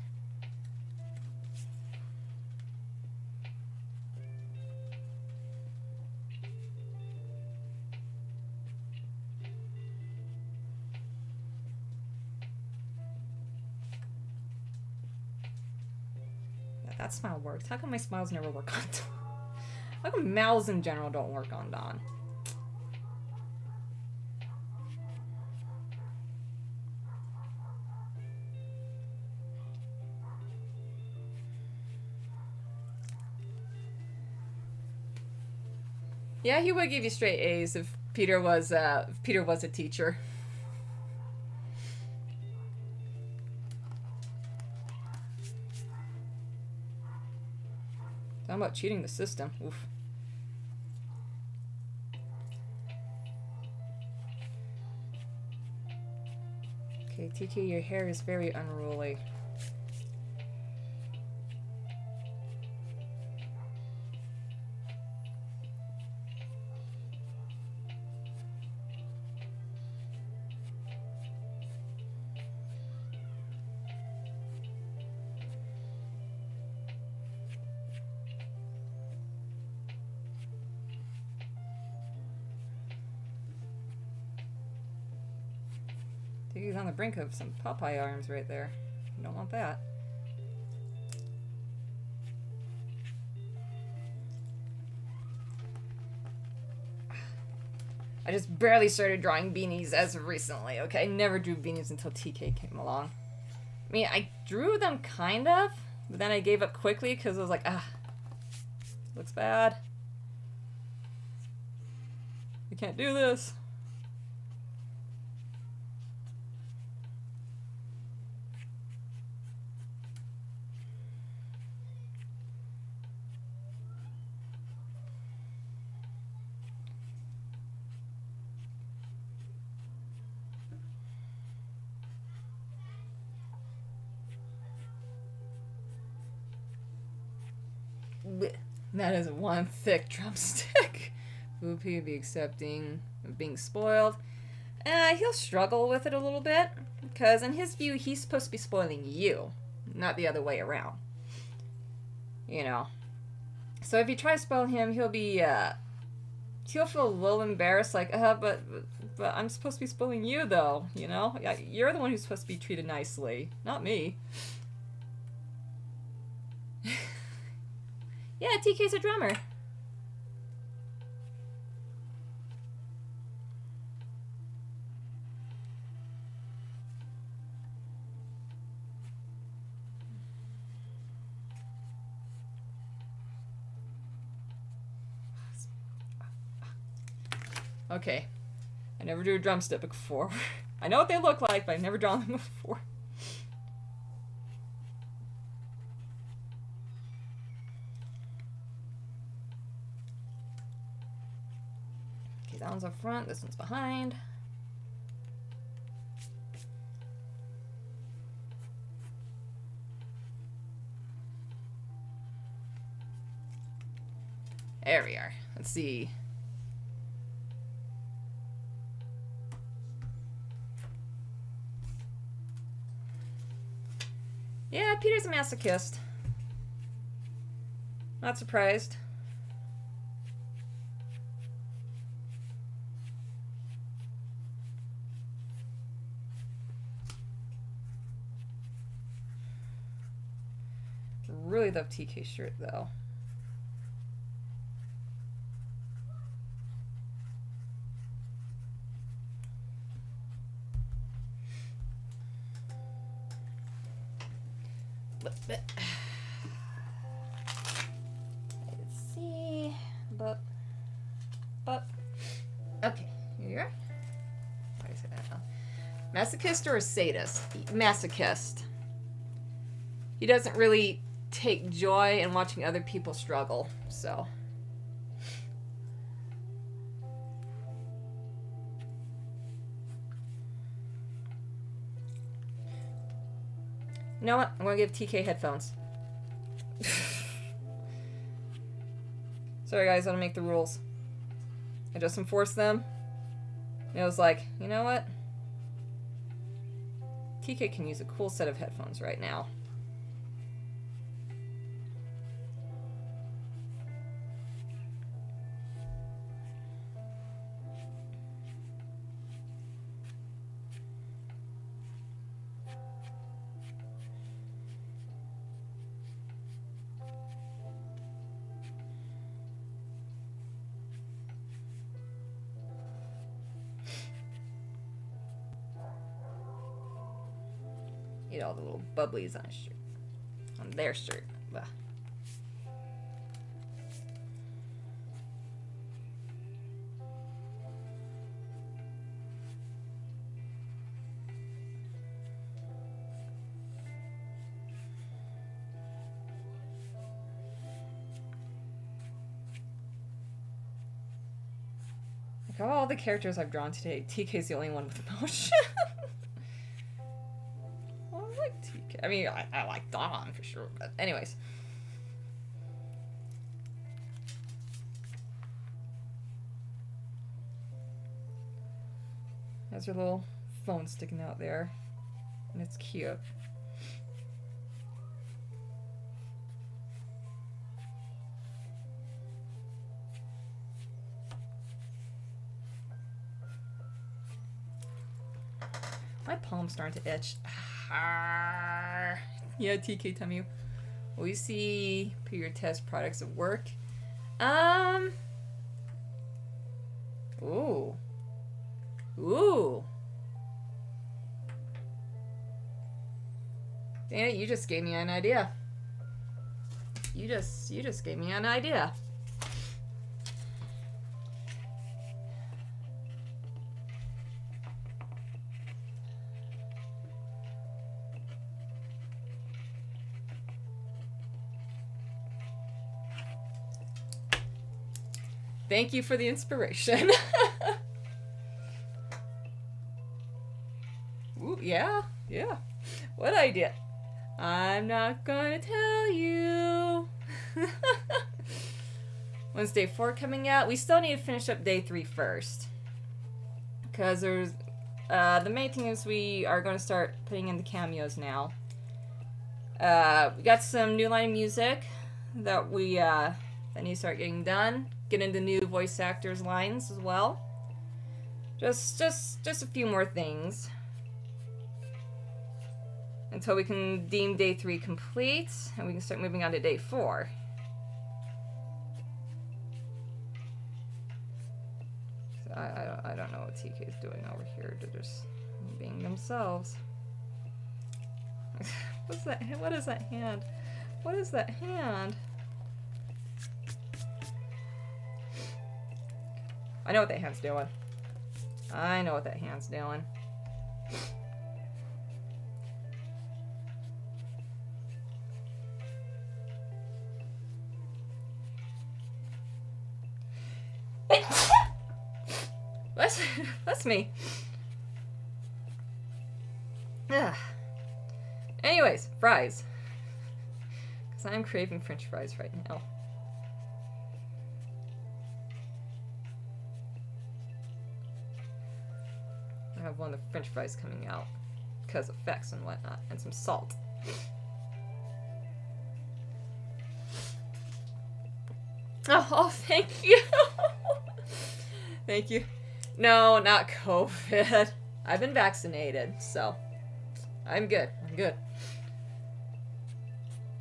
Yeah, that smile works. How come my smiles never work on Dawn? How come mouths in general don't work on Dawn? Yeah, he would give you straight A's if Peter was a teacher. Talking about cheating the system. Oof. Okay, TK, your hair is very unruly. He's on the brink of some Popeye arms right there. You don't want that. I just barely started drawing beanies as of recently, okay? I never drew beanies until TK came along. I mean, I drew them kind of, but then I gave up quickly because I was like, looks bad. We can't do this. That is one thick drumstick. Would he be accepting of being spoiled? He'll struggle with it a little bit, because in his view, he's supposed to be spoiling you, not the other way around. You know. So if you try to spoil him, he'll feel a little embarrassed, like, but I'm supposed to be spoiling you, though, you know? You're the one who's supposed to be treated nicely, not me. Yeah, TK's a drummer. Okay. I never drew a drumstick before. I know what they look like, but I've never drawn them before. That one's up front, this one's behind. There we are. Let's see. Yeah, Peter's a masochist. Not surprised. Really love TK shirt though. Let's see, but okay, here you are. Why did I say that now? Masochist or a sadist? Masochist. he doesn't really take joy in watching other people struggle. So. You know what? I'm going to give TK headphones. Sorry guys, I don't make the rules. I just enforce them. And I was like, you know what? TK can use a cool set of headphones right now. Eat all the little bubblies on his shirt. On their shirt. Bah. Like all the characters I've drawn today, TK's the only one with emotion. I mean, I like Dawn for sure, but anyways. Has her little phone sticking out there, and it's cute. My palm's starting to itch. Yeah, TK, tell me. Will you see put your test products at work? Ooh. Ooh. Dana, you just gave me an idea. You just gave me an idea. Thank you for the inspiration. Ooh, yeah. What idea? I'm not gonna tell you. When's day 4 coming out? We still need to finish up day 3 first. Because there's... the main thing is we are going to start putting in the cameos now. We got some new line of music that we... that need to start getting done. Get into new voice actors' lines as well. Just a few more things. Until we can deem day 3 complete, and we can start moving on to day 4. So I don't know what TK is doing over here. They're just being themselves. What's that? What is that hand? What is that hand? I know what that hand's doing. I know what that hand's doing. That's me. Ugh. Anyways, fries. Because I'm craving French fries right now. I have one of the French fries coming out because of effects and whatnot, and some salt. Oh, thank you. Thank you. No, not COVID. I've been vaccinated, so I'm good. I'm good.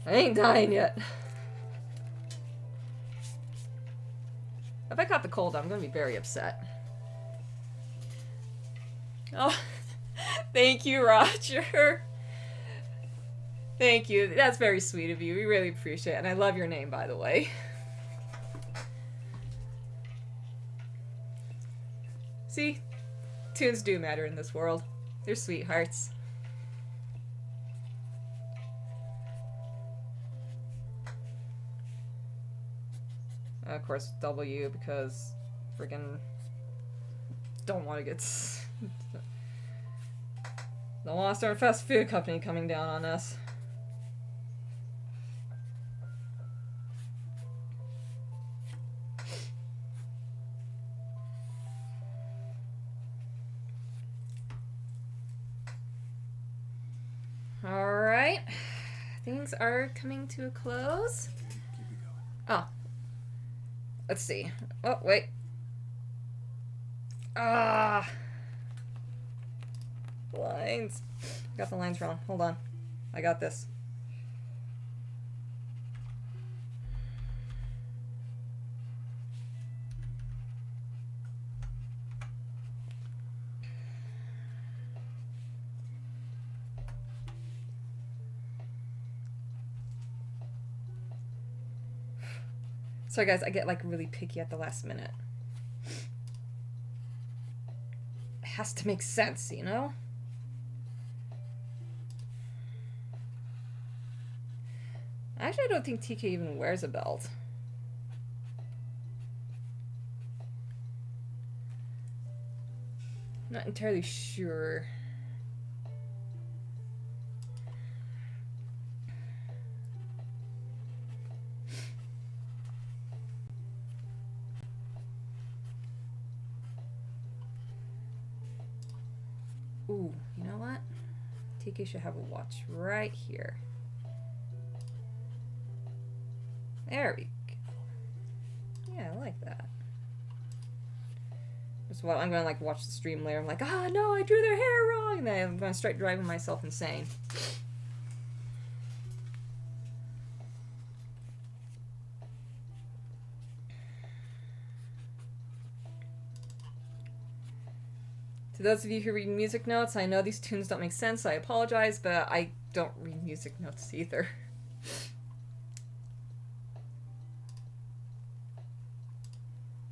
I ain't dying yet. If I caught the cold, I'm going to be very upset. Oh, thank you, Roger. Thank you. That's very sweet of you. We really appreciate it. And I love your name, by the way. See? Tunes do matter in this world. They're sweethearts. Of course, W because freaking don't want to get. Don't want to start a fast food company coming down on us. Alright. Things are coming to a close. Oh. Let's see. Oh, wait. Ah. Lines. Got the lines wrong. Hold on. I got this. Sorry guys, I get like really picky at the last minute. It has to make sense, you know? Actually, I don't think TK even wears a belt. Not entirely sure. Ooh, you know what? TK should have a watch right here. There we go. Yeah, I like that. Just well, I'm gonna like watch the stream later. I'm like, ah, no, I drew their hair wrong, and then I'm gonna start driving myself insane. To those of you who read music notes, I know these tunes don't make sense, so I apologize, but I don't read music notes either.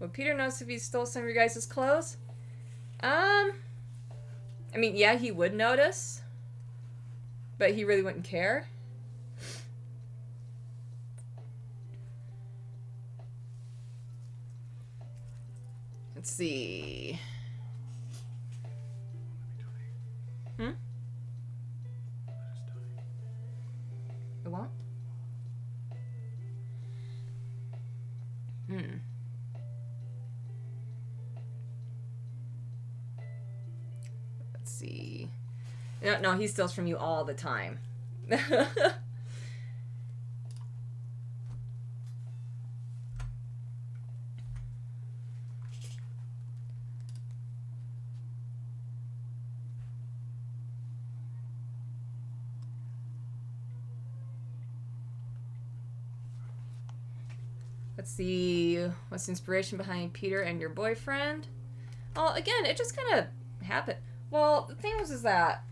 Would Peter notice if he stole some of your guys' clothes? I mean, yeah, he would notice, but he really wouldn't care. Let's see. The what? Let's see. No, he steals from you all the time. Let's see, what's the inspiration behind Peter and your boyfriend? Well, again, it just kind of happened. Well, the thing was is that,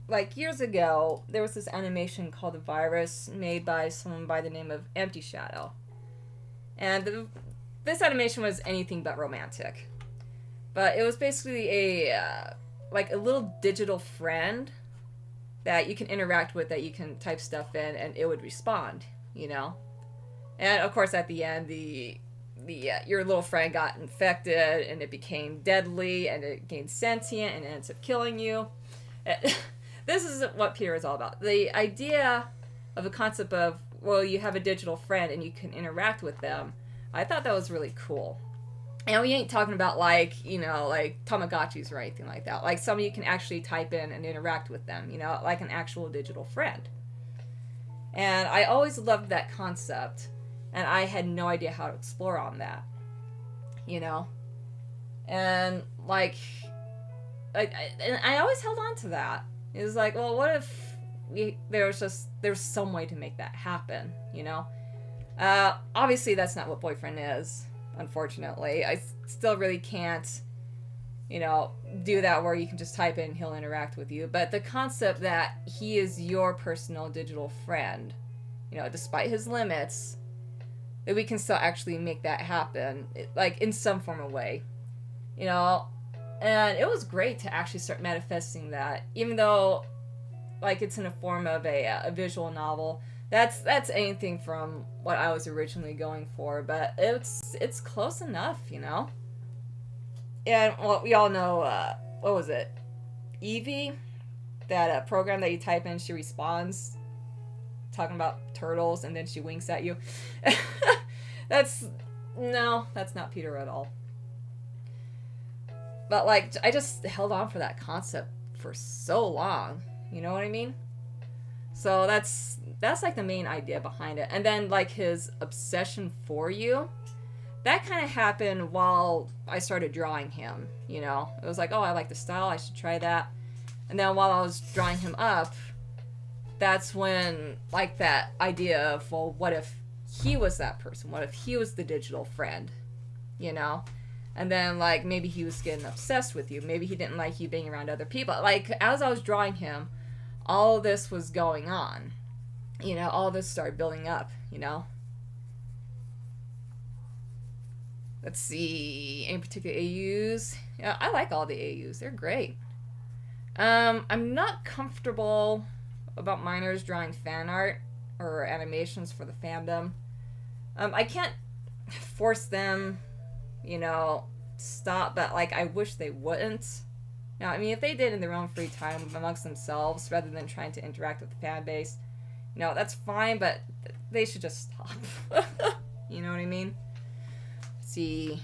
like, years ago, there was this animation called The Virus made by someone by the name of Empty Shadow. And this animation was anything but romantic. But it was basically a little digital friend that you can interact with, that you can type stuff in, and it would respond, you know? And of course, at the end, your little friend got infected, and it became deadly, and it gained sentient, and it ends up killing you. This is what Peter is all about. The idea of the concept of, well, you have a digital friend and you can interact with them. I thought that was really cool. And we ain't talking about like, you know, like Tamagotchis or anything like that. Like somebody you can actually type in and interact with them, you know, like an actual digital friend. And I always loved that concept. And I had no idea how to explore on that, you know? And, like I always held on to that. It was like, well, what if there's some way to make that happen, you know? Obviously, that's not what boyfriend is, unfortunately. I still really can't, you know, do that where you can just type in and he'll interact with you. But the concept that he is your personal digital friend, you know, despite his limits, that we can still actually make that happen, like in some form of way, you know. And it was great to actually start manifesting that, even though like it's in a form of a visual novel. That's anything from what I was originally going for, but it's close enough, you know. And well, we all know what was it, Evie, that program that you type in, she responds talking about turtles, and then she winks at you. that's no, that's not Peter at all. But like, I just held on for that concept for so long. You know what I mean? So that's like the main idea behind it. And then like his obsession for you, that kind of happened while I started drawing him. You know, it was like, oh, I like the style, I should try that. And then while I was drawing him up, that's when like that idea of, well, what if he was that person? What if he was the digital friend? You know? And then like maybe he was getting obsessed with you. Maybe he didn't like you being around other people. Like as I was drawing him, all of this was going on. You know, all this started building up, you know? Let's see, any particular AUs? Yeah, I like all the AUs. They're great. I'm not comfortable about minors drawing fan art or animations for the fandom. I can't force them, you know, stop, but like I wish they wouldn't. Now, I mean, if they did in their own free time amongst themselves rather than trying to interact with the fan base, you know, that's fine, but they should just stop. You know what I mean? Let's see.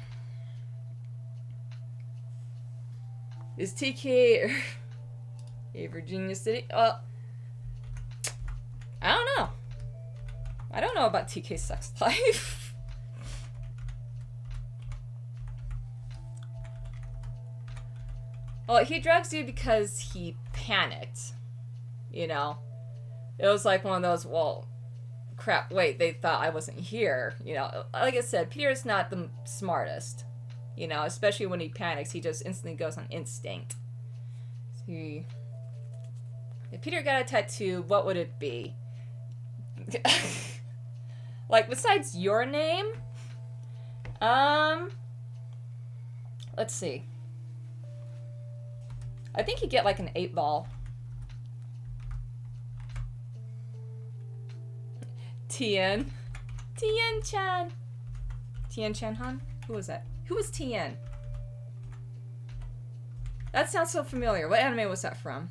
Is TK a Virginia City? I don't know. I don't know about TK's sex life. Well, he drugs you because he panicked. You know? It was like one of those, well, crap, wait, they thought I wasn't here. You know, like I said, Peter's not the smartest. You know, especially when he panics, he just instantly goes on instinct. See. If Peter got a tattoo, what would it be? Like, besides your name? Let's see. I think you get like an 8-ball. Tien. Tien-chan. Tien-chan-han? Who was that? Who was Tien? That sounds so familiar. What anime was that from?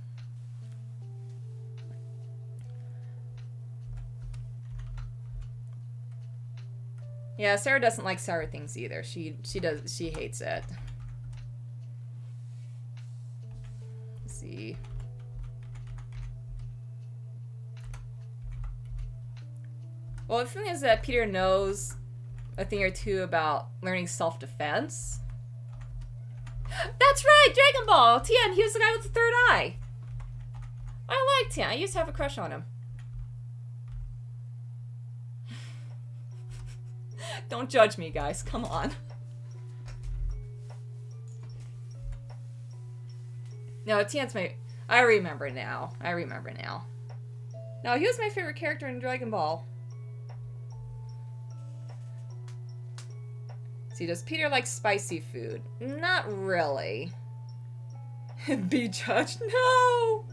Yeah, Sarah doesn't like sour things either. She hates it. Let's see. Well, the thing is that Peter knows a thing or two about learning self-defense. That's right, Dragon Ball! Tien, he was the guy with the third eye. I like Tien. I used to have a crush on him. Don't judge me, guys. Come on. No, Tien's my... I remember now. No, he was my favorite character in Dragon Ball. See, does Peter like spicy food? Not really. Be judged? No!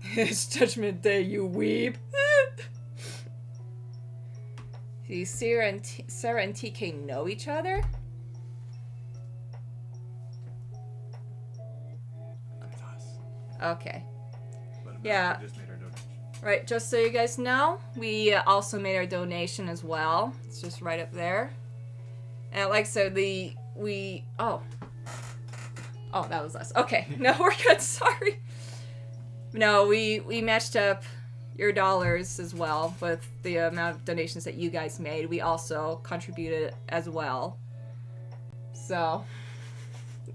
It's Judgment Day, you weeb. See, Sarah and TK know each other? Okay. Yeah. Right, just so you guys know, we also made our donation as well. It's just right up there. And like so oh, that was us. Okay, no, we're good, sorry. No, we matched up your dollars as well with the amount of donations that you guys made. We also contributed as well. So,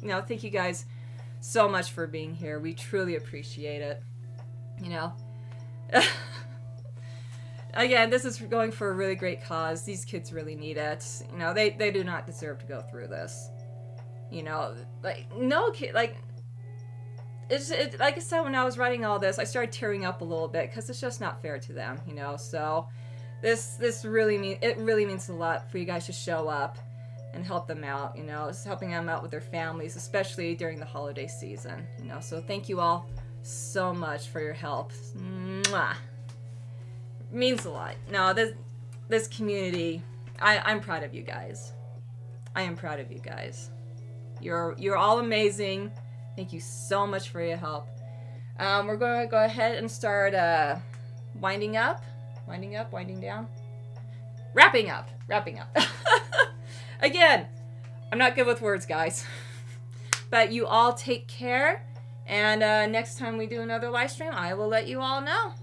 you know, thank you guys so much for being here. We truly appreciate it. You know, again, this is going for a really great cause. These kids really need it. You know, they do not deserve to go through this. You know, like, no kid, like, like I said, when I was writing all this, I started tearing up a little bit because it's just not fair to them, you know. So this really means a lot for you guys to show up and help them out, you know. It's helping them out with their families, especially during the holiday season, you know. So thank you all so much for your help. Mwah. means a lot. No, this community, I'm proud of you guys. I am proud of you guys. You're all amazing. Thank you so much for your help. We're going to go ahead and start winding down, wrapping up. Again, I'm not good with words, guys. But you all take care, and next time we do another live stream, I will let you all know.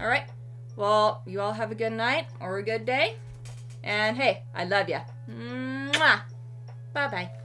All right. Well, you all have a good night or a good day, and hey, I love ya. Mwah. Bye bye.